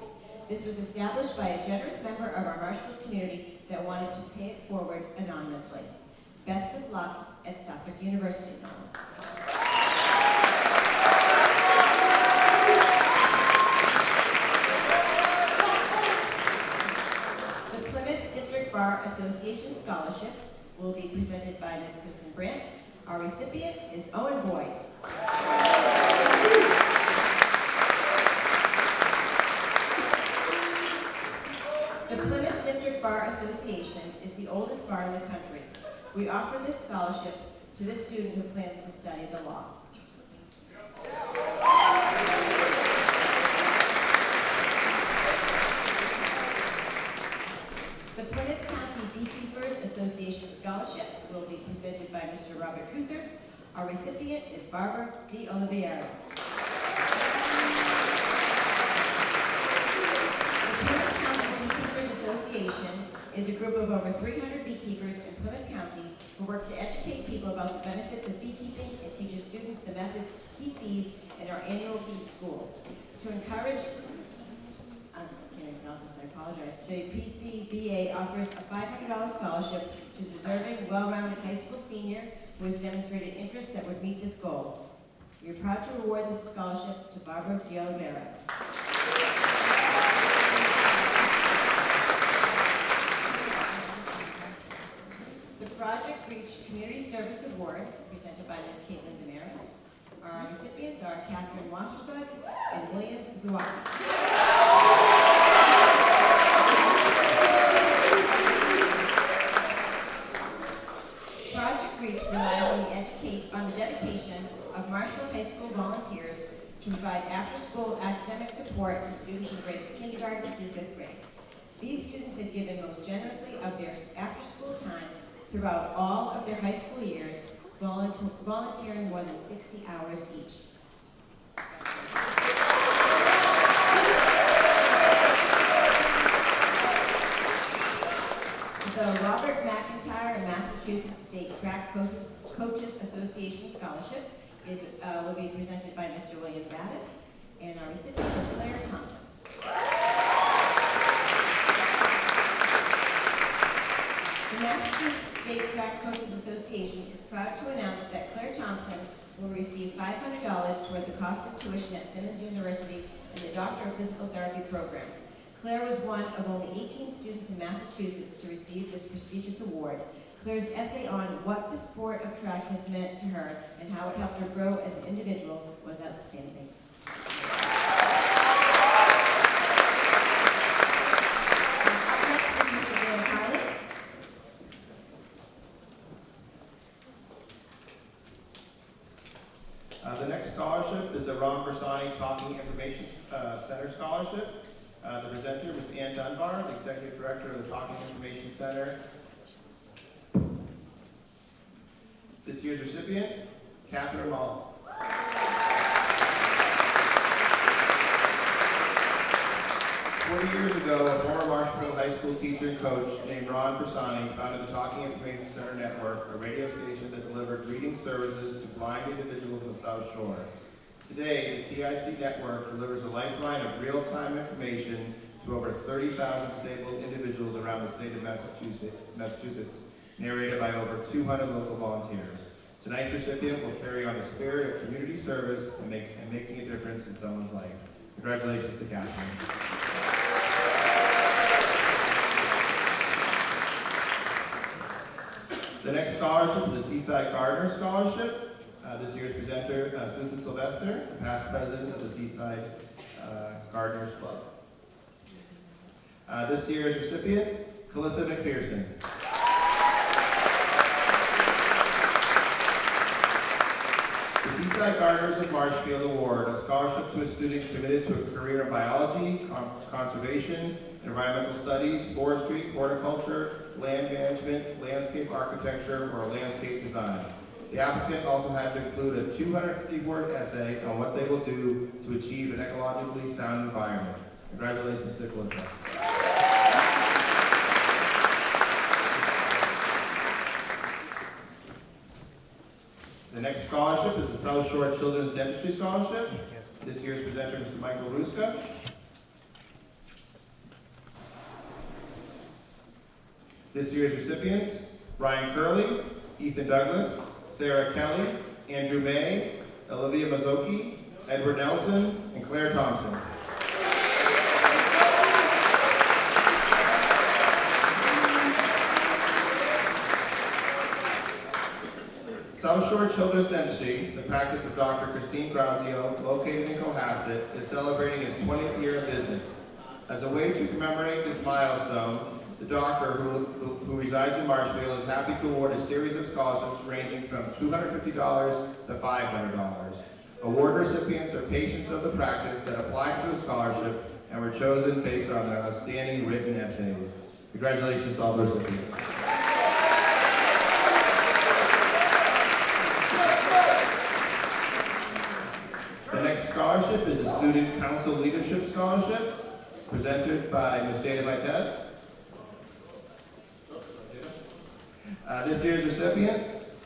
This was established by a generous member of our Marshfield community that wanted to pay it forward anonymously. Best of luck at Suffolk University, Nolan. Bar Association Scholarship will be presented by Ms. Kristen Brandt. Our recipient is Owen Boyd. The Plymouth District Bar Association is the oldest bar in the country. We offer this scholarship to this student who plans to study the law. The Plymouth County Beekeepers Association Scholarship will be presented by Mr. Robert Cuther. Our recipient is Barbara D. Oliveira. The Plymouth County Beekeepers Association is a group of over 300 beekeepers in Plymouth County who work to educate people about the benefits of beekeeping and teaches students the methods to keep bees in our annual bee school. To encourage the PCBA offers a $500 scholarship to deserving, well-rounded high school senior who has demonstrated interest that would meet this goal. We are proud to award this scholarship to Barbara D. Oliveira. The Project Reach Community Service Award, presented by Ms. Caitlin Damaris. Our recipients are Catherine Wassersug and William Zawaki. Project Reach relies on the dedication of Marshfield High School volunteers to provide after-school academic support to students in grades kindergarten through 5th grade. These students have given most generously of their after-school time throughout all of their high school years, volunteering more than 60 hours each. The Robert McIntyre and Massachusetts State Track Coaches Association Scholarship will be presented by Mr. William Battis, and our recipient is Claire Thompson. The Massachusetts State Track Coaches Association is proud to announce that Claire Thompson will receive $500 toward the cost of tuition at Simmons University in the Doctor of Physical Therapy program. Claire was one of only 18 students in Massachusetts to receive this prestigious award. Claire's essay on what the sport of track has meant to her and how it helped her grow as an individual was outstanding. Up next is Mr. Dan Carlin. The next scholarship is the Ron Bersani Talking Information Center Scholarship. The presenter was Ann Dunbar, the Executive Director of the Talking Information Center. This year's recipient, Catherine Mull. 40 years ago, a former Marshfield High School teacher and coach named Ron Persani founded the Talking Information Center Network, a radio station that delivered reading services to blind individuals in the South Shore. Today, the TIC network delivers a lifeline of real-time information to over 30,000 disabled individuals around the state of Massachusetts, narrated by over 200 local volunteers. Tonight's recipient will carry on the spirit of community service and making a difference in someone's life. Congratulations to Catherine. The next scholarship is the Seaside Gardener Scholarship. This year's presenter, Susan Sylvester, the past president of the Seaside Gardeners Club. This year's recipient, Calissa McPherson. The Seaside Gardeners of Marshfield Award, a scholarship to a student committed to a career in biology, conservation, environmental studies, forestry, horticulture, land management, landscape architecture, or landscape design. The applicant also had to include a 250-word essay on what they will do to achieve an ecologically sound environment. Congratulations to Calissa. The next scholarship is the South Shore Children's Dentistry Scholarship. This year's presenter, Mr. Michael Ruska. This year's recipients, Ryan Curley, Ethan Douglas, Sarah Kelly, Andrew May, Olivia Mazzocchi, Edward Nelson, and Claire Thompson. South Shore Children's Dentistry, the practice of Dr. Christine Grazio, located in Cohasset, is celebrating its 20th year of business. As a way to commemorate this milestone, the doctor, who resides in Marshfield, is happy to award a series of scholarships ranging from $250 to $500. Award recipients are patients of the practice that applied for the scholarship and were chosen based on their outstanding written essays. Congratulations to all the recipients. The next scholarship is the Student Council Leadership Scholarship, presented by Ms. Jada Vitez. This year's recipient,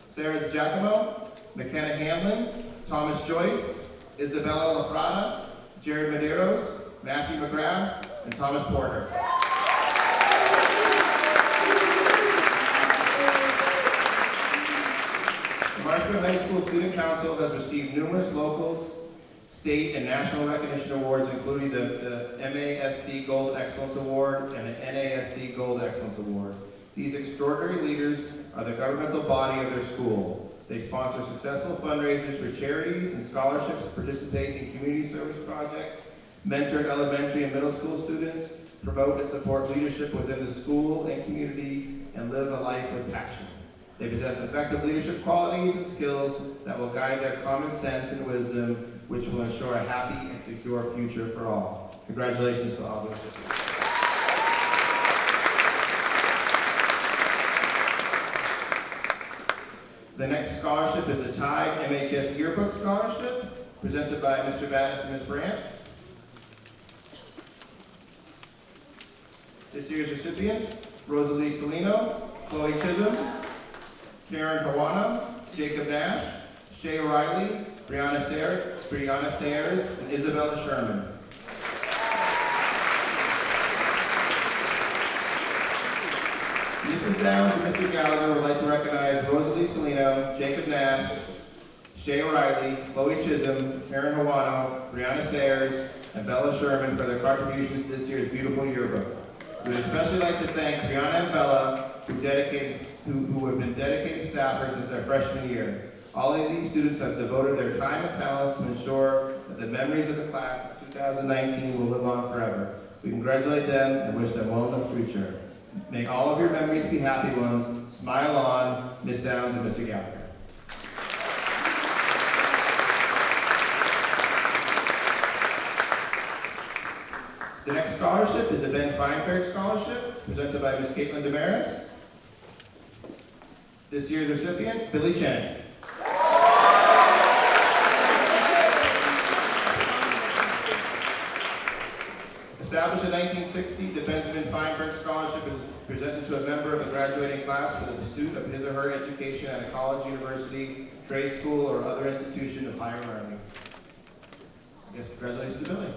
Sarah Giacomo, McKenna Hamlin, Thomas Joyce, Isabella Lafrada, Jared Medeiros, Matthew McGrath, and Thomas Porter. The Marshfield High School Student Council has received numerous local, state, and national recognition awards, including the MASC Gold Excellence Award and the NASC Gold Excellence Award. These extraordinary leaders are the governmental body of their school. They sponsor successful fundraisers for charities and scholarships, participate in community service projects, mentor elementary and middle school students, promote and support leadership within the school and community, and live a life with passion. They possess effective leadership qualities and skills that will guide their common sense and wisdom, which will ensure a happy and secure future for all. Congratulations to all those. The next scholarship is the Tide MHS Yearbook Scholarship, presented by Mr. Battis and Ms. Brandt. This year's recipients, Rosalie Salino, Chloe Chisholm, Karen Hawana, Jacob Nash, Shay O'Reilly, Brianna Sayers, and Isabella Sherman. Mrs. Downs and Mr. Gallagher would like to recognize Rosalie Salino, Jacob Nash, Shay O'Reilly, Chloe Chisholm, Karen Hawano, Brianna Sayers, and Bella Sherman for their contributions to this year's beautiful yearbook. We would especially like to thank Brianna and Bella, who have been dedicated staffers since their freshman year. All of these students have devoted their time and talents to ensure that the memories of the class of 2019 will live on forever. We congratulate them and wish them well in the future. May all of your memories be happy ones. Smile on, Ms. Downs and Mr. Gallagher. The next scholarship is the Ben Feinberg Scholarship, presented by Ms. Caitlin Damaris. This year's recipient, Billy Chen. Established in 1960, the Benjamin Feinberg Scholarship is presented to a member of the graduating class for the pursuit of his or her education at a college, university, trade school, or other institution of higher learning. Yes, congratulations to Billy.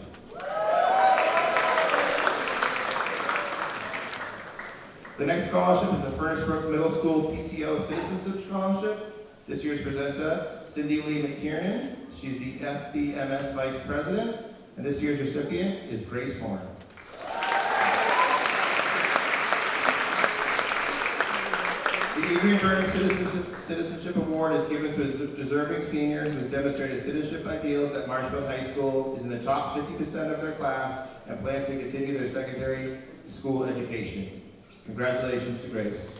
The next scholarship is the Furnace-Brook Middle School PTO Citizenship Scholarship. This year's presenter, Cindy Lee McTiernan. She's the FBMS Vice President. And this year's recipient is Grace Horn. The Adrian Byrne Citizenship Award is given to a deserving senior who has demonstrated citizenship ideals at Marshfield High School, is in the top 50% of their class, and plans to continue their secondary school education. Congratulations to Grace.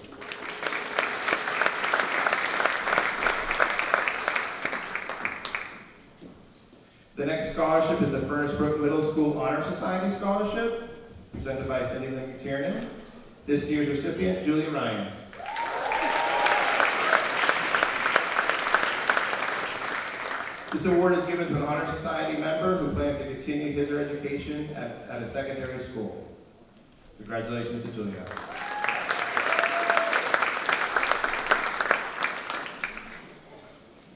The next scholarship is the Furnace-Brook Middle School Honor Society Scholarship, presented by Cindy Lee McTiernan. This year's recipient, Julie Ryan. This award is given to an Honor Society member who plans to continue his or her education at a secondary school. Congratulations to Julia.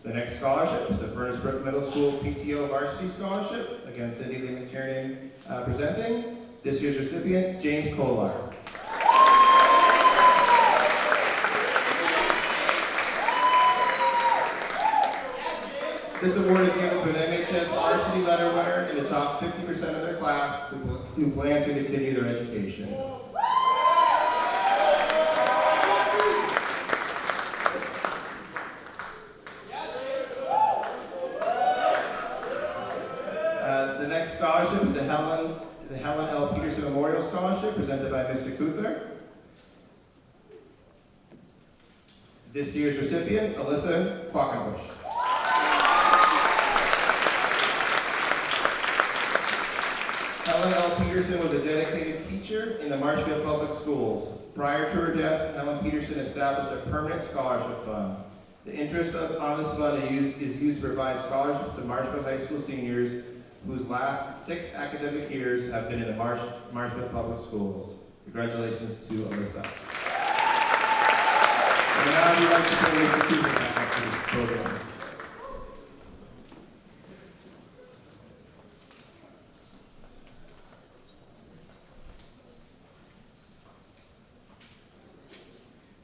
The next scholarship is the Furnace-Brook Middle School PTO Varsity Scholarship. Again, Cindy Lee McTiernan presenting. This year's recipient, James Kolar. This award is given to an MHS varsity letter winner in the top 50% of their class who plans to continue their education. The next scholarship is the Helen L. Peterson Memorial Scholarship, presented by Mr. Kuther. This year's recipient, Alyssa Quackenbush. Helen L. Peterson was a dedicated teacher in the Marshfield Public Schools. Prior to her death, Helen Peterson established a permanent scholarship fund. The interest on this fund is used to provide scholarships to Marshfield High School seniors whose last 6 academic years have been in the Marshfield Public Schools. Congratulations to Alyssa. And now we'd like to bring Mr. Cooper back up to this program.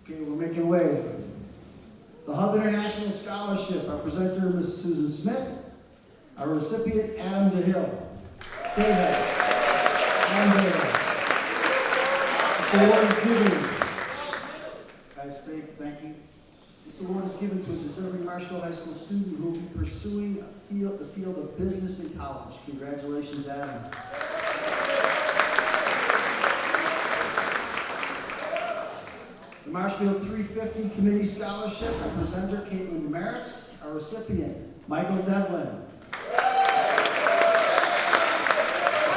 Okay, we're making way. The Hub International Scholarship, our presenter, Ms. Susan Smith. Our recipient, Adam DeHill. David. Adam DeHill. This award is given. Guys, thank you. This award is given to a deserving Marshfield High School student who will be pursuing the field of business in college. Congratulations, Adam. The Marshfield 350 Committee Scholarship, our presenter, Caitlin Damaris. Our recipient, Michael Devlin.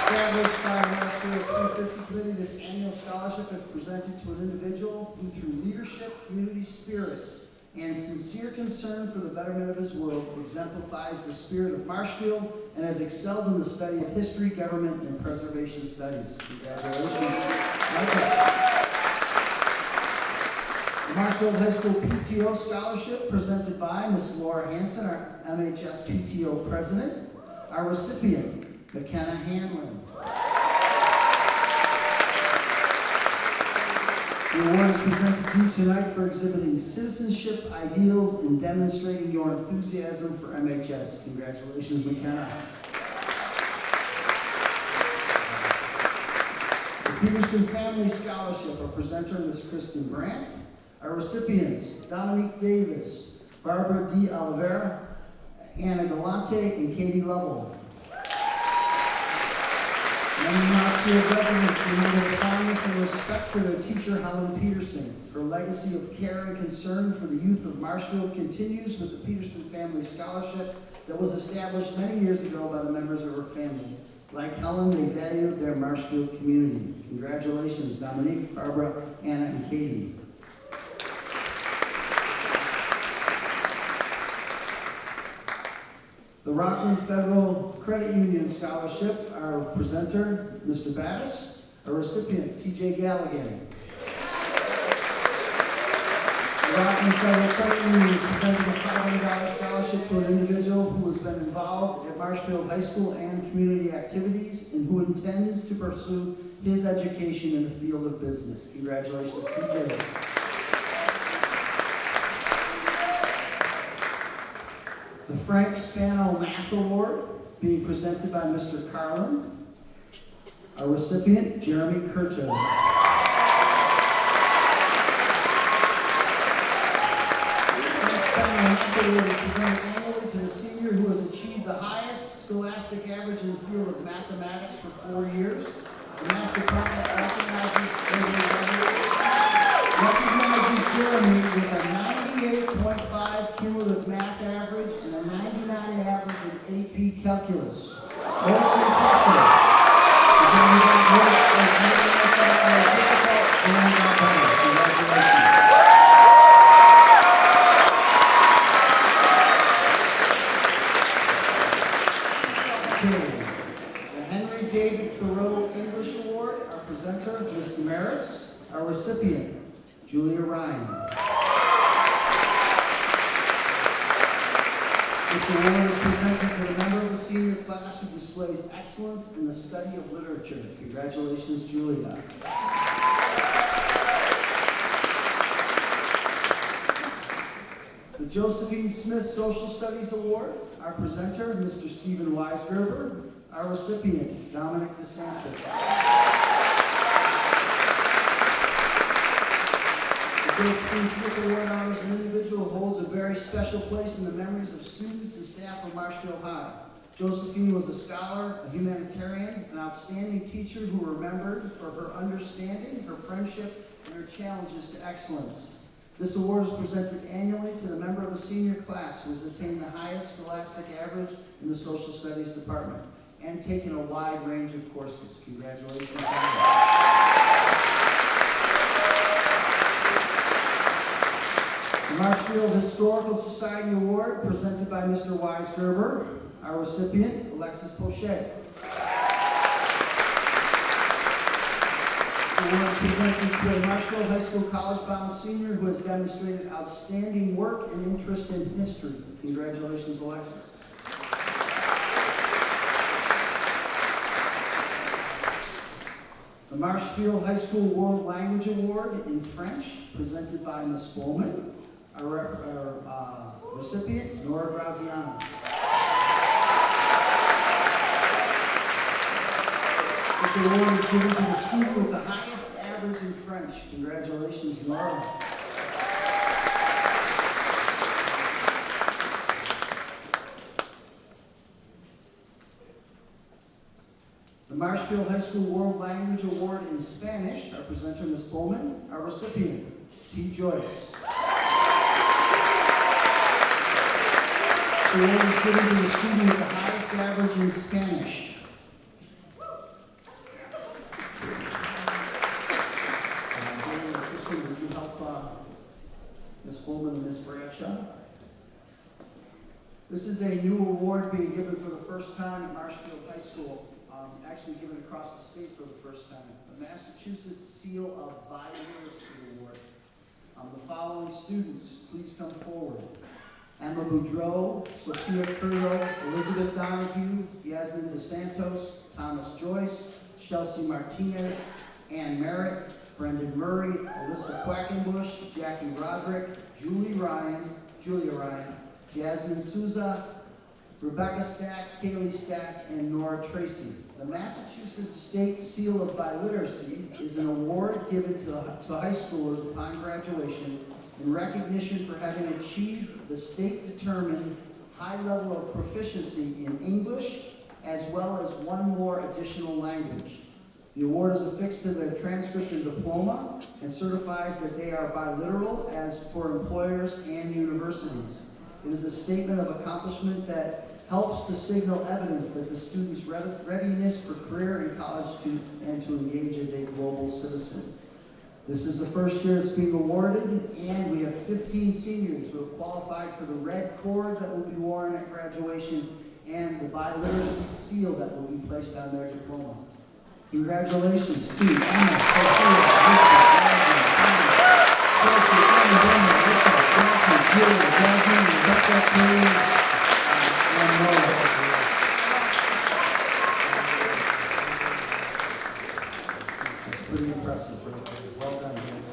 Established by Marshfield 350 Committee, this annual scholarship is presented to an individual who, through leadership, community spirit, and sincere concern for the betterment of his world, exemplifies the spirit of Marshfield and has excelled in the study of history, government, and preservation studies. Congratulations, Michael. The Marshfield High School PTO Scholarship, presented by Ms. Laura Hanson, our MHS PTO President. Our recipient, McKenna Hanlon. The award is presented to you tonight for exhibiting citizenship ideals and demonstrating your enthusiasm for MHS. Congratulations, McKenna. The Peterson Family Scholarship, our presenter, Ms. Kristen Brandt. Our recipients, Dominique Davis, Barbara D. Oliveira, Anna Galante, and Katie Lovell. Many Marshfield residents remember the fondness and respect for their teacher, Helen Peterson. Her legacy of care and concern for the youth of Marshfield continues with the Peterson Family Scholarship that was established many years ago by the members of her family. Like Helen, they valued their Marshfield community. Congratulations, Dominique, Barbara, Anna, and Katie. The Rockland Federal Credit Union Scholarship, our presenter, Mr. Battis. Our recipient, T.J. Galligan. The Rockland Federal Credit Union is presenting a $500 scholarship to an individual who has been involved at Marshfield High School and community activities and who intends to pursue his education in the field of business. Congratulations, T.J. The Frank Spano Math Award being presented by Mr. Carlin. Our recipient, Jeremy Kurto. Frank Spano Math Award is presented annually to the senior who has achieved the highest scholastic average in the field of mathematics for 4 years. The math department recognizes Jeremy with a 98.5 cumulative math average and a 99 average in AP calculus. Most impressive. Jeremy got work as making us out more difficult and got better. Congratulations. Okay. The Henry David Thoreau English Award, our presenter, Ms. Damaris. Our recipient, Julia Ryan. This award is presented to the member of the senior class who displays excellence in the study of literature. Congratulations, Julia. The Josephine Smith Social Studies Award, our presenter, Mr. Stephen Weisgerber. Our recipient, Dominic DeSantis. The Josephine Smith Award honors an individual who holds a very special place in the memories of students and staff of Marshfield High. Josephine was a scholar, a humanitarian, an outstanding teacher who remembered for her understanding, her friendship, and her challenges to excellence. This award is presented annually to the member of the senior class who has attained the highest scholastic average in the social studies department and taken a wide range of courses. Congratulations. The Marshfield Historical Society Award presented by Mr. Weisgerber. Our recipient, Alexis Pochet. The award is presented to a Marshfield High School college-bound senior who has demonstrated outstanding work and interest in history. Congratulations, Alexis. The Marshfield High School World Language Award in French, presented by Ms. Bowman. Our recipient, Nora Graziano. This award is given to the student with the highest average in French. Congratulations, Nora. The Marshfield High School World Language Award in Spanish, our presenter, Ms. Bowman. Our recipient, T. Joyce. The award is given to the student with the highest average in Spanish. Kristen, would you help Ms. Bowman and Ms. Bradshaw? This is a new award being given for the first time at Marshfield High School. Actually given across the state for the first time. The Massachusetts Seal of Biodiversity Award. The following students, please come forward. Emma Boudreau, Sophia Curro, Elizabeth Donahue, Yasmin DeSantos, Thomas Joyce, Chelsea Martinez, Ann Merritt, Brendan Murray, Alyssa Quackenbush, Jackie Roderick, Julia Ryan, Jasmine Souza, Rebecca Stack, Kaylee Stack, and Nora Tracy. The Massachusetts State Seal of Biliteracy is an award given to high schoolers upon graduation in recognition for having achieved the state-determined high level of proficiency in English, as well as one more additional language. The award is affixed to their transcript and diploma and certifies that they are biliteral as for employers and universities. It is a statement of accomplishment that helps to signal evidence that the student's readiness for career in college and to engage as a global citizen. This is the first year it's being awarded, and we have 15 seniors who have qualified for the red cord that will be worn at graduation and the biliteracy seal that will be placed on their diploma. Congratulations to Emma, Sophia, Lisa, Jasmine, Anna, Brenda, Lisa, Jackie, Julia, Jasmine, Rebecca, Katie, and Noah. That's pretty impressive. Well done, guys.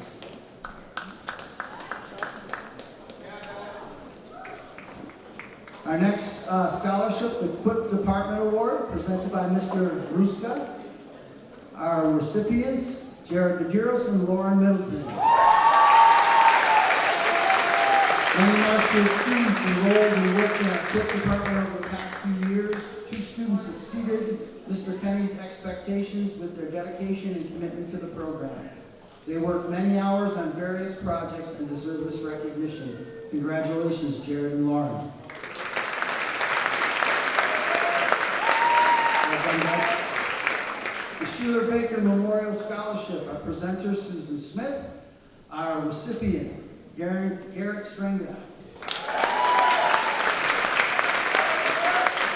Our next scholarship, the Quick Department Award, presented by Mr. Ruska. Our recipients, Jared Medeiros and Lauren Middleton. Many Marshfield students enrolled and worked in our Quick Department over the past few years. 2 students exceeded Mr. Kenny's expectations with their dedication and commitment to the program. They worked many hours on various projects and deserve this recognition. Congratulations, Jared and Lauren. The Sheila Baker Memorial Scholarship, our presenter, Susan Smith. Our recipient, Garrett Strenga.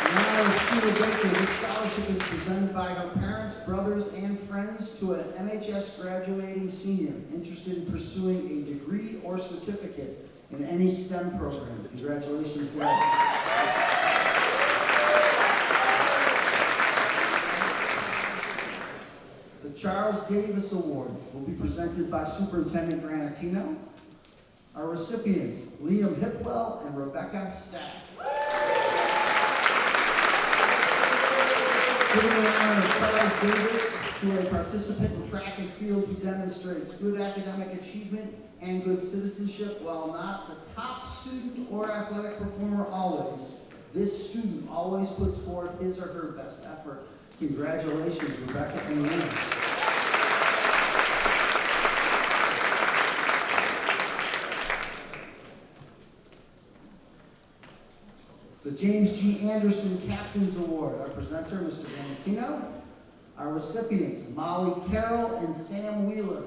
In honor of Sheila Baker, this scholarship is presented by her parents, brothers, and friends to an MHS graduating senior interested in pursuing a degree or certificate in any STEM program. Congratulations, Garrett. The Charles Davis Award will be presented by Superintendent Granatino. Our recipients, Liam Hipwell and Rebecca Stack. Given the honor of Charles Davis to a participant in track and field who demonstrates good academic achievement and good citizenship, while not the top student or athletic performer always, this student always puts forth his or her best effort. Congratulations, Rebecca and Liam. The James G. Anderson Captain's Award, our presenter, Mr. Valentino. Our recipients, Molly Carroll and Sam Wheeler.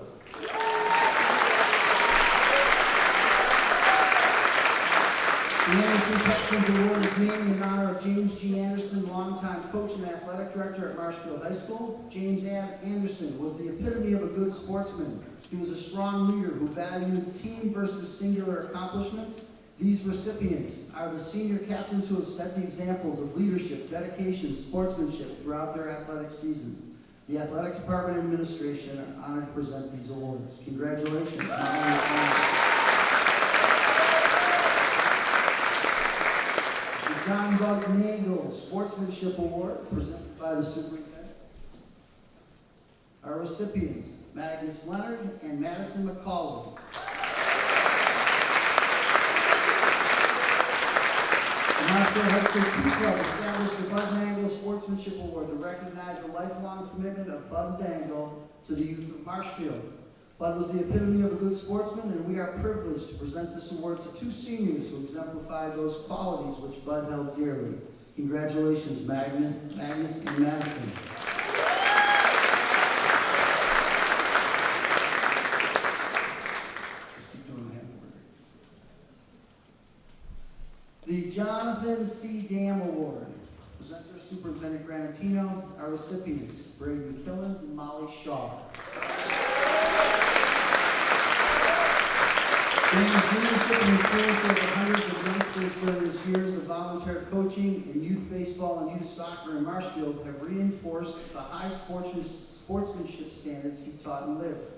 The Anderson Captain's Award is named in honor of James G. Anderson, longtime coach and athletic director at Marshfield High School. James Anderson was the epitome of a good sportsman. He was a strong leader who valued team versus singular accomplishments. These recipients are the senior captains who have set the examples of leadership, dedication, sportsmanship throughout their athletic seasons. The Athletic Department Administration are honored to present these awards. Congratulations. The John Buck Nagel Sportsmanship Award, presented by the Superintendent. Our recipients, Magnus Leonard and Madison McCauley. The Marshfield High School Key Club established the Bud Dangle Sportsmanship Award to recognize the lifelong commitment of Bud Dangle to the youth of Marshfield. Bud was the epitome of a good sportsman, and we are privileged to present this award to 2 seniors who exemplified those qualities which Bud held dearly. Congratulations, Magnus and Madison. The Jonathan C. Dam Award, presenter Superintendent Granatino. Our recipients, Braden Killens and Molly Shaw. Dan's leadership and influence over hundreds of youngsters during his years of volunteer coaching in youth baseball and youth soccer in Marshfield have reinforced the high sportsmanship standards he taught and lived.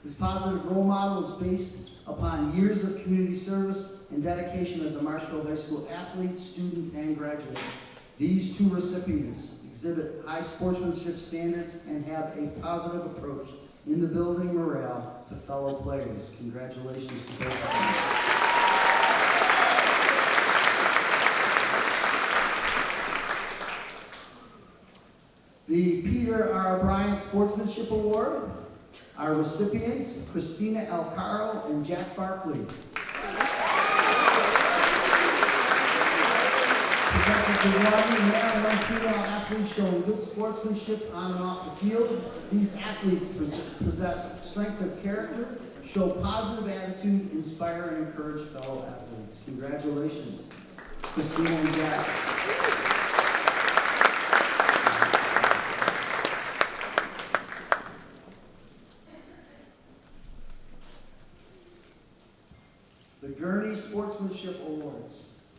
His positive role model is based upon years of community service and dedication as a Marshfield High School athlete, student, and graduate. These 2 recipients exhibit high sportsmanship standards and have a positive approach in the building morale to fellow players. Congratulations to both of them. The Peter R. Bryant Sportsmanship Award. Our recipients, Christina L. Carl and Jack Barkley. Presented to 1 male and 1 female athletes showing good sportsmanship on and off the field. These athletes possess strength of character, show positive attitude, inspire and encourage fellow athletes. Congratulations, Christina and Jack.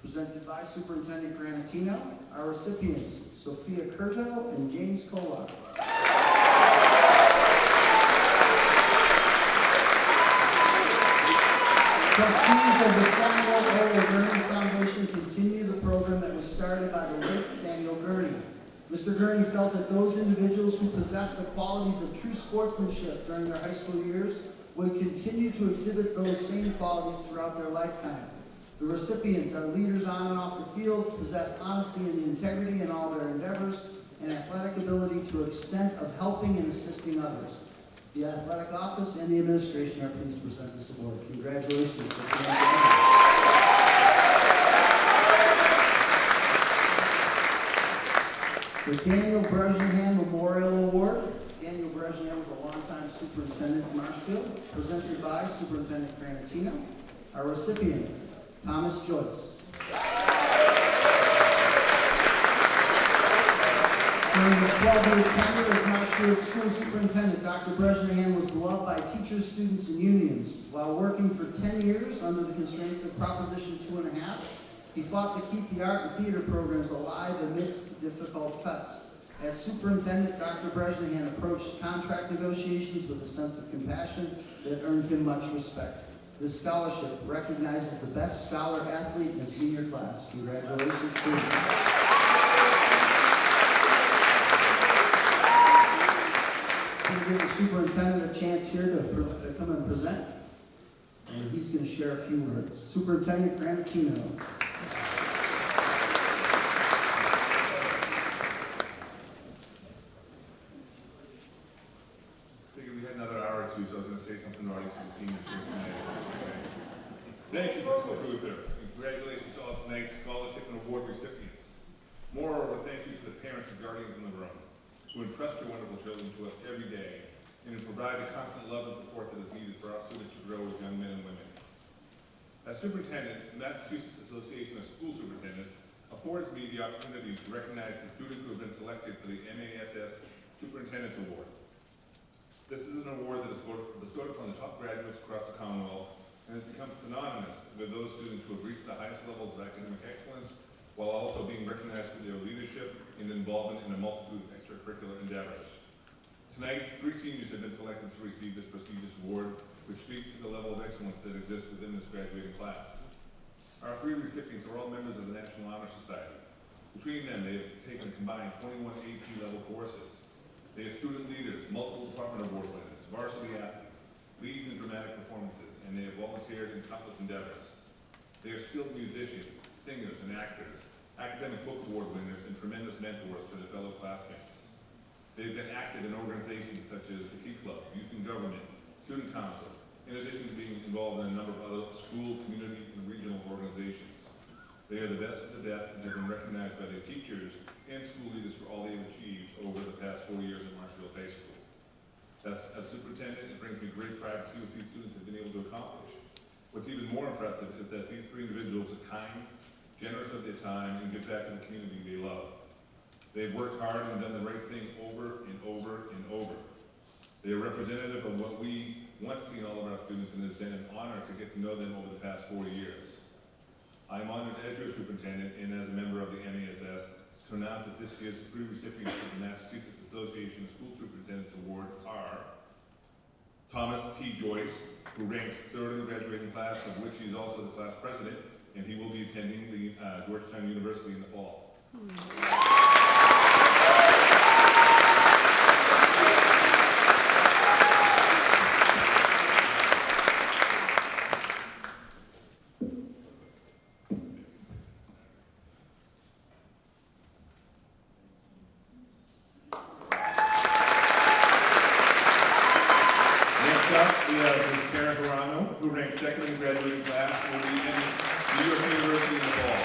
presented by Superintendent Granatino. Our recipients, Sophia Curto and James Kola. Trustees of the Samuel O. Gurney Foundation continue the program that was started by the late Samuel Gurney. Mr. Gurney felt that those individuals who possess the qualities of true sportsmanship during their high school years would continue to exhibit those same qualities throughout their lifetime. The recipients are leaders on and off the field, possess honesty and integrity in all their endeavors, and athletic ability to extent of helping and assisting others. The athletic office and the administration are pleased to present this award. Congratulations. The Daniel Bresnahan Memorial Award. Daniel Bresnahan was a longtime superintendent of Marshfield, presented by Superintendent Granatino. Our recipient, Thomas Joyce. During his 12-year tenure as Marshfield School Superintendent, Dr. Bresnahan was beloved by teachers, students, and unions. While working for 10 years under the constraints of Proposition 2.5, he fought to keep the art and theater programs alive amidst difficult cuts. As superintendent, Dr. Bresnahan approached contract negotiations with a sense of compassion that earned him much respect. This scholarship recognizes the best scholar athlete in the senior class. Congratulations to him. We'll give the superintendent a chance here to come and present. And he's going to share a few words. Superintendent Granatino. So I was going to say something already to the seniors here tonight. Thank you, Principal Cruther, and congratulations to all tonight's scholarship and award recipients. Moreover, thank you to the parents and guardians in the room who entrust your wonderful children to us every day and who provide the constant love and support that is needed for our students to grow as young men and women. As superintendent, the Massachusetts Association of School Superintendents affords me the opportunity to recognize the students who have been selected for the MASS Superintendent's Award. This is an award that is bestowed upon the top graduates across the Commonwealth and has become synonymous with those students who have reached the highest levels of academic excellence while also being recognized for their leadership and involvement in a multitude of extracurricular endeavors. Tonight, 3 seniors have been selected to receive this prestigious award, which speaks to the level of excellence that exists within this graduating class. Our 3 recipients are all members of the National Honor Society. Between them, they have taken a combined 21 AP level courses. They are student leaders, multiple department award winners, varsity athletes, leads in dramatic performances, and they have volunteered in countless endeavors. They are skilled musicians, singers, and actors, academic book award winners, and tremendous mentors to their fellow classmates. They've been active in organizations such as the Key Club, Youth in Government, Student Council, in addition to being involved in a number of other school, community, and regional organizations. They are the best of the best and have been recognized by their teachers and school leaders for all they have achieved over the past 4 years at Marshfield High School. As superintendent, it brings me great pride to see what these students have been able to accomplish. What's even more impressive is that these 3 individuals are kind, generous of their time, and give back to the community they love. They've worked hard and done the right thing over and over and over. They are representative of what we want to see in all of our students, and it's been an honor to get to know them over the past 4 years. I am honored as your superintendent and as a member of the MASS to announce that this year's 3 recipients of the Massachusetts Association of School Superintendents Award are Thomas T. Joyce, who ranks 3rd in the graduating class, of which he is also the class president, and he will be attending the Georgetown University in the fall. Who ranks 2nd in the graduating class, will be in New York University in the fall.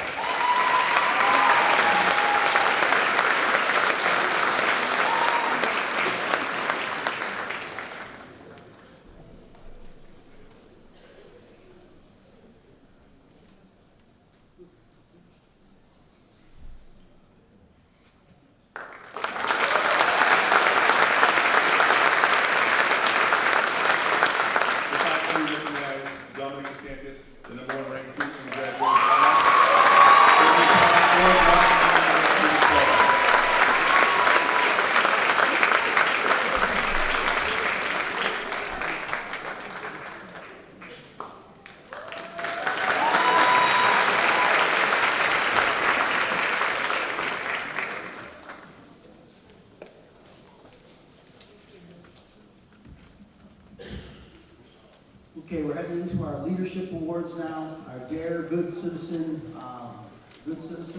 Okay, we're heading into our leadership awards now. Our Dare Good Citizen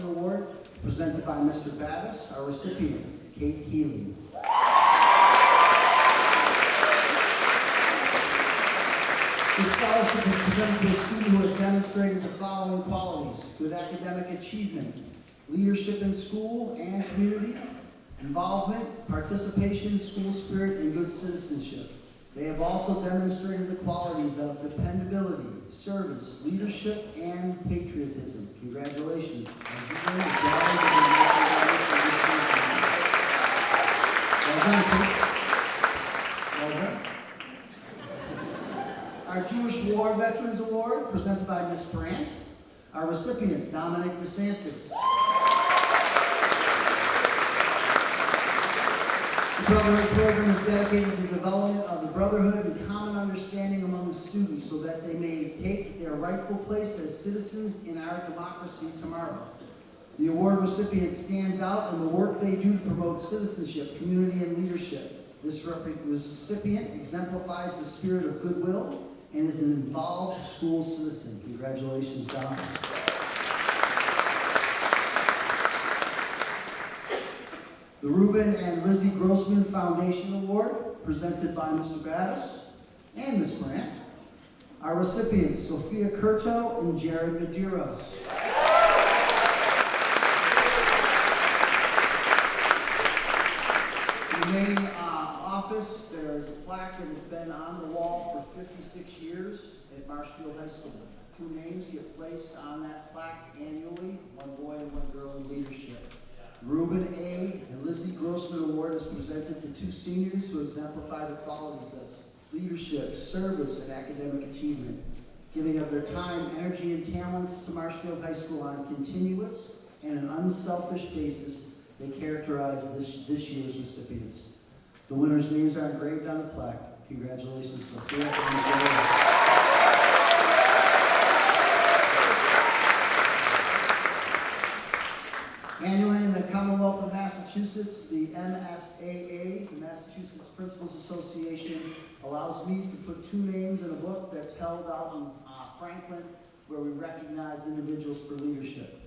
Award, presented by Mr. Battis. Our recipient, Kate Healy. This scholarship is presented to a student who has demonstrated the following qualities: good academic achievement, leadership in school and community, involvement, participation, school spirit, and good citizenship. They have also demonstrated the qualities of dependability, service, leadership, and patriotism. Congratulations. Well done, Kate. Well done. Our Jewish War Veterans Award, presented by Ms. Brandt. Our recipient, Dominic DeSantis. The Brotherhood Program is dedicated to the development of the brotherhood and common understanding among students so that they may take their rightful place as citizens in our democracy tomorrow. The award recipient stands out in the work they do to promote citizenship, community, and leadership. This recipient exemplifies the spirit of goodwill and is an involved school citizen. Congratulations, Dom. The Reuben and Lizzie Grossman Foundation Award, presented by Mr. Battis and Ms. Brandt. Our recipients, Sophia Curto and Jared Medeiros. In the main office, there is a plaque that has been on the wall for 56 years at Marshfield High School. 2 names get placed on that plaque annually, one boy and one girl in leadership. Reuben A. and Lizzie Grossman Award is presented to 2 seniors who exemplify the qualities of leadership, service, and academic achievement, giving of their time, energy, and talents to Marshfield High School on a continuous and an unselfish basis. They characterize this year's recipients. The winners' names are engraved on the plaque. Congratulations, Sophia. Annually in the Commonwealth of Massachusetts, the MSAA, the Massachusetts Principals Association, allows me to put 2 names in a book that's held out in Franklin, where we recognize individuals for leadership.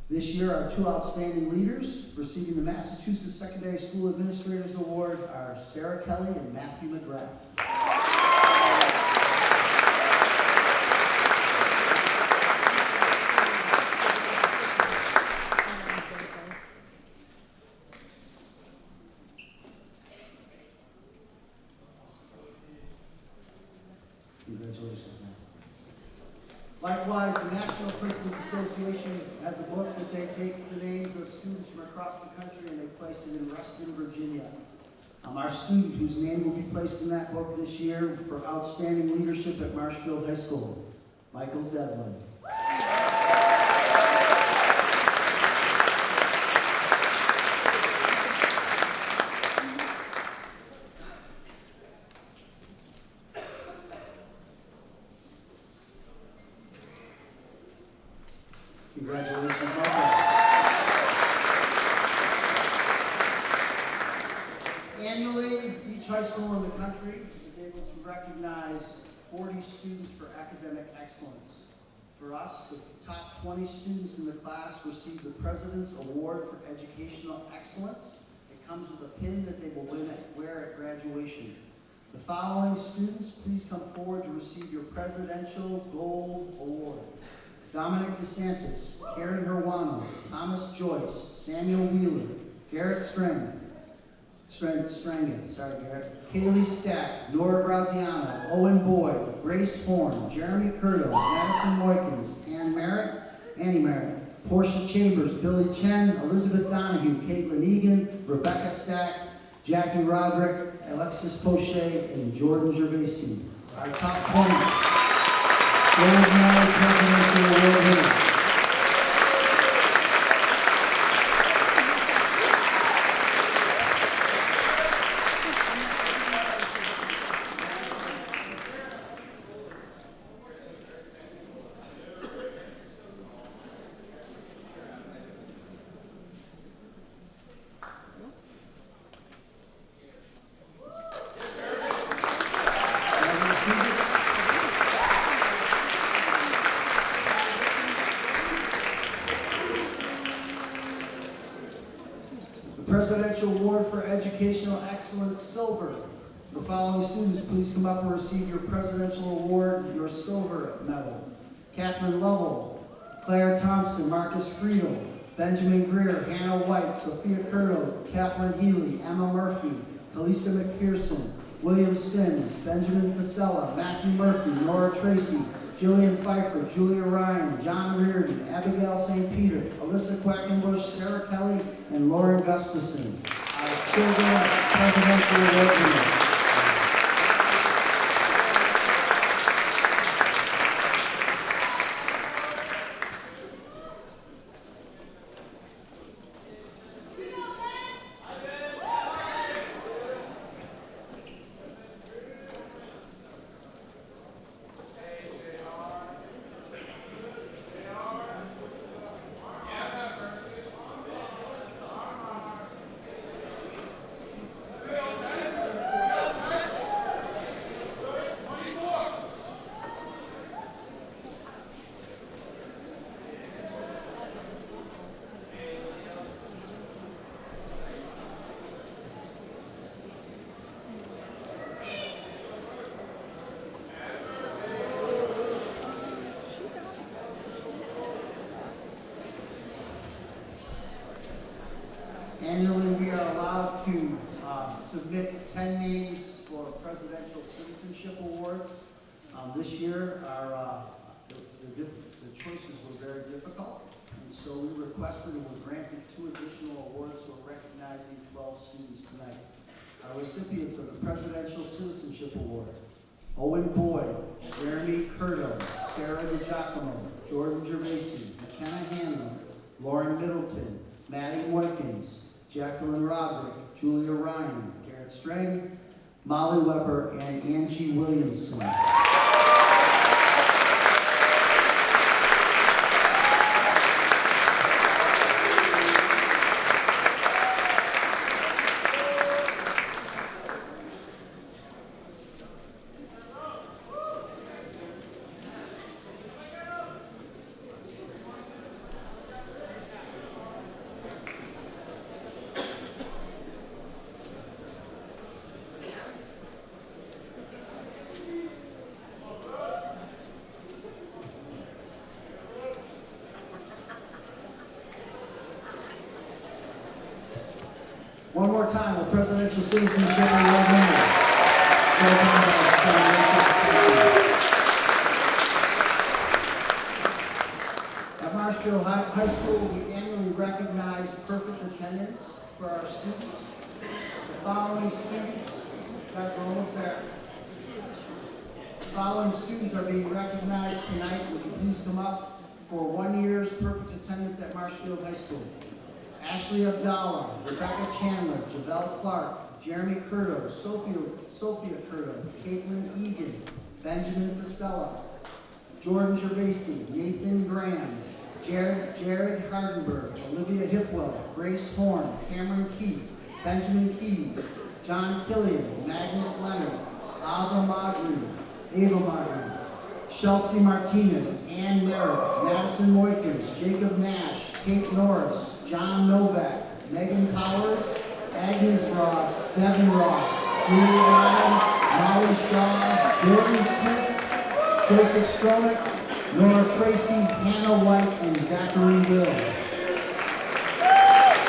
This year, our 2 outstanding leaders receiving the Massachusetts Secondary School Administrators Award are Sarah Kelly and Matthew McGrath. Congratulations, man. Likewise, the National Principals Association has a book that they take the names of students from across the country and they place it in Ruston, Virginia. Our student whose name will be placed in that book this year for outstanding leadership at Marshfield High School, Michael Devlin. Congratulations, Michael. Annually, each high school in the country is able to recognize 40 students for academic excellence. For us, the top 20 students in the class receive the President's Award for Educational Excellence. It comes with a pin that they will wear at graduation. The following students, please come forward to receive your Presidential Gold Award. Dominic DeSantis, Karen Herwano, Thomas Joyce, Samuel Wheeler, Garrett Strangen, Kaylee Stack, Nora Graziano, Owen Boyd, Grace Horn, Jeremy Curto, Madison Moykins, Annie Merritt, Portia Chambers, Billy Chen, Elizabeth Donahue, Caitlin Egan, Rebecca Stack, Jackie Roderick, Alexis Poche, and Jordan Gervasi. Our top 20. Gold Medal Presidential Award winner. The Presidential Award for Educational Excellence Silver. The following students, please come up and receive your Presidential Award, your silver medal. Catherine Lovell, Claire Thompson, Marcus Friedel, Benjamin Greer, Hannah White, Sophia Curto, Catherine Healy, Emma Murphy, Kalista McPherson, William Sims, Benjamin Fasella, Matthew Murphy, Nora Tracy, Jillian Pfeiffer, Julia Ryan, John Reardon, Abigail St. Peter, Alyssa Quackenbush, Sarah Kelly, and Lauren Gustafson. Our silver presidential award winners. Annually, we are allowed to submit 10 names for Presidential Citizenship Awards. This year, the choices were very difficult, and so we requested and were granted 2 additional awards, so we're recognizing 12 students tonight. Our recipients of the Presidential Citizenship Award: Owen Boyd, Jeremy Curto, Sarah DiGiacomo, Jordan Gervasi, McKenna Hanlon, Lauren Middleton, Maddie Moykins, Jacqueline Roderick, Julia Ryan, Garrett Strang, Molly Weber, and Angie Williamson. One more time, the Presidential Citizenship Award winners. At Marshfield High School, we annually recognize perfect attendance for our students. The following students, you guys are almost there. The following students are being recognized tonight. Would you please come up for 1 year's perfect attendance at Marshfield High School? Ashley Abdallah, Rebecca Chandler, Javelle Clark, Jeremy Curto, Sophia Curto, Caitlin Egan, Benjamin Fasella, Jordan Gervasi, Nathan Graham, Jared Hardenberg, Olivia Hipwell, Grace Horn, Cameron Keith, Benjamin Keys, John Killian, Magnus Leonard, Ava Magru, Chelsea Martinez, Ann Merritt, Madison Moikers, Jacob Nash, Kate Norris, John Novak, Megan Powers, Agnes Ross, Devin Ross, Julie Ryan, Molly Shaw, Jordan Smith, Joseph Stromick, Nora Tracy, Hannah White, and Zachary Will.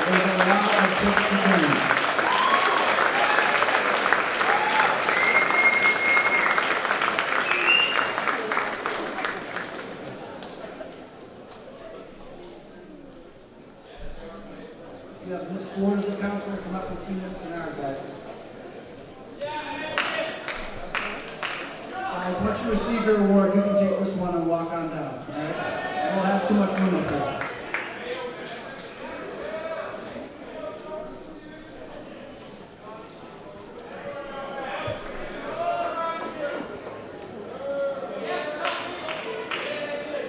There's a lot of tips to gain. You have Miss Ford as a counselor. Come up and see Miss Bernard, guys. Guys, once you receive your award, you can take this one and walk on down. All right? I don't have too much room up there.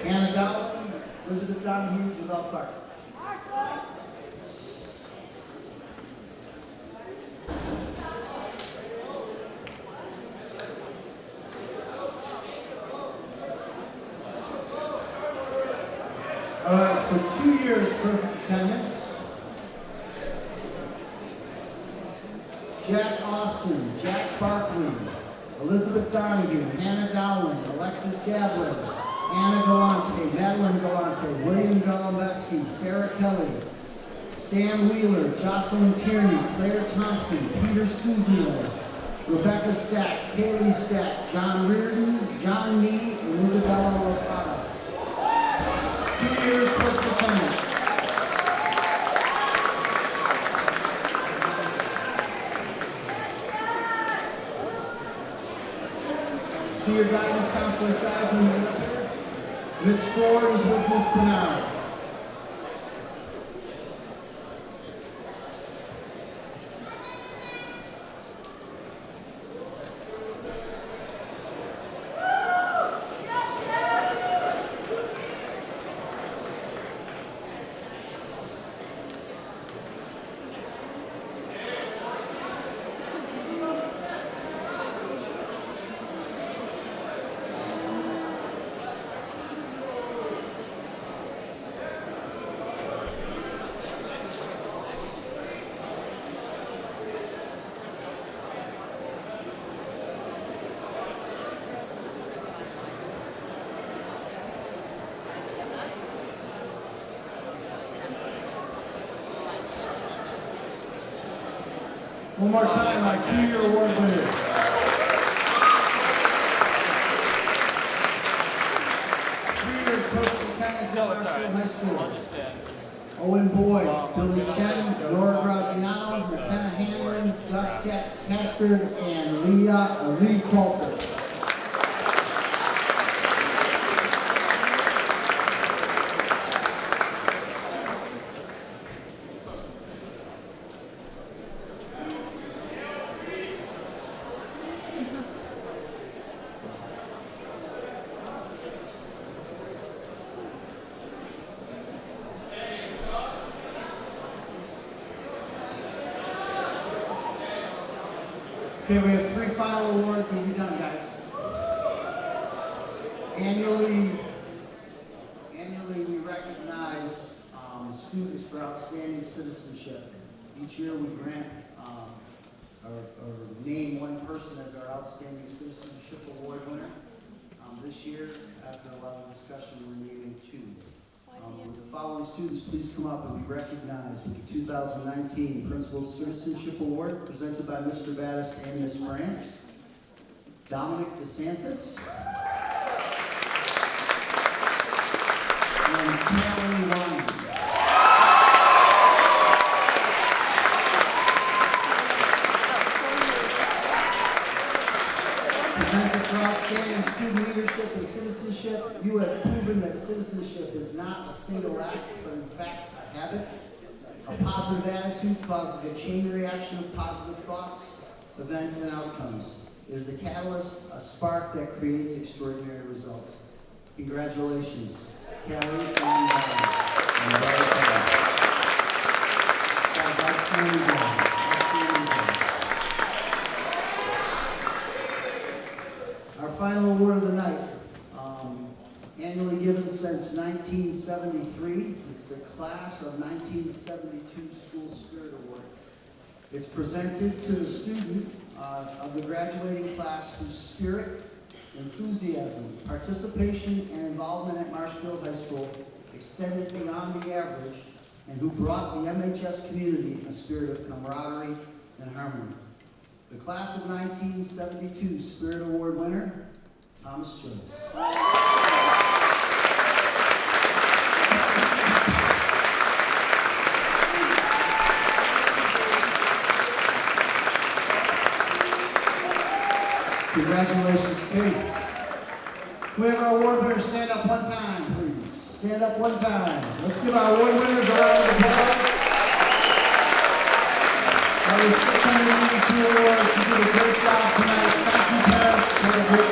Hannah Donaldson, Elizabeth Donahue, Javelle Clark. All right, for 2 years perfect attendance, Jack Austin, Jack Barkley, Elizabeth Donahue, Hannah Dowling, Alexis Gavlin, Anna Galante, Madeline Galante, William Golombesky, Sarah Kelly, Sam Wheeler, Jocelyn Tierney, Claire Thompson, Peter Suzio, Rebecca Stack, Kaylee Stack, John Reardon, John Nee, and Isabella Lafada. 2 years perfect attendance. See your guidance counselors, guys, when you get up here. Miss Ford is with Miss Bernard. One more time, our 2-year award winners. Perfect attendance at Marshfield High School. Owen Boyd, Billy Chen, Nora Graziano, McKenna Hanlon, Gus Castard, and Lee Coulter. Okay, we have 3 final awards and we'll be done, guys. Annually we recognize students for outstanding citizenship. Each year we grant or name one person as our outstanding citizenship award winner. This year, after a lot of discussion, we're naming 2. Would the following students please come up and be recognized with the 2019 Principal Citizenship Award presented by Mr. Battis and Ms. Brandt. Dominic DeSantis. And Karen Ryan. Presented for outstanding student leadership and citizenship. You have proven that citizenship is not a single act, but in fact a habit. A positive attitude causes a chain reaction of positive thoughts, events, and outcomes. It is a catalyst, a spark that creates extraordinary results. Congratulations, Kelly and Our final award of the night, annually given since 1973. It's the Class of 1972 School Spirit Award. It's presented to the student of the graduating class whose spirit, enthusiasm, participation, and involvement at Marshfield High School extended beyond the average, and who brought the MHS community a spirit of camaraderie and harmony. The Class of 1972 Spirit Award winner, Thomas Jones. Congratulations, Kate. We have our award winners stand up one time, please. Stand up one time. Let's give our award winners a round of applause. That was 692 awards. You did a great job tonight. Thank you, parents, for a great